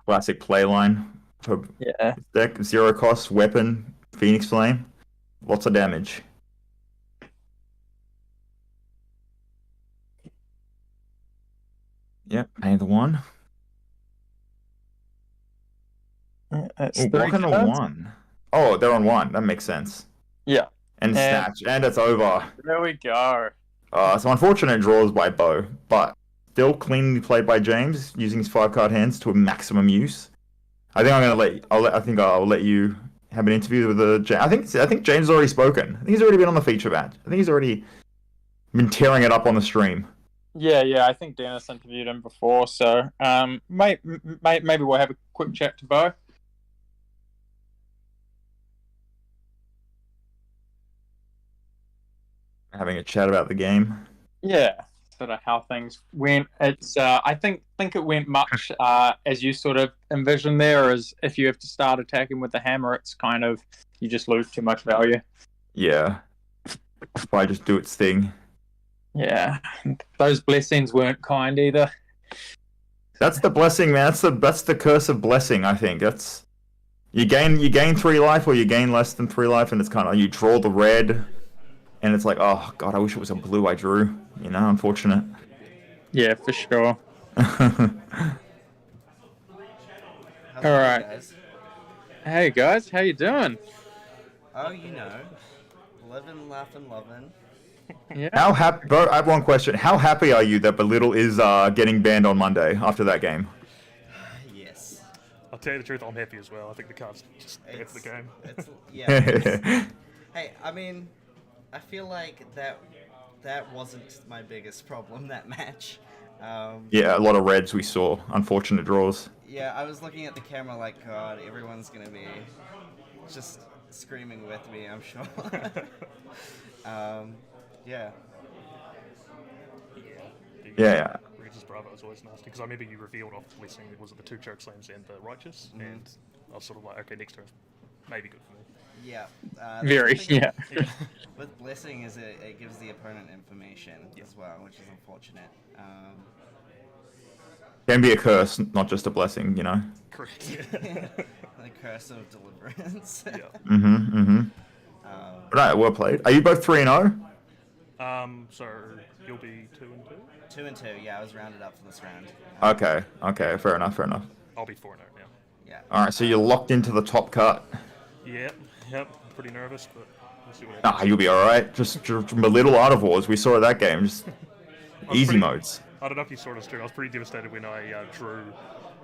Classic play line for Yeah. deck. 0 cost, weapon, Phoenix Flame. Lots of damage. Yep, pay the 1. That's Ooh, three blocking a cards. 1. Oh, they're on 1. That makes sense. Yeah. And snatch, and it's over. There we go. So unfortunate draws by Bo, but still cleanly played by James, using his 5-card hands to a maximum use. I think I'll let you have an interview with the. I think James has already spoken. I think he's already been on the feature match. I think he's already been tearing it up on the stream. Yeah. I think Dennis interviewed him before, so maybe we'll have a quick chat to Bo. Having a chat about the game. Yeah, sort of how things went. It's I think it went much as you sort of envisioned there. As if you have to start attacking with the hammer, it's kind of you just lose too much value. Yeah. Probably just do its thing. Yeah, those blessings weren't kind either. That's the blessing, man. That's the curse of blessing. I think that's you gain 3 life, or you gain less than 3 life, and it's kind of you draw the red. And it's like, oh god, I wish it was a blue I drew. You know, unfortunate. Yeah, for sure. How's All right. guys? Hey guys, how you doing? Oh, you know, living, laughing, loving. Yeah. How happy? Bro, I have one question. How happy are you that Belittle is getting banned on Monday after that game? Yes. I'll tell you the truth, I'm happy as well. I think the card's just bad for the game. Yeah. Hey, I mean, I feel like that wasn't my biggest problem, that match. Yeah, a lot of reds we saw. Unfortunate draws. Yeah, I was looking at the camera like, God, everyone's gonna be just screaming with me, I'm sure. Yeah. Yeah. Regis Bravo was always nasty, because I remember you revealed off Blessing, was it the 2 choke slams and the Righteous, and I was sort of like, okay, next turn, maybe good for me. Yeah. Very, yeah. With Blessing, is it gives the opponent information as well, which is unfortunate. Can be a curse, not just a blessing, you know. Correct. The curse of deliverance. But well played. Are you both 3-0? So you'll be 2-2. 2-2. Yeah, I was rounded up for this round. Okay. Fair enough. I'll be 4-0 now. Yeah. All right, so you're locked into the top cut. Yep. Pretty nervous, but we'll see what happens. You'll be all right. Just belittle Art of Wars. We saw that game. Just easy modes. I don't know if you saw this too. I was pretty devastated when I drew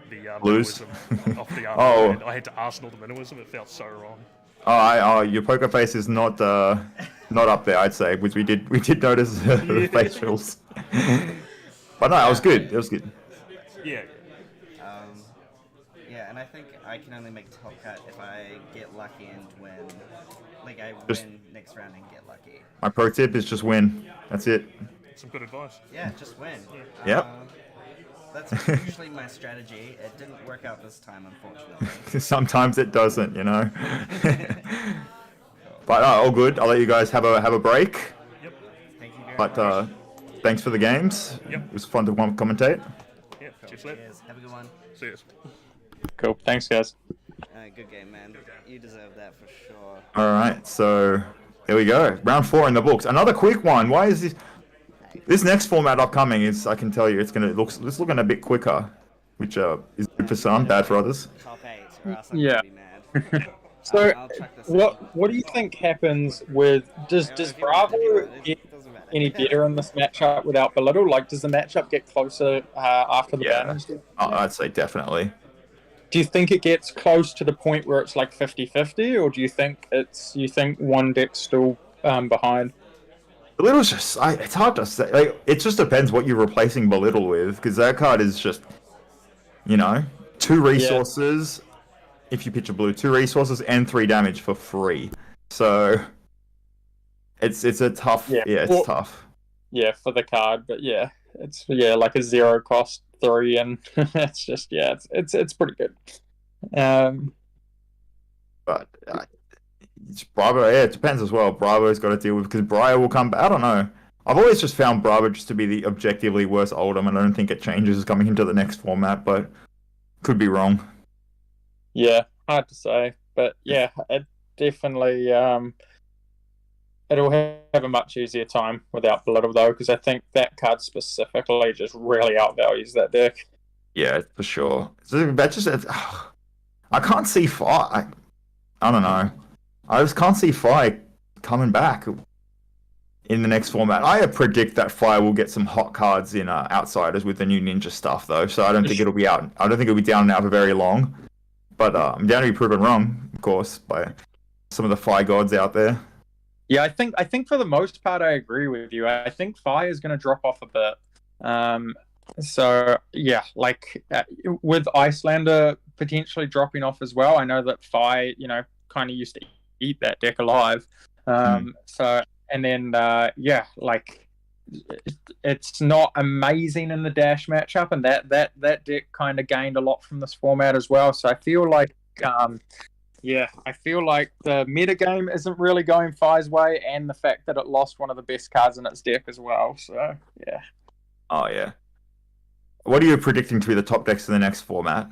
the Blues. minimalism off the arm. I had to Arsenal the minimalism. It felt so wrong. Your poker face is not up there. I'd say, which we did notice the facials. But no, it was good. It was good. Yeah. Yeah, and I think I can only make top cut if I get lucky and win. Like I win next round and get lucky. My pro tip is just win. That's it. Some good advice. Yeah, just win. Yep. That's usually my strategy. It didn't work out this time, unfortunately. Sometimes it doesn't, you know. But all good. I'll let you guys have a break. Yep. Thank you very much. Thanks for the games. Yep. It was fun to commentate. Yeah. Cheers. Have a good one. See you. Cool. Thanks, guys. Good game, man. You deserve that for sure. All right, so there we go. Round 4 in the books. Another quick one. Why is this next format upcoming? I can tell you, it's looking a bit quicker, which is good for some, bad for others. Top 8, or else I'm Yeah. gonna be mad. So, I'll check this out. what do you think happens with does Bravo get any better in this matchup without Belittle? Like, does the matchup get closer after the banners? I'd say definitely. Do you think it gets close to the point where it's like 50-50, or do you think one deck's still behind? Belittle's just, it's hard to say. Like, it just depends what you're replacing Belittle with, because that card is just, 2 resources. If you pitch a blue, 2 resources and 3 damage for free. So it's a tough. Yeah, it's tough. Yeah, for the card, but it's like a 0 cost 3, and it's just it's pretty good. But it's Bravo. Yeah, it depends as well. Bravo's got to deal with because Briar will come back. I don't know. I've always just found Bravo just to be the objectively worst Oldhim, and I don't think it changes coming into the next format, but could be wrong. Yeah, hard to say, but yeah, it definitely it'll have a much easier time without Belittle though, because I think that card specifically just really outvalues that deck. Yeah, for sure. So that just I can't see Fi. I don't know. I just can't see Fi coming back in the next format. I predict that Fi will get some hot cards in Outsiders with the new Ninja stuff though, so I don't think it'll be out. I don't think it'll be down and out for very long. But I'm down to be proven wrong, of course, by some of the Fi gods out there. Yeah, I think for the most part I agree with you. I think Fi is going to drop off a bit. So yeah, like with Icelander potentially dropping off as well. I know that Fi, kind of used to eat that deck alive. So and then yeah, like it's not amazing in the Dash matchup, and that deck kind of gained a lot from this format as well. So I feel like yeah, I feel like the meta game isn't really going Fi's way, and the fact that it lost one of the best cards in its deck as well. So yeah. Oh yeah. What are you predicting to be the top decks in the next format?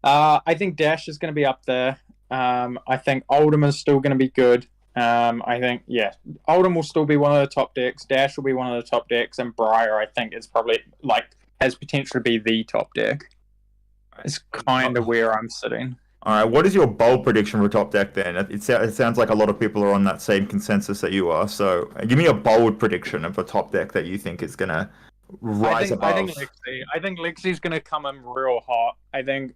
I think Dash is going to be up there. I think Oldhim is still going to be good. I think, yeah, Oldhim will still be one of the top decks. Dash will be one of the top decks. And Briar, I think, is probably, has potential to be the top deck. It's kind of where I'm sitting. All right, what is your bold prediction for top deck then? It sounds like a lot of people are on that same consensus that you are. So give me a bold prediction of a top deck that you think is going to rise above. I think Lexi's going to come in real hot. I think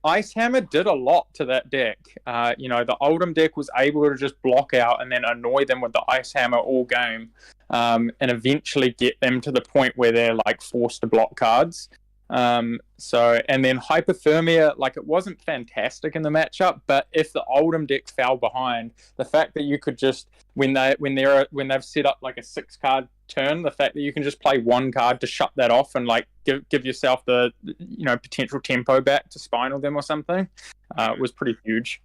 Ice Hammer did a lot to that deck. The Oldhim deck was able to just block out and then annoy them with the Ice Hammer all game, and eventually get them to the point where they're forced to block cards. And then Hypothermia, it wasn't fantastic in the matchup, but if the Oldhim deck fell behind, the fact that you could just when they've set up a 6-card turn, the fact that you can just play one card to shut that off and give yourself the potential tempo back to spinal them or something was pretty huge.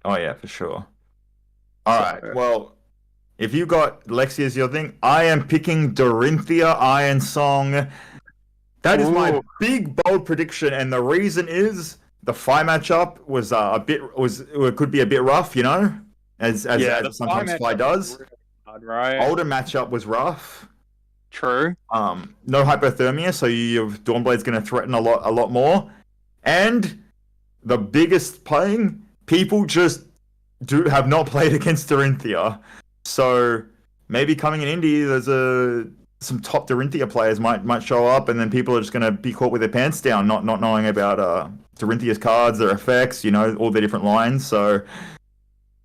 Oh yeah, for sure. All right, well, if you got Lexi as your thing, I am picking Dorinthia Iron Song. That is my big bold prediction, and the reason is the Fi matchup was it could be a bit rough, as sometimes Fi does. Really hard, right? Older matchup was rough. True. No Hypothermia, so your Dawnblade's going to threaten a lot more, and the biggest playing people just have not played against Dorinthia, so maybe coming in Indie, there's some top Dorinthia players might show up, and then people are just going to be caught with their pants down, not knowing about Dorinthia's cards, their effects, all the different lines. So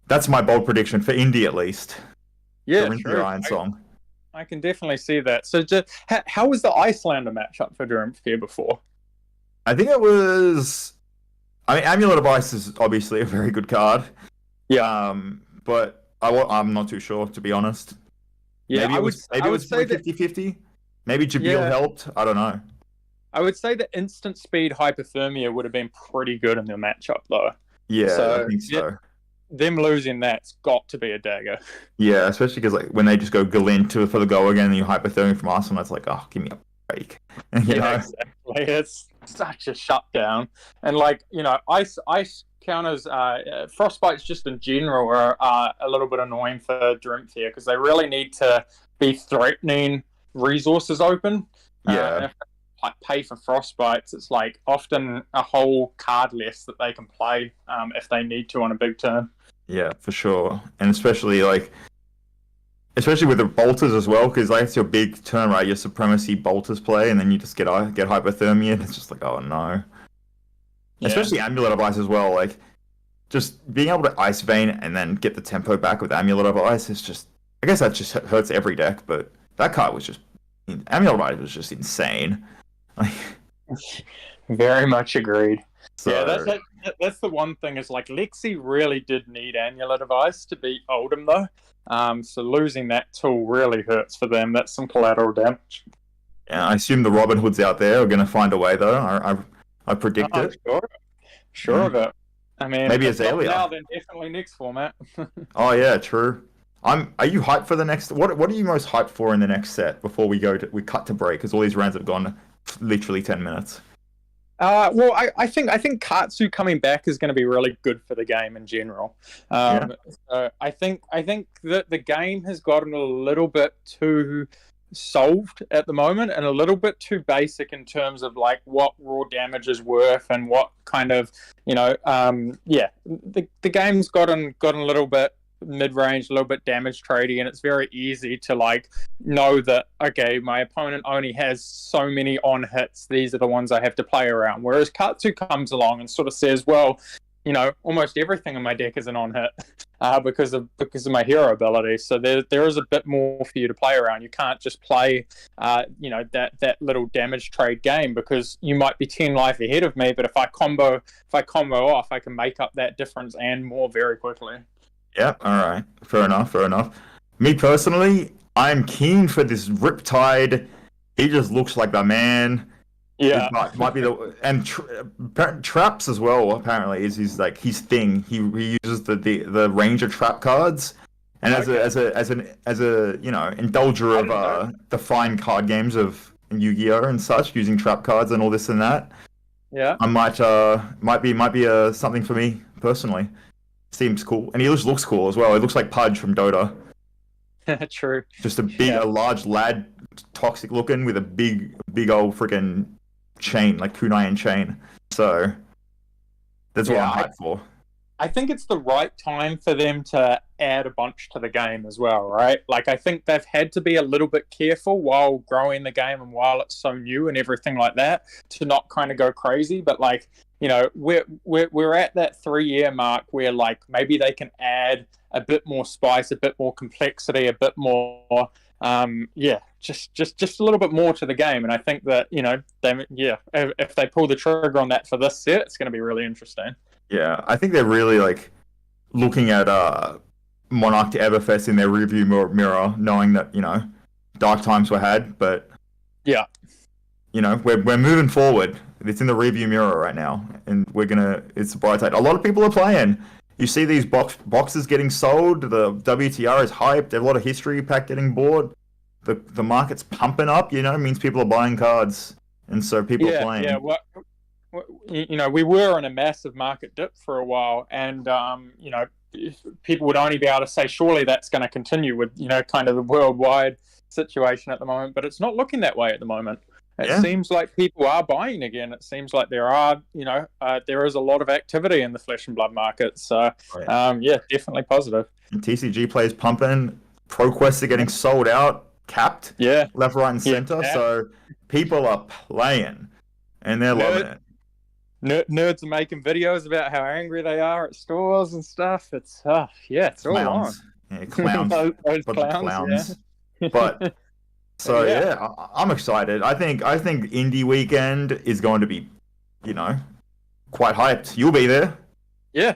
that's my bold prediction for Indie, at least. Yeah, Dorinthia true. Iron Song. I can definitely see that. So, how was the Icelander matchup for Dorinthia before? I think it was. Amulet of Ice is obviously a very good card. Yeah. But I'm not too sure, to be honest. Yeah, maybe it was 50-50. Maybe Jabil helped. I don't know. I would say that instant speed Hypothermia would have been pretty good in the matchup, though. Yeah, I think so. Them losing that's got to be a dagger. Yeah, especially because when they just go Galint for the go again, and you Hypothermia from Arsenal, it's oh, give me a break. Exactly. It's such a shutdown, and ice counters, frostbites just in general are a little bit annoying for Dorinthia because they really need to be threatening resources open. Yeah. If they pay for frostbites, it's often a whole card less that they can play if they need to on a big turn. Yeah, for sure, and especially with the bolters as well, because it's your big turn, right? Your supremacy bolters play, and then you just get Hypothermia, and it's just oh no. Yeah. Especially Amulet of Ice as well, just being able to Ice Vein and then get the tempo back with Amulet of Ice is just, I guess that just hurts every deck, but that card was just, Amulet of Ice was just insane. Very much agreed. So, yeah, that's the one thing is Lexi really did need Amulet of Ice to beat Oldhim though, so losing that tool really hurts for them. That's some collateral damage. Yeah, I assume the Robin Hoods out there are going to find a way though. I predict it. Sure of it. I mean, Maybe if not Azalea. now, then definitely next format. Oh yeah, true. Are you hyped for the next? What are you most hyped for in the next set before we cut to break? Because all these rounds have gone literally 10 minutes. Well, I think Katsu coming back is going to be really good for the game in general. So I think that the game has gotten a little bit too solved at the moment and a little bit too basic in terms of like what raw damage is worth and what kind of the game's gotten a little bit mid-range, a little bit damage tradey, and it's very easy to like know that, okay, my opponent only has so many on hits, these are the ones I have to play around. Whereas Katsu comes along and sort of says, well, almost everything in my deck is an on hit because of my hero ability. So there is a bit more for you to play around. You can't just play that little damage trade game, because you might be 10 life ahead of me, but if I combo off, I can make up that difference and more very quickly. Yeah, all right. Fair enough. Me personally, I'm keen for this Riptide. He just looks like the man. Yeah. It might be traps as well, apparently, is his thing. He uses the Ranger trap cards. And as a indulger of the fine card games of Yu-Gi-Oh! And such, using trap cards and all this and that. Yeah. I might be something for me personally. Seems cool, and he looks cool as well. It looks like Pudge from Dota. True. Just a large lad, toxic looking, with a big old freaking chain, like kunai chain. So that's what I'm hyped for. I think it's the right time for them to add a bunch to the game as well, right? Like, I think they've had to be a little bit careful while growing the game and while it's so new and everything like that, to not kind of go crazy. But like, we're at that 3-year mark where like maybe they can add a bit more spice, a bit more complexity, a bit more just a little bit more to the game. And I think that if they pull the trigger on that for this set, it's going to be really interesting. Yeah, I think they're really like looking at Monarch to Everfest in their rearview mirror, knowing that dark times were had, but yeah, we're moving forward. It's in the rearview mirror right now, and it's a bright side. A lot of people are playing. You see these boxes getting sold. The WTR is hyped. There's a lot of history pack getting bought. The market's pumping up. Means people are buying cards, and so people are playing. Yeah, well, we were in a massive market dip for a while, and people would only be able to say surely that's going to continue with kind of the worldwide situation at the moment, but it's not looking that way at the moment. It seems like people are buying again. It seems like there is a lot of activity in the flesh and blood market. So definitely positive. And TCG plays pumping. ProQuests are getting sold out, capped, left, right, and center. So people are playing, and they're loving it. Nerds are making videos about how angry they are at stores and stuff. It's it's all on. Yeah, clowns. those clowns. Yeah. But I'm excited. I think Indie Weekend is going to be, quite hyped. You'll be there. Yeah.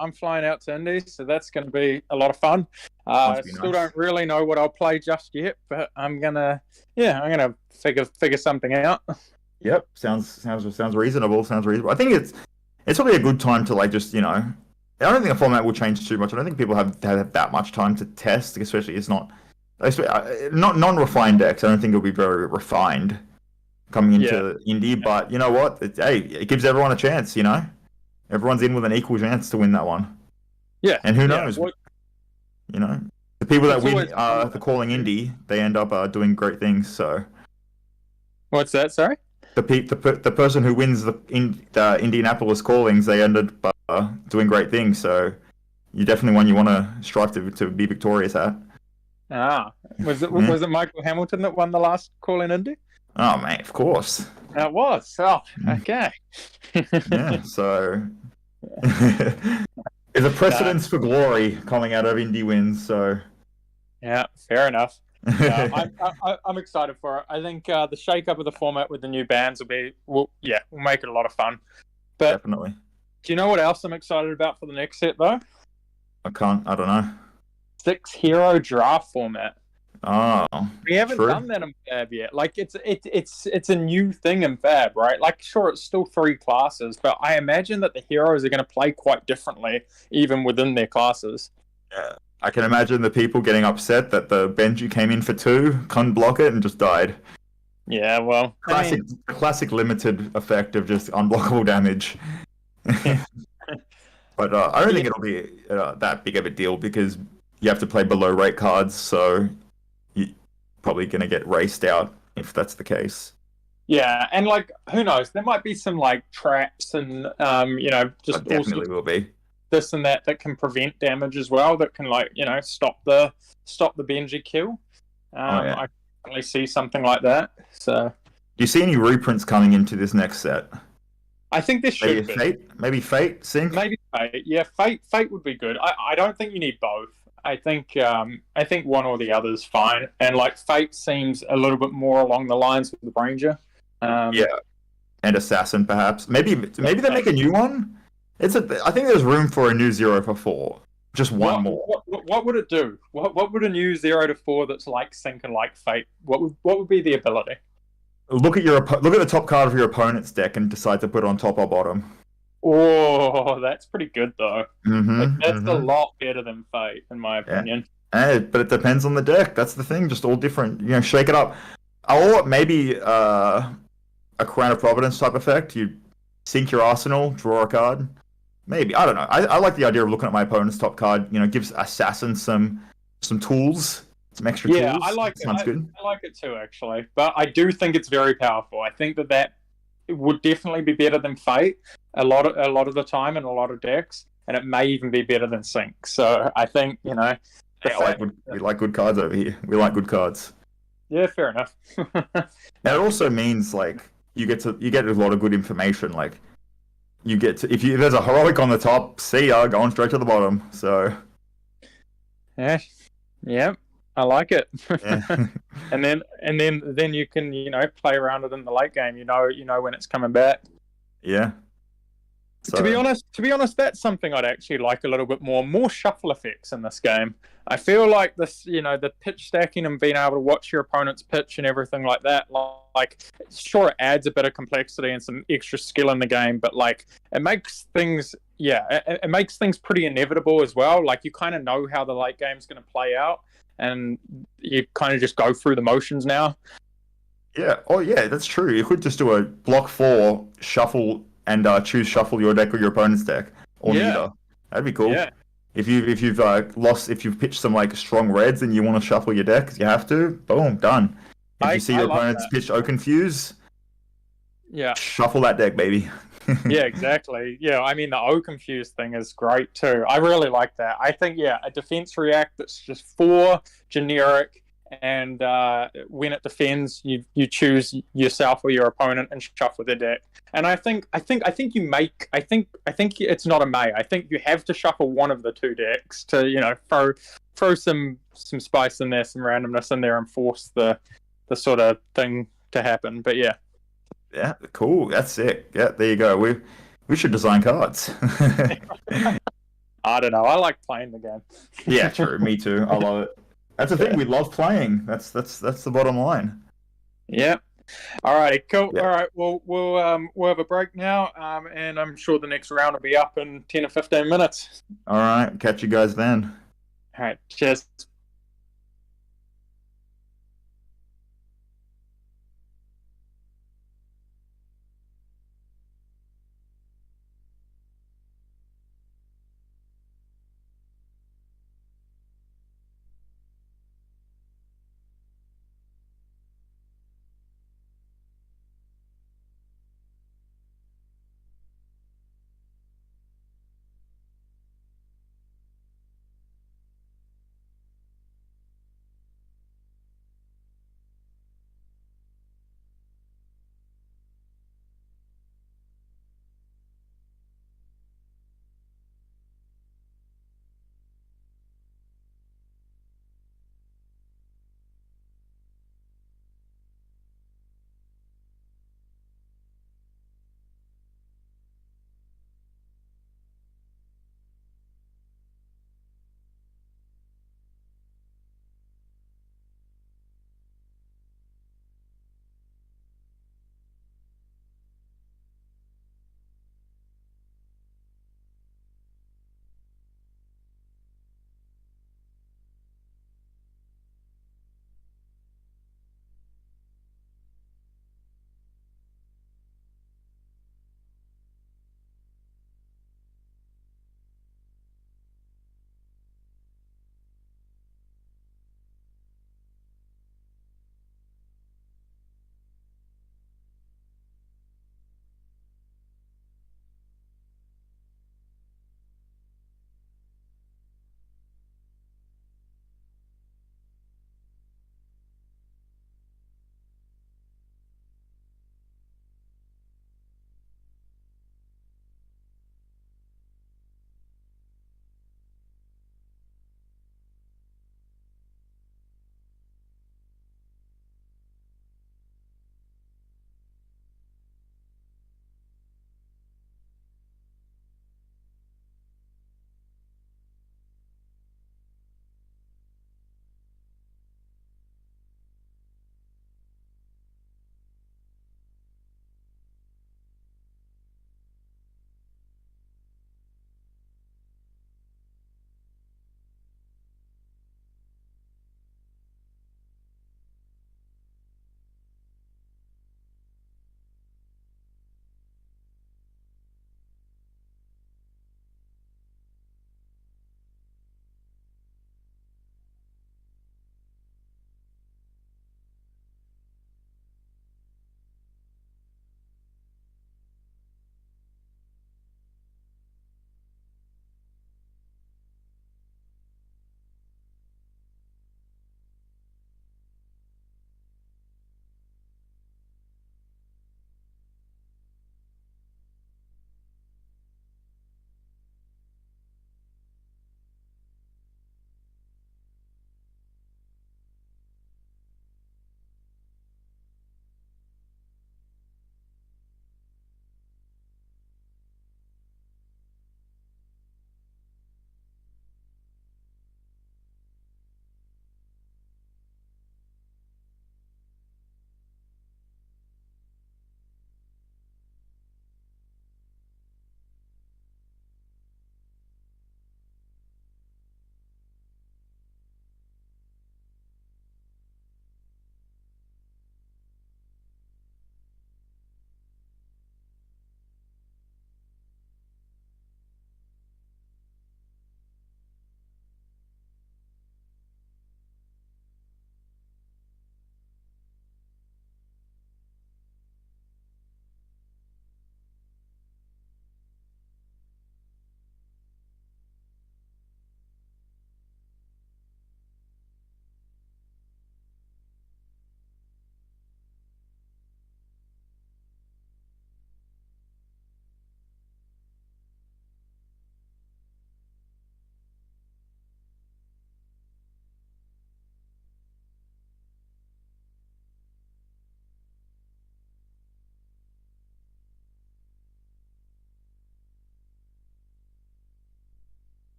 I'm flying out to Indy, so that's going to be a lot of fun. I still don't really know what I'll play just yet, but I'm gonna figure something out. Yep, sounds reasonable. I think it's probably a good time to like just I don't think the format will change too much. I don't think people have that much time to test, especially it's not non-refined decks. I don't think it'll be very refined coming into Indie. But you know what? It gives everyone a chance. Everyone's in with an equal chance to win that one. Yeah, and who knows? The people that win the calling Indie, they end up doing great things. So, what's that? Sorry. The person who wins the Indianapolis callings, they ended up doing great things. So you definitely one you want to strive to be victorious at. Was it Michael Hamilton that won the last call in Indy? Oh mate, of course. It was. Oh, okay. Yeah. So there's a precedence for glory coming out of Indy wins. So yeah, fair enough. I'm excited for it. I think the shake-up of the format with the new bands will make it a lot of fun. But definitely. Do you know what else I'm excited about for the next set, though? I don't know. 6 hero draft format. Oh, We haven't true. done that in Fab yet. Like it's a new thing in Fab, right? Like sure, it's still 3 classes, but I imagine that the heroes are going to play quite differently even within their classes. Yeah. I can imagine the people getting upset that the Benji came in for 2, couldn't block it, and just died. Yeah, well, Classic limited effect of just unblockable damage. But I don't think it'll be that big of a deal because you have to play below rate cards, so you're probably going to get raced out if that's the case. Yeah, and like who knows? There might be some like traps and just definitely will be this and that can prevent damage as well. That can stop the Benji kill. I definitely see something like that. So, do you see any reprints coming into this next set? I think there should be. Maybe Fate, Sync? Maybe Fate. Yeah, Fate would be good. I don't think you need both. I think one or the other is fine. And like Fate seems a little bit more along the lines of the Ranger. Yeah, and Assassin perhaps. Maybe they make a new one. I think there's room for a new 0 for 4. Just one more. What would it do? What would a new 0 to 4 that's like Sync and like Fate? What would be the ability? Look at the top card of your opponent's deck and decide to put it on top or bottom. Oh, that's pretty good though. That's a lot better than Fate, in my opinion. But it depends on the deck. That's the thing. Just all different. Shake it up. Or maybe a Crown of Providence type effect. You sink your arsenal, draw a card. Maybe, I don't know. I like the idea of looking at my opponent's top card. Gives Assassin some tools. Some extra tools. Yeah, I like it. Sounds good. I like it too, actually. But I do think it's very powerful. I think that it would definitely be better than Fate a lot of the time in a lot of decks, and it may even be better than Sync. So I think we like good cards over here. We like good cards. Yeah, fair enough. And it also means like you get a lot of good information. Like you get to if there's a heroic on the top, see ya going straight to the bottom. So yeah. I like it. Yeah. and then you can play around it in the late game. You know when it's coming back. Yeah. So, to be honest, that's something I'd actually like a little bit more shuffle effects in this game. I feel like this, the pitch stacking and being able to watch your opponent's pitch and everything like that. Like, sure, it adds a bit of complexity and some extra skill in the game, but like it makes things. Yeah, it makes things pretty inevitable as well. Like you kind of know how the late game's going to play out. And you kind of just go through the motions now. Yeah. Oh, yeah. That's true. You could just do a block 4 shuffle and choose shuffle your deck or your opponent's deck or neither. That'd be cool. Yeah. If you've pitched some like strong reds and you want to shuffle your deck, you have to. Boom, done. If you see your opponent's pitched O Confuse, shuffle that deck, baby. Yeah, exactly. Yeah, I mean the O Confused thing is great too. I really like that. I think a defense react that's just 4 generic, and when it defends, you choose yourself or your opponent and shuffle their deck. And I think it's not a may. I think you have to shuffle one of the 2 decks to throw some spice in there, some randomness in there, and force the sort of thing to happen. But yeah. Yeah, cool. That's sick. Yeah, there you go. We should design cards. I don't know. I like playing the game. Yeah, true. Me too. I love it. That's the thing. We love playing. That's the bottom line. Yeah. All righty. Cool. Yeah. All right. We'll have a break now, and I'm sure the next round will be up in 10 or 15 minutes. All right. Catch you guys then. All right. Cheers.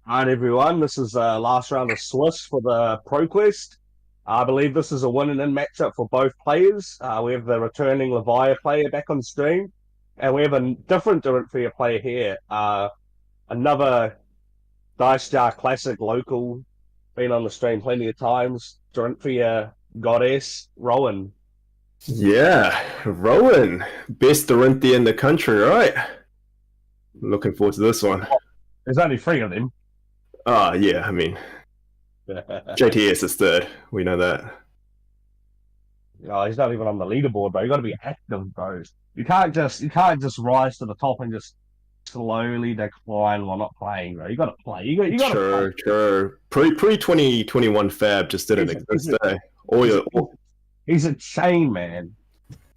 All right, everyone. This is last round of Swiss for the ProQuest. I believe this is a win-and-in matchup for both players. We have the returning Leviah player back on stream, and we have a different Dorinthia player here. Another Dice Jar classic local, been on the stream plenty of times. Dorinthia goddess, Rowan. Yeah, Rowan, best Dorinthia in the country, right? Looking forward to this one. There's only 3 of them. Yeah, I mean, JTS is third. We know that. Oh, he's not even on the leaderboard, bro. You got to be active, bro. You can't just rise to the top and just slowly decline while not playing, bro. You got to play. You got to play. Sure. Pre 2021 Fab just didn't exist. He's a chain man.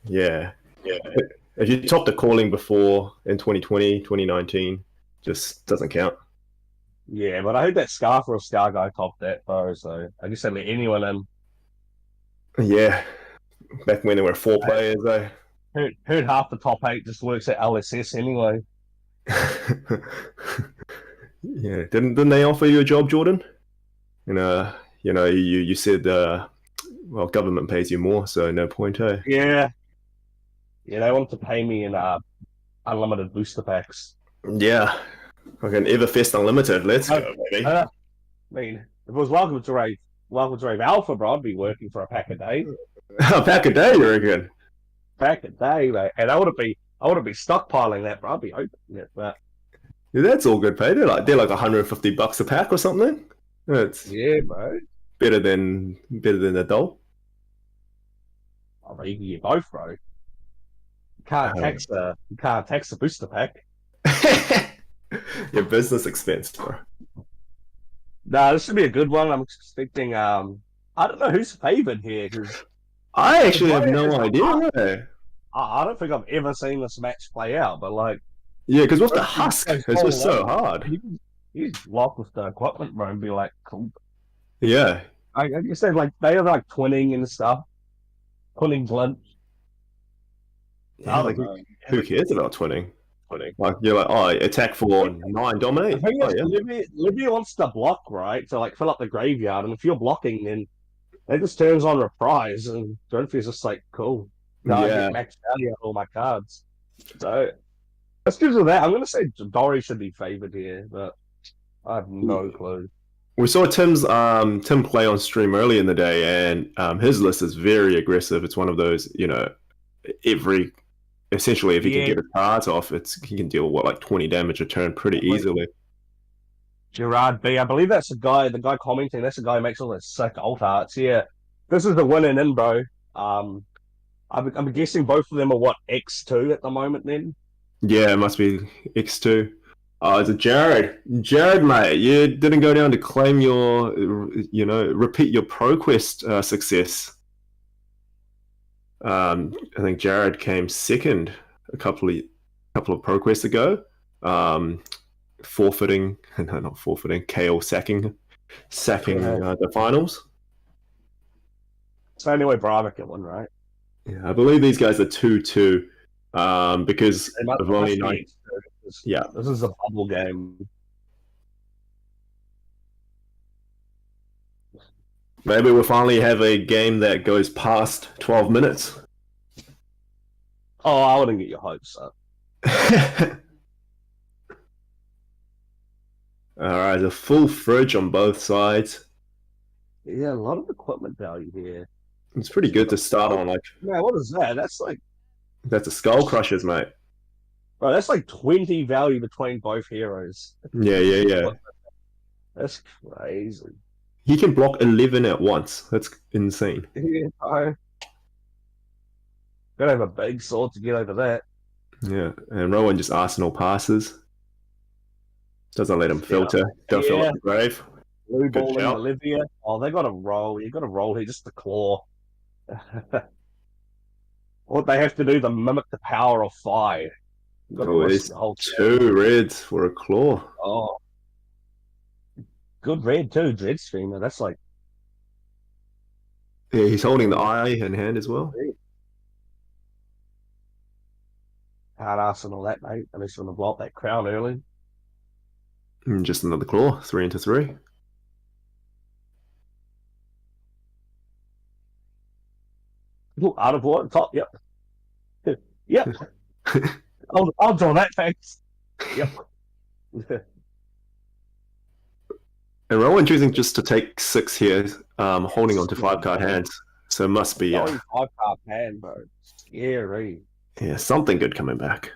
Yeah. If you topped the calling before in 2020, 2019, just doesn't count. Yeah, but I heard that Scar for a Scar guy topped that though, so I guess they let anyone in. Yeah, back when there were 4 players, though. Heard half the top 8 just works at LSS anyway. Yeah, didn't they offer you a job, Jordan? You said well, government pays you more, so no point, eh? Yeah, they want to pay me in unlimited booster packs. Yeah. Fucking Everfest Unlimited, let's go, baby. I mean, if it was Welcome to Rave Alpha, bro, I'd be working for a pack a day. A pack a day, you reckon? Pack a day, mate. And I wouldn't be stockpiling that, bro. I'd be opening it, but yeah, that's all good pay. They're like $150 a pack or something. Yeah, bro. Better than a doll. I mean, you can get both, bro. You can't tax the booster pack. Your business expense, bro. Nah, this should be a good one. I'm expecting. I don't know who's favored here because I actually have no idea. I don't think I've ever seen this match play out. But like, yeah, because with the husk, it's just so hard. You just lock with the equipment, bro, and be like, cool. Yeah, I guess they are like twinning and stuff, twinning glint. Yeah, who cares about twinning? Like you're like, oh, attack for 9 dominate. Livia wants to block, right? To like fill up the graveyard, and if you're blocking, then it just turns on reprise, and Dronfi's just like, cool. I get max value on all my cards. So let's give it that. I'm gonna say Dory should be favored here, but I have no clue. We saw Tim play on stream early in the day, and his list is very aggressive. It's one of those, essentially, if he can get his cards off, he can deal like 20 damage a turn pretty easily. Gerard B, I believe that's the guy commenting. That's the guy who makes all those sick alt arts. Yeah, this is the winning in, bro. I'm guessing both of them are X2 at the moment. Then. Yeah, it must be X2. It's a Jared. Jared, mate, you didn't go down to claim your, repeat your ProQuest success. I think Jared came second a couple of ProQuests ago. KO sacking the finals. So anyway, Bravo can win, right? Yeah, I believe these guys are 2-2. Because of only 9. Yeah, this is a bubble game. Maybe we'll finally have a game that goes past 12 minutes. Oh, I wouldn't get your hopes up. Alright, a full fridge on both sides. Yeah, a lot of equipment value here. It's pretty good to start on. Yeah, what is that? That's a Skull Crushers, mate. Bro, that's like 20 value between both heroes. Yeah. That's crazy. He can block 11 at once. That's insane. Yeah, I gotta have a big sword to get over that. Yeah, and Rowan just Arsenal passes. Doesn't let him filter. Don't fill up the grave. Blue ball and Olivia. Oh, they got to roll. You got to roll here just to claw. What they have to do to mimic the power of fire. It's 2 reds for a claw. Oh. Good red too, Dread Streamer. That's like... Yeah, he's holding the eye in hand as well. Hard Arsenal that, mate. Unless you want to blow up that crown early. And just another claw, 3 into 3. Ooh, out of war, top, yep. Yep. I'll draw that, thanks. Yep. And Rowan choosing just to take 6 here, holding on to 5-card hands. So it must be 5-card hand, bro. Scary. yeah, something good coming back.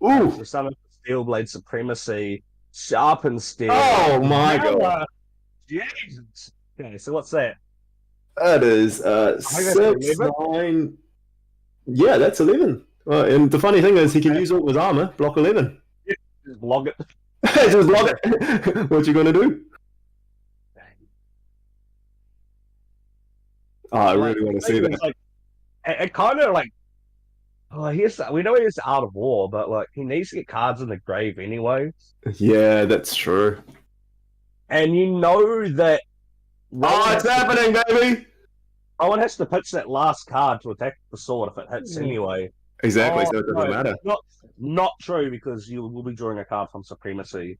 Ooh! The Son of Steel Blade Supremacy, Sharpened Steel. Oh my god. Jesus. Okay, so what's that? That is that's 6, 11. 9. Yeah, that's 11. And the funny thing is, he can use all his armor, block 11. Just log it. Just log it. What you gonna do? Oh, I really want to see that. Like, it kind of like, we know he's out of war, but like he needs to get cards in the grave anyway. Yeah, that's true. And you know that. Oh, it's happening, baby! Rowan has to pitch that last card to attack the sword if it hits anyway. Exactly, so it doesn't matter. Not true, because you will be drawing a card from Supremacy.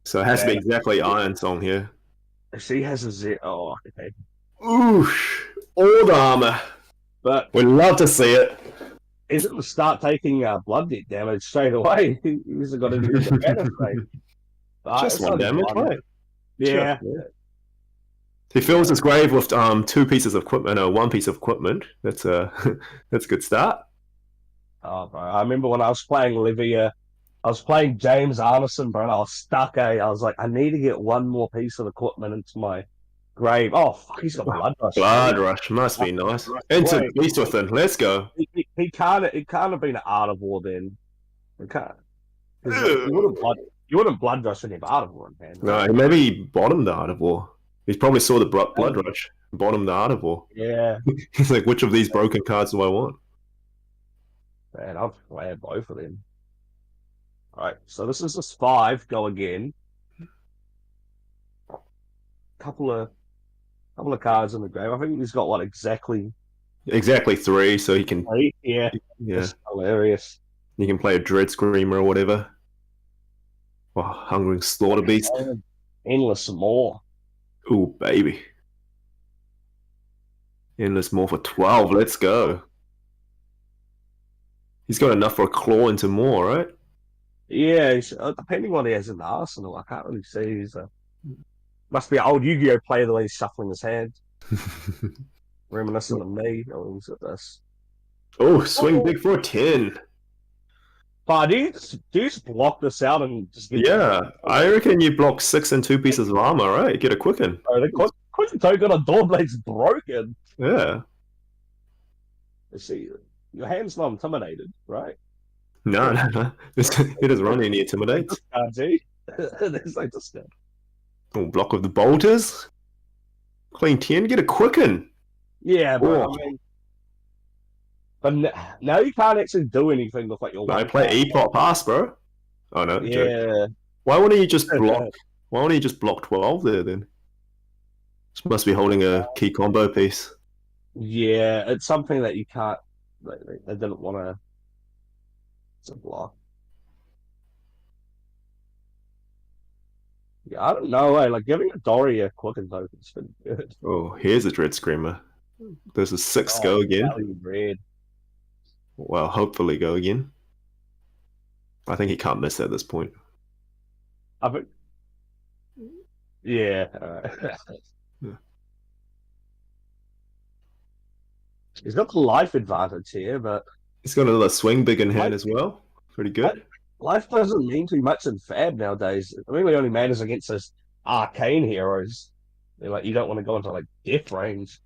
So it has to be exactly Iron Song here. She has a 0. Oh, okay. Oosh! All the armor. But we'd love to see it. He's going to start taking blood debt damage straight away. He's got to do the better thing. Just 1 damage, right? Yeah. Sure. He fills his grave with 2 pieces of equipment or 1 piece of equipment. That's that's a good start. Oh, bro. I remember when I was playing Olivia, I was playing James Arneson, bro, and I was stuck, I was like, I need to get 1 more piece of equipment into my grave. Oh, fuck, he's got Blood Rush. Blood Rush must be nice. Into Beast Within, let's go. He can't have been an Art of War then. It can't. You wouldn't Blood Rush when you're Art of War, man. No, maybe he bottomed the Art of War. He probably saw the Blood Rush, bottomed the Art of War. Yeah. He's like, which of these broken cards do I want? Man, I'll play both of them. Alright, so this is just 5. Go again. Couple of cards in the grave. I think he's got exactly 3, so he can. 3? Yeah. That's hilarious. You can play a Dread Screamer or whatever. Oh, Hungering Slaughter Beast. Endless more. Ooh, baby. Endless more for 12. Let's go. He's got enough for a claw into more, right? Yeah, depending on what he has in the arsenal, I can't really see. He's must be an old Yu-Gi-Oh player the way he's shuffling his hand. Reminiscent of me. Oh, look at this. Oh, swing big for 10. But do you just block this out and just get I reckon you block 6 and 2 pieces of armor, right? Get a quicken. Oh, the quicken token on Doorblade's broken. Yeah. Let's see. Your hand's not intimidated, right? No. He doesn't run any intimidate. There's no discount. Oh, block of the bolters. Clean 10, get a quicken. Yeah, but but now you can't actually do anything with like your. No, I play E-Pot Pass, bro. Oh no. Yeah. Joke. Why wouldn't you just block? Why wouldn't you just block 12 there then? This must be holding a key combo piece. Yeah, it's something that you can't. They didn't want to block. Yeah, I don't know. Like giving a Dory a quicken token's been good. Oh, here's a Dread Screamer. There's a 6 go again. Red. Well, hopefully go again. I think he can't miss at this point. I think. Yeah. He's got the life advantage here, but he's got another swing big in hand as well. Pretty good. Life doesn't mean too much in Fab nowadays. It really only matters against those arcane heroes. They're like, you don't want to go into like death range.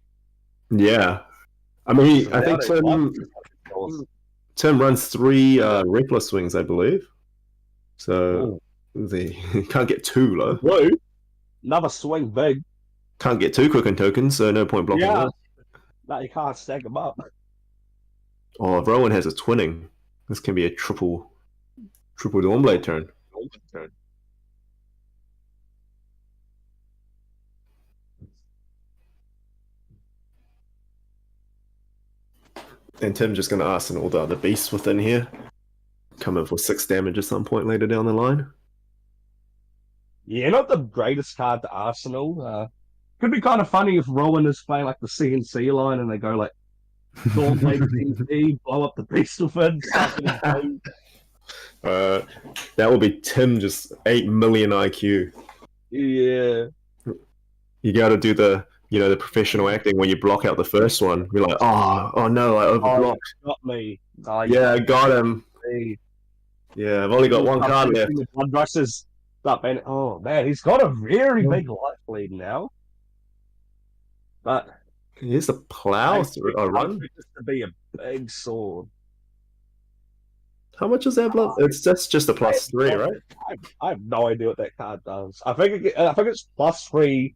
Yeah, I mean, I think Tim runs 3 reckless swings, I believe. So he can't get too low. Blue, another swing big. Can't get 2 quicken tokens, so no point blocking that. No, you can't stack them up. Oh, if Rowan has a twinning, this can be a triple Dawnblade turn. And Tim's just going to arsenal all the other beasts within here. Come in for 6 damage at some point later down the line. Yeah, not the greatest card to Arsenal. Could be kind of funny if Rowan is playing like the CNC line and they go like Dawnblade CNC, blow up the Beastleford, stuff in his game. That would be Tim just 8 million IQ. Yeah. You got to do the the professional acting when you block out the first one. You're like, oh no, I overblocked. Got me. Yeah, I got him. Me. Yeah, I've only got one card left. Blood rushes up and oh man, he's got a very big life lead now. But here's the plow run. Just to be a big sword. How much is that blood? It's just a +3, right? I have no idea what that card does. I think it's +3,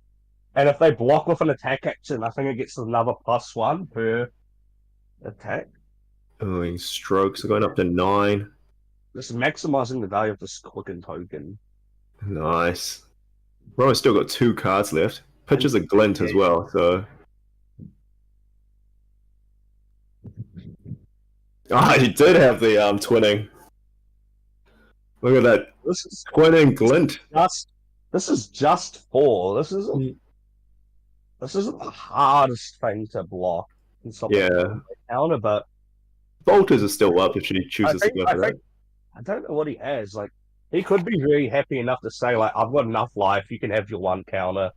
and if they block with an attack action, I think it gets another +1 per attack. Oh, strokes are going up to 9. Just maximizing the value of this quicken token. Nice. Rowan's still got 2 cards left. Pitches a glint as well, so. He did have the twinning. Look at that. This is twinning glint. This is just 4. This isn't the hardest thing to block in something counter, but Volters are still up if she chooses to go for that. I don't know what he has. Like, he could be very happy enough to say, like, I've got enough life, you can have your 1 counter.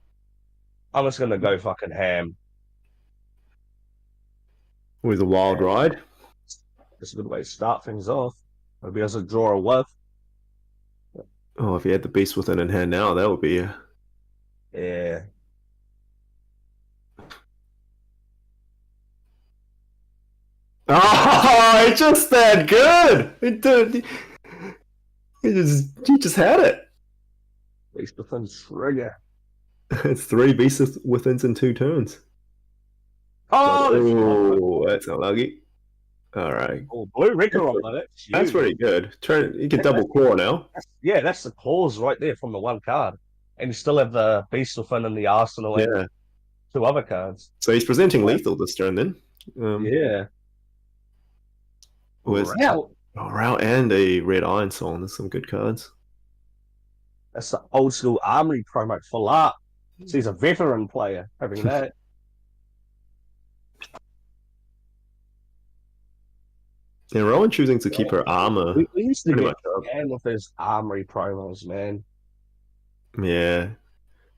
I'm just gonna go fucking ham. With a wild ride. It's a good way to start things off. Maybe as a draw a whiff. Oh, if he had the Beast Within in hand now, that would be Yeah. Oh, it's just that good. He just had it. Beast Within trigger. It's 3 Beast Withins in 2 turns. Oh, that's unlucky. All right. Oh, blue Ricker on that. That's pretty good. You can double claw now. That's the claws right there from the 1 card. And you still have the Beast Within and the Arsenal and 2 other cards. So he's presenting lethal this turn then. With Route and a Red Iron Song. There's some good cards. That's the old school armory promo full up. So he's a veteran player having that. And Rowan choosing to keep her armor. We used to get scammed with his armory promos, man. Yeah.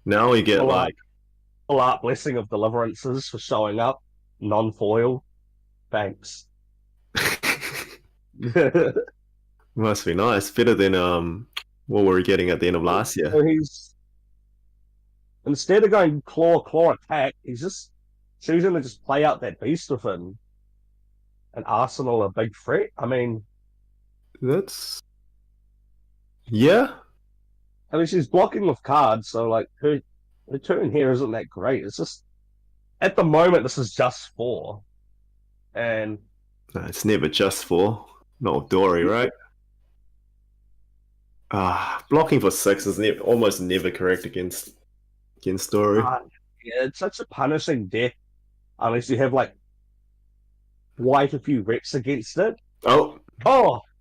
Now we get full art blessing of deliverances for showing up, non-foil. Thanks. Must be nice. Better than what were we getting at the end of last year. So he's instead of going claw attack, he's just choosing to just play out that Beast Within. And Arsenal a big threat. I mean, that's I mean, she's blocking with cards, so like her turn here isn't that great. It's just at the moment this is just 4, and no, it's never just 4. Not Dory, right? Blocking for 6 is almost never correct against Dory. It's such a punishing deck unless you have like quite a few reps against it. Oh,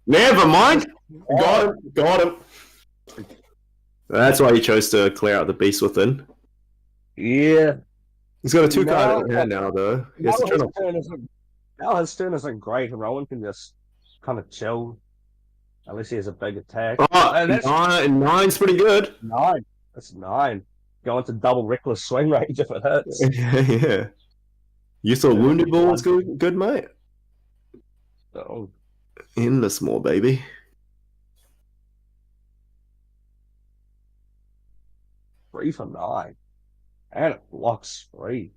never mind. Got him. That's why he chose to clear out the Beast Within. Yeah. He's got a 2 card in hand now, though. Now his turn isn't great, and Rowan can just kind of chill. Unless he has a big attack. Nine's pretty good. 9. That's 9. Going to double reckless swing range if it hits. Yeah. You thought Wounded Ball was good, mate? Oh. Endless more, baby. Three for 9. And it blocks 3.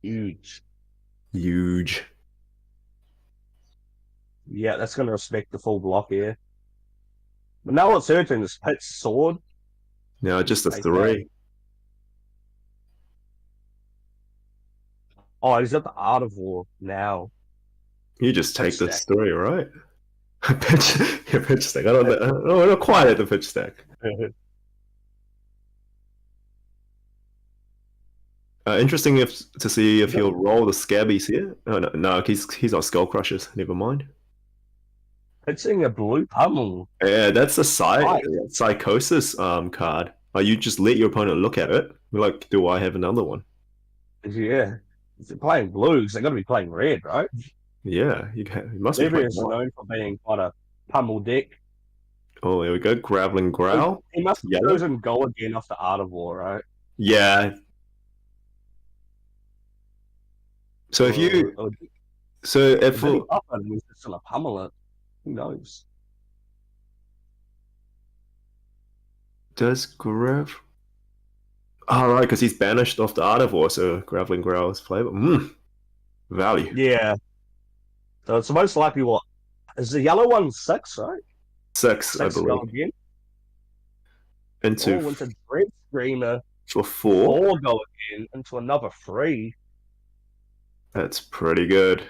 Huge. Yeah, that's going to respect the full block here. But now what's her turn? This hits sword. No, just a 3. Oh, he's got the Art of War now. You just take this 3, right? Pitch stack. I don't know. Oh, we're not quite at the pitch stack. Interesting to see if he'll roll the Scabbies here. Oh no, he's on Skull Crushers. Never mind. pitching a blue pummel. Yeah, that's the Nice. psychosis card. You just let your opponent look at it. Like, do I have another one? Yeah. If they're playing blues, they're going to be playing red, right? Yeah, you must be playing Livius is white. known for being quite a pummel deck. Oh, there we go. Graveling Growl. He must have Yellow. chosen Go again off the Art of War, right? Yeah. So if you, Or so if did he up and he's just going to pummel it? Who knows? does Grav? Oh, right, because he's banished off the Art of War, so Graveling Growl is playable. Value. Yeah. So it's most likely what? Is the yellow one 6, right? 6, I 6 Go believe. again. Into Into Dread Screamer. for 4. 4 Go again. Into another 3. That's pretty good.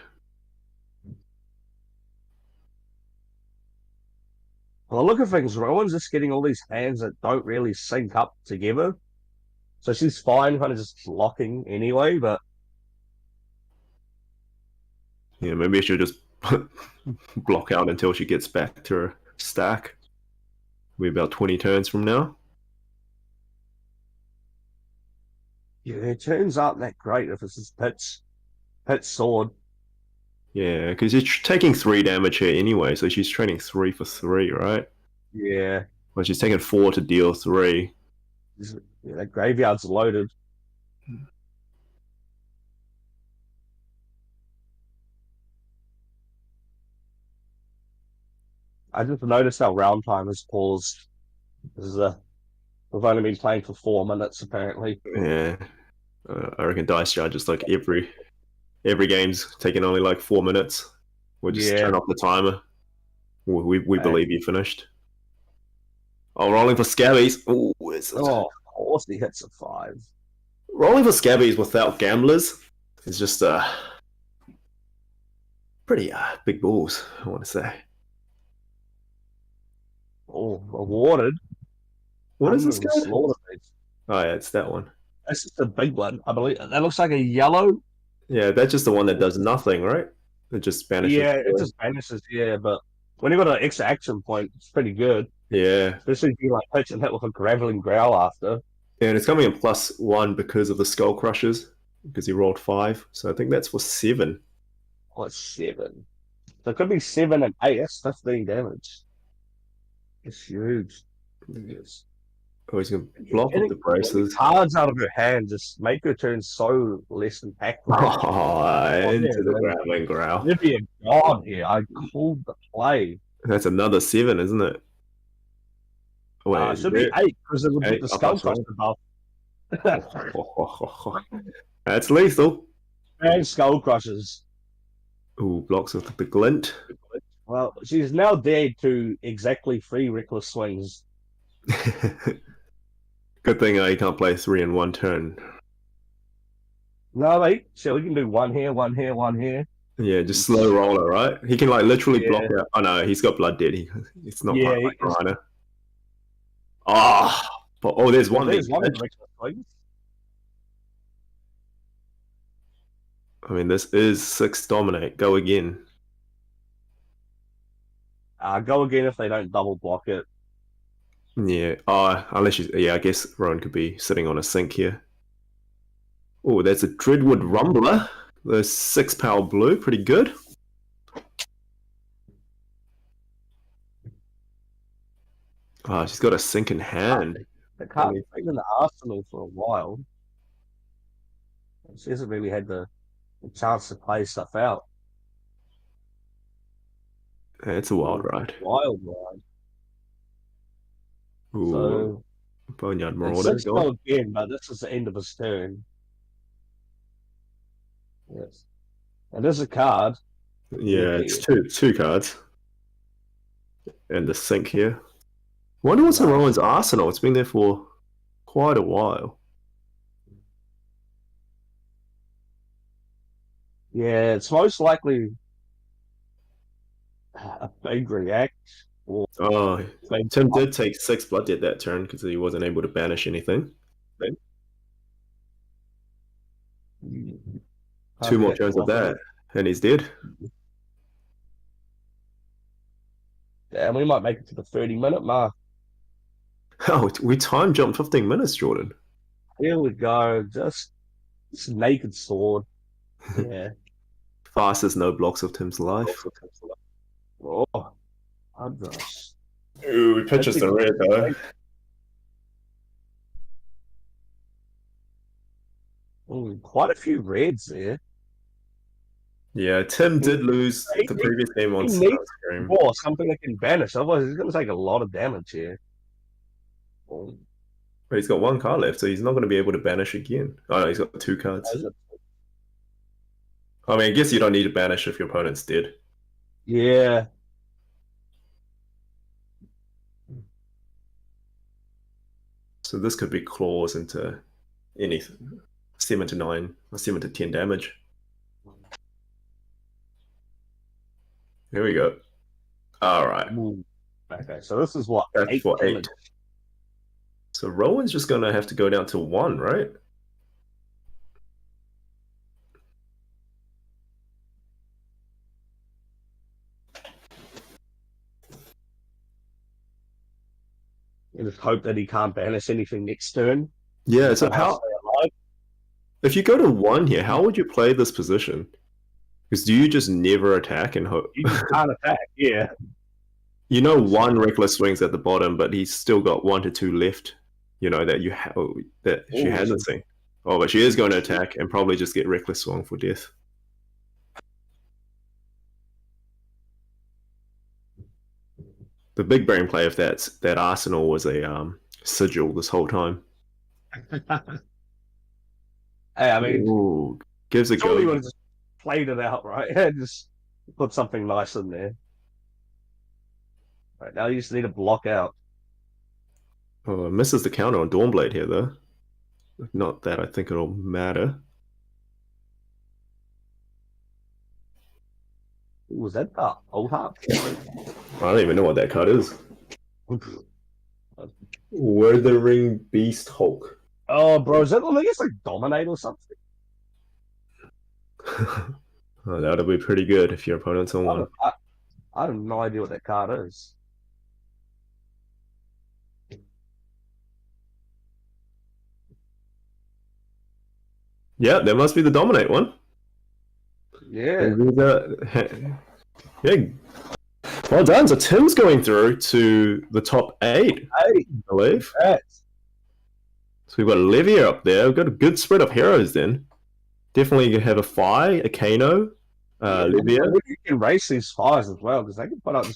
Well, look at things. Rowan's just getting all these hands that don't really sync up together. So she's fine, kind of just blocking anyway, but Yeah, maybe I should just block out until she gets back to her stack. We're about 20 turns from now. yeah, her turns aren't that great if it's just pitch sword. Yeah, because you're taking 3 damage here anyway, so she's training 3 for 3, right? Yeah. Well, she's taking 4 to deal 3. Yeah, that graveyard's loaded. I just noticed our round time has paused. We've only been playing for 4 minutes, apparently. Yeah. I reckon Dice Charge is like every game's taking only like 4 minutes. We'll just turn off the timer. We believe you finished. Oh, rolling for Scabbies. Ooh, of course he hits a 5. Rolling for Scabbies without gamblers is just pretty big balls, I want to say. Oh, awarded. What is this guy? Oh, yeah, it's that one. That's just a big one, I believe. That looks like a yellow. Yeah, that's just the one that does nothing, right? It just banishes. Yeah, it just banishes, but when you got an extra action point, it's pretty good. Yeah. Especially if you like pitch and hit with a Graveling Growl after. Yeah, and it's coming in +1 because of the Skull Crushers, because he rolled 5. So I think that's for 7. Oh, it's 7. So it could be 7 and 8. That's 15 damage. It's huge. Yes. Oh, he's going to block with the braces. Cards out of her hand just make her turn so less impactful. Oh, into the Graveling Growl. You'd be a god here. I called the play. That's another 7, isn't it? Wait, it should be 8 because it would get the Skull Crusher buff. That's lethal. And Skull Crushers. Ooh, blocks with the glint. Well, she's now dead to exactly 3 Reckless Swings. Good thing he can't play 3 in 1 turn. No, mate. So we can do 1 here, 1 here, 1 here. Yeah, just slow roller, right? He can like literally block out. Oh no, he's got Blood Dead. It's not quite like Rhino. There's one. There's one Reckless Swings. I mean, this is 6 Dominate. Go again. Go again if they don't double block it. Yeah. Unless you. Yeah, I guess Rowan could be sitting on a sink here. Oh, that's a Dreadwood Rumbler. The 6 power blue, pretty good. She's got a sink in hand. It can't be taken in the arsenal for a while. She hasn't really had the chance to play stuff out. Yeah, it's a wild ride. Wild ride. Ooh. So, Boneyard Marauder. It's again, but this is the end of his turn. Yes. And there's a card. Yeah, it's two cards. And the sink here. Wonder what's in Rowan's arsenal. It's been there for quite a while. Yeah, it's most likely a big react. Tim did take 6 Blood Dead that turn because he wasn't able to banish anything. 2 more turns of that, and he's dead. Damn, we might make it to the 30-minute mark. Oh, we time jumped 15 minutes, Jordan. Here we go. Just naked sword. Yeah. Fastest no blocks of Tim's life. Oh, oh gosh. Ooh, we pitched us the red though. Ooh, quite a few reds there. Yeah, Tim did lose the previous game on stream. Or something that can banish. Otherwise, he's going to take a lot of damage here. Oh. But he's got 1 card left, so he's not going to be able to banish again. Oh no, he's got 2 cards. I mean, I guess you don't need to banish if your opponent's dead. Yeah. So this could be claws into anything. 7 to 9 or 7 to 10 damage. Here we go. All right. Okay, so this is what? That's for 8. So Rowan's just going to have to go down to 1, right? You just hope that he can't banish anything next turn. Yeah, so how... If you go to 1 here, how would you play this position? Because do you just never attack and hope? You just can't attack, yeah. You know 1 reckless swings at the bottom, but he's still got 1 to 2 left. You know that she hasn't seen. Oh, but she is going to attack and probably just get reckless swung for death. The big brain play of that Arsenal was a sigil this whole time. Hey, I mean, ooh, gives a surely go. would have just played it out, right? Just put something nice in there. Right, now you just need to block out. Oh, misses the counter on Dawnblade here, though. Not that I think it'll matter. Was that the old heart? I don't even know what that card is. Wuthering Beast Hulk. Oh, bro, is that I think it's like Dominate or something? Oh, that'll be pretty good if your opponent's on 1. I have no idea what that card is. Yeah, that must be the Dominate one. Yeah. Yeah. Well done. So Tim's going through to the top 8, I believe. So we've got Olivia up there. We've got a good spread of heroes then. Definitely have a Phi, a Kano, Olivia. You can race these Phis as well because they can put up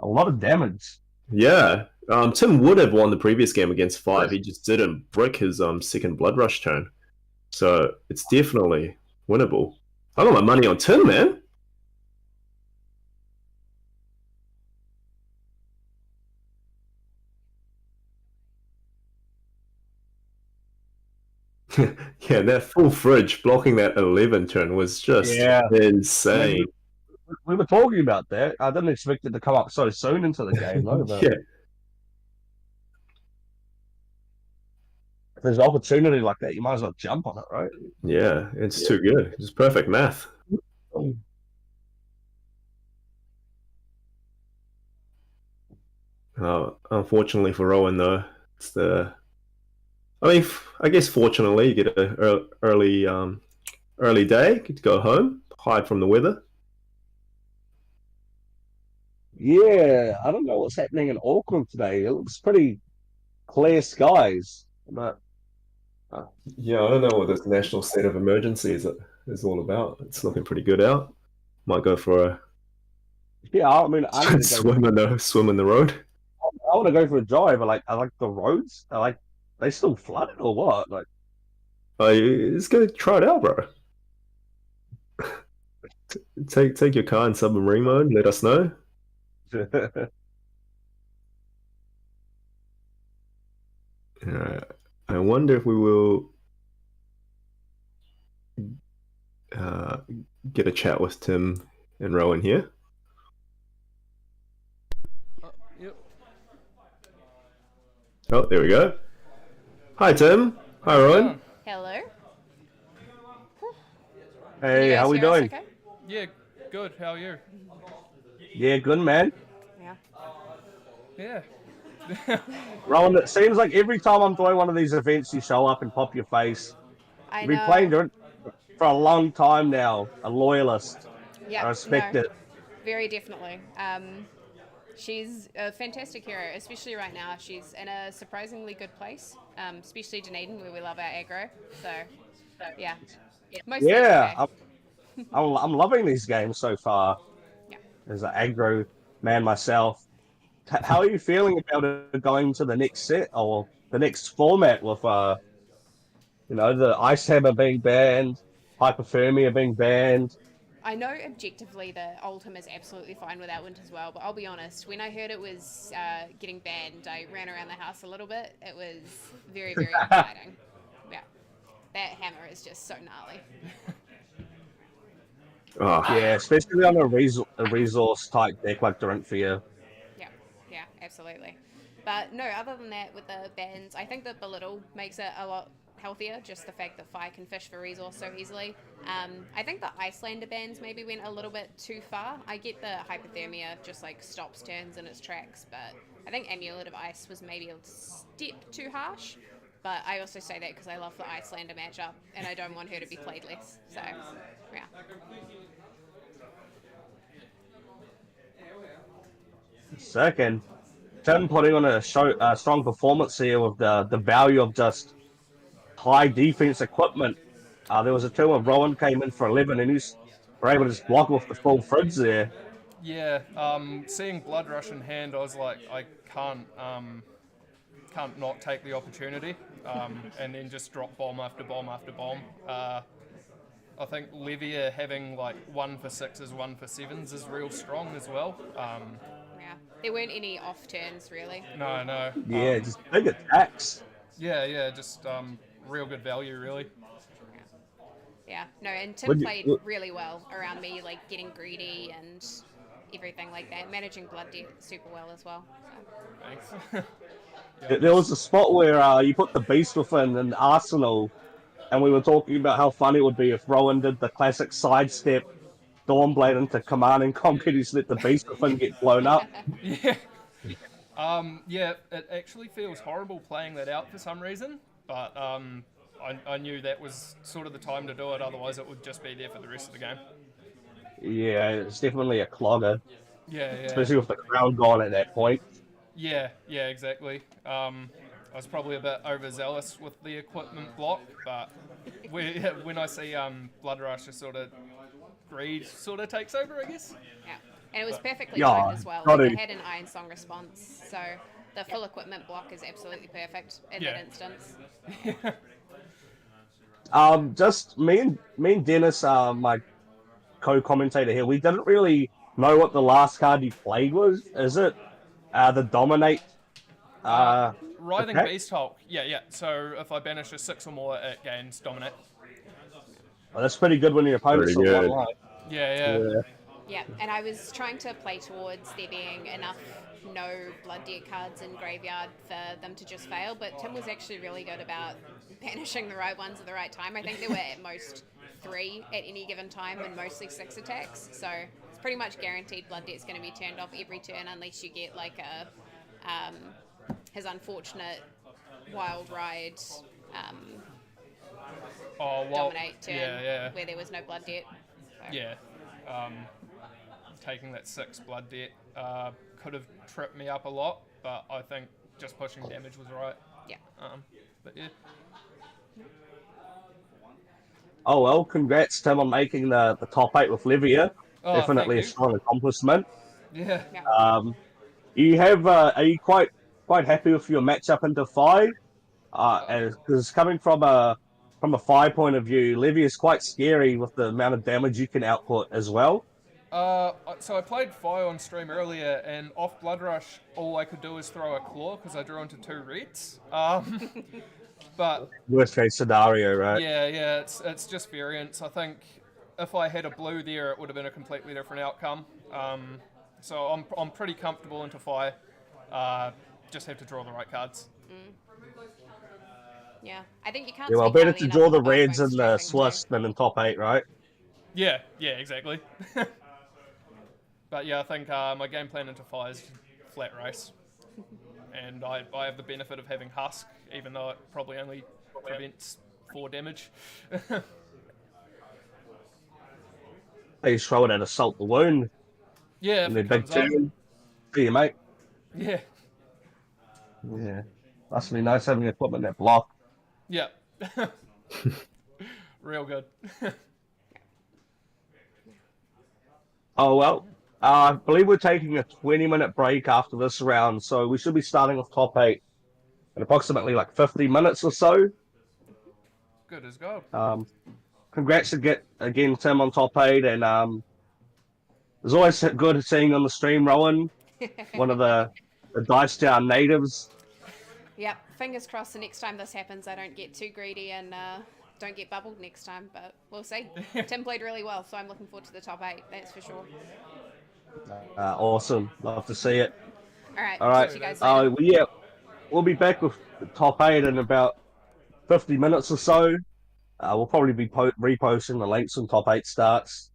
a lot of damage. Yeah. Tim would have won the previous game against 5. He just didn't brick his second Blood Rush turn. So it's definitely winnable. I got my money on Tim, man. Yeah, that full fridge blocking that 11 turn was just insane. We were talking about that. I didn't expect it to come up so soon into the game, though. But Yeah. if there's an opportunity like that, you might as well jump on it, right? Yeah, it's too good. It's perfect math. Unfortunately for Rowan, though, it's the. I mean, I guess fortunately, you get an early day, get to go home, hide from the weather. Yeah, I don't know what's happening in Auckland today. It looks pretty clear skies, but yeah, I don't know what this national state of emergency is all about. It's looking pretty good out. Might go for a I mean, I need to swim in the road. I want to go for a drive. I like the roads. They still flooded or what? Like, just go try it out, bro. Take your car in submarine mode. Let us know. I wonder if we will get a chat with Tim and Rowan here. Yep. Oh, there we go. Hi, Tim. Hi, Rowan. Hello. Hey, how we doing? Okay? Yeah, good. How are you? Yeah, good, man. Yeah. Yeah. Rowan, it seems like every time I'm doing one of these events, you show up and pop your face. I You've been know. playing it for a long time now. A loyalist. Yeah, I respect no, it. very definitely. She's a fantastic hero, especially right now. She's in a surprisingly good place, especially Dunedin, where we love our aggro. So, yeah. Mostly it's Yeah, okay. I'm loving these games so far. Yeah. As an aggro man myself. How are you feeling about it going to the next set or the next format with the Ice Hammer being banned, Hypothermia being banned? I know objectively the Oldham is absolutely fine without Wind as well, but I'll be honest, when I heard it was getting banned, I ran around the house a little bit. It was very, very exciting. Yeah. That hammer is just so gnarly. Oh. Yeah, especially on a resource type deck like Dorinthia. Yeah, absolutely. But no, other than that, with the bans, I think that Belittle makes it a lot healthier, just the fact that Fire can fish for resource so easily. I think the Icelander bans maybe went a little bit too far. I get the Hypothermia just like stops turns in its tracks, but I think Amulet of Ice was maybe a step too harsh. But I also say that because I love the Icelander matchup and I don't want her to be played less. So, yeah. Second, Tim putting on a strong performance here with the value of just high defense equipment. There was a turn where Rowan came in for 11 and he's were able to just block off the full fridge there. Yeah, seeing Blood Rush in hand, I was like, I can't not take the opportunity, and then just drop bomb after bomb after bomb. I think Livia having like 1 for 6s, 1 for 7s is real strong as well. Yeah, there weren't any off turns really. No. Yeah, just big attacks. Yeah, just real good value really. Yeah, no, and Tim played really well around me, like getting greedy and everything like that, managing blood debt super well as well. So. Thanks. There was a spot where you put the Beast within an Arsenal, and we were talking about how funny it would be if Rowan did the classic sidestep Dawnblade into command and conquer, just let the Beast within get blown up. Yeah. Yeah, it actually feels horrible playing that out for some reason, but I knew that was sort of the time to do it, otherwise it would just be there for the rest of the game. Yeah, it's definitely a clogger. Yeah. Especially with the crowd gone at that point. Yeah, exactly. I was probably a bit overzealous with the equipment block, but when I see Blood Rush, greed sort of takes over, I guess. Yeah, and it was perfectly timed as well. Like, it had an Iron Song response, so the full equipment block is absolutely perfect in that instance. Just me and Dennis, my co-commentator here, we didn't really know what the last card he played was. Is it the Dominate? Writhing Beast Hulk. Yeah. So if I banish a 6 or more, it gains Dominate. Well, that's pretty good when your opponent's on one line. Yeah, and I was trying to play towards there being enough no blood debt cards in graveyard for them to just fail, but Tim was actually really good about banishing the right ones at the right time. I think there were at most 3 at any given time and mostly 6 attacks, so it's pretty much guaranteed blood debt's going to be turned off every turn unless you get like his unfortunate Wild Ride Dominate turn where there was no blood debt. So. Yeah. Taking that 6 blood debt could have tripped me up a lot, but I think just pushing damage was right. Yeah. But yeah. Oh well, congrats Tim on making the top 8 with Livia. Definitely a strong accomplishment. Yeah. You have are you quite happy with your matchup into 5? Because coming from a 5 point of view, Livia is quite scary with the amount of damage you can output as well. So I played Fire on stream earlier, and off Blood Rush, all I could do was throw a Claw because I drew into 2 reds. But Worst case scenario, right? Yeah, it's just variance. I think if I had a blue there, it would have been a completely different outcome. So I'm pretty comfortable into Fire. Just have to draw the right cards. Yeah, I think you can't. Yeah, well, better to draw the reds in the Swiss than in top 8, right? Yeah, exactly. But yeah, I think my game plan into 5 is flat race. and I have the benefit of having Husk, even though it probably only prevents 4 damage. They just throw it at Assault the Wound. Yeah, And if their it big comes up. turn. See you, mate. Yeah. Yeah. Must be nice having equipment that block. Yeah. Real good. Oh, well. I believe we're taking a 20-minute break after this round, so we should be starting off top 8 in approximately like 50 minutes or so. Good as gold. Congrats again, Tim, on top 8, and it's always good seeing you on the stream, Rowan, one of the Dice Down natives. Yep, fingers crossed the next time this happens I don't get too greedy and don't get bubbled next time, but we'll see. Tim played really well, so I'm looking forward to the top 8, that's for sure. Awesome. Love to see it. All right. Talk To you guys later. Yeah, we'll be back with the top 8 in about 50 minutes or so. We'll probably be reposting the links when top 8 starts.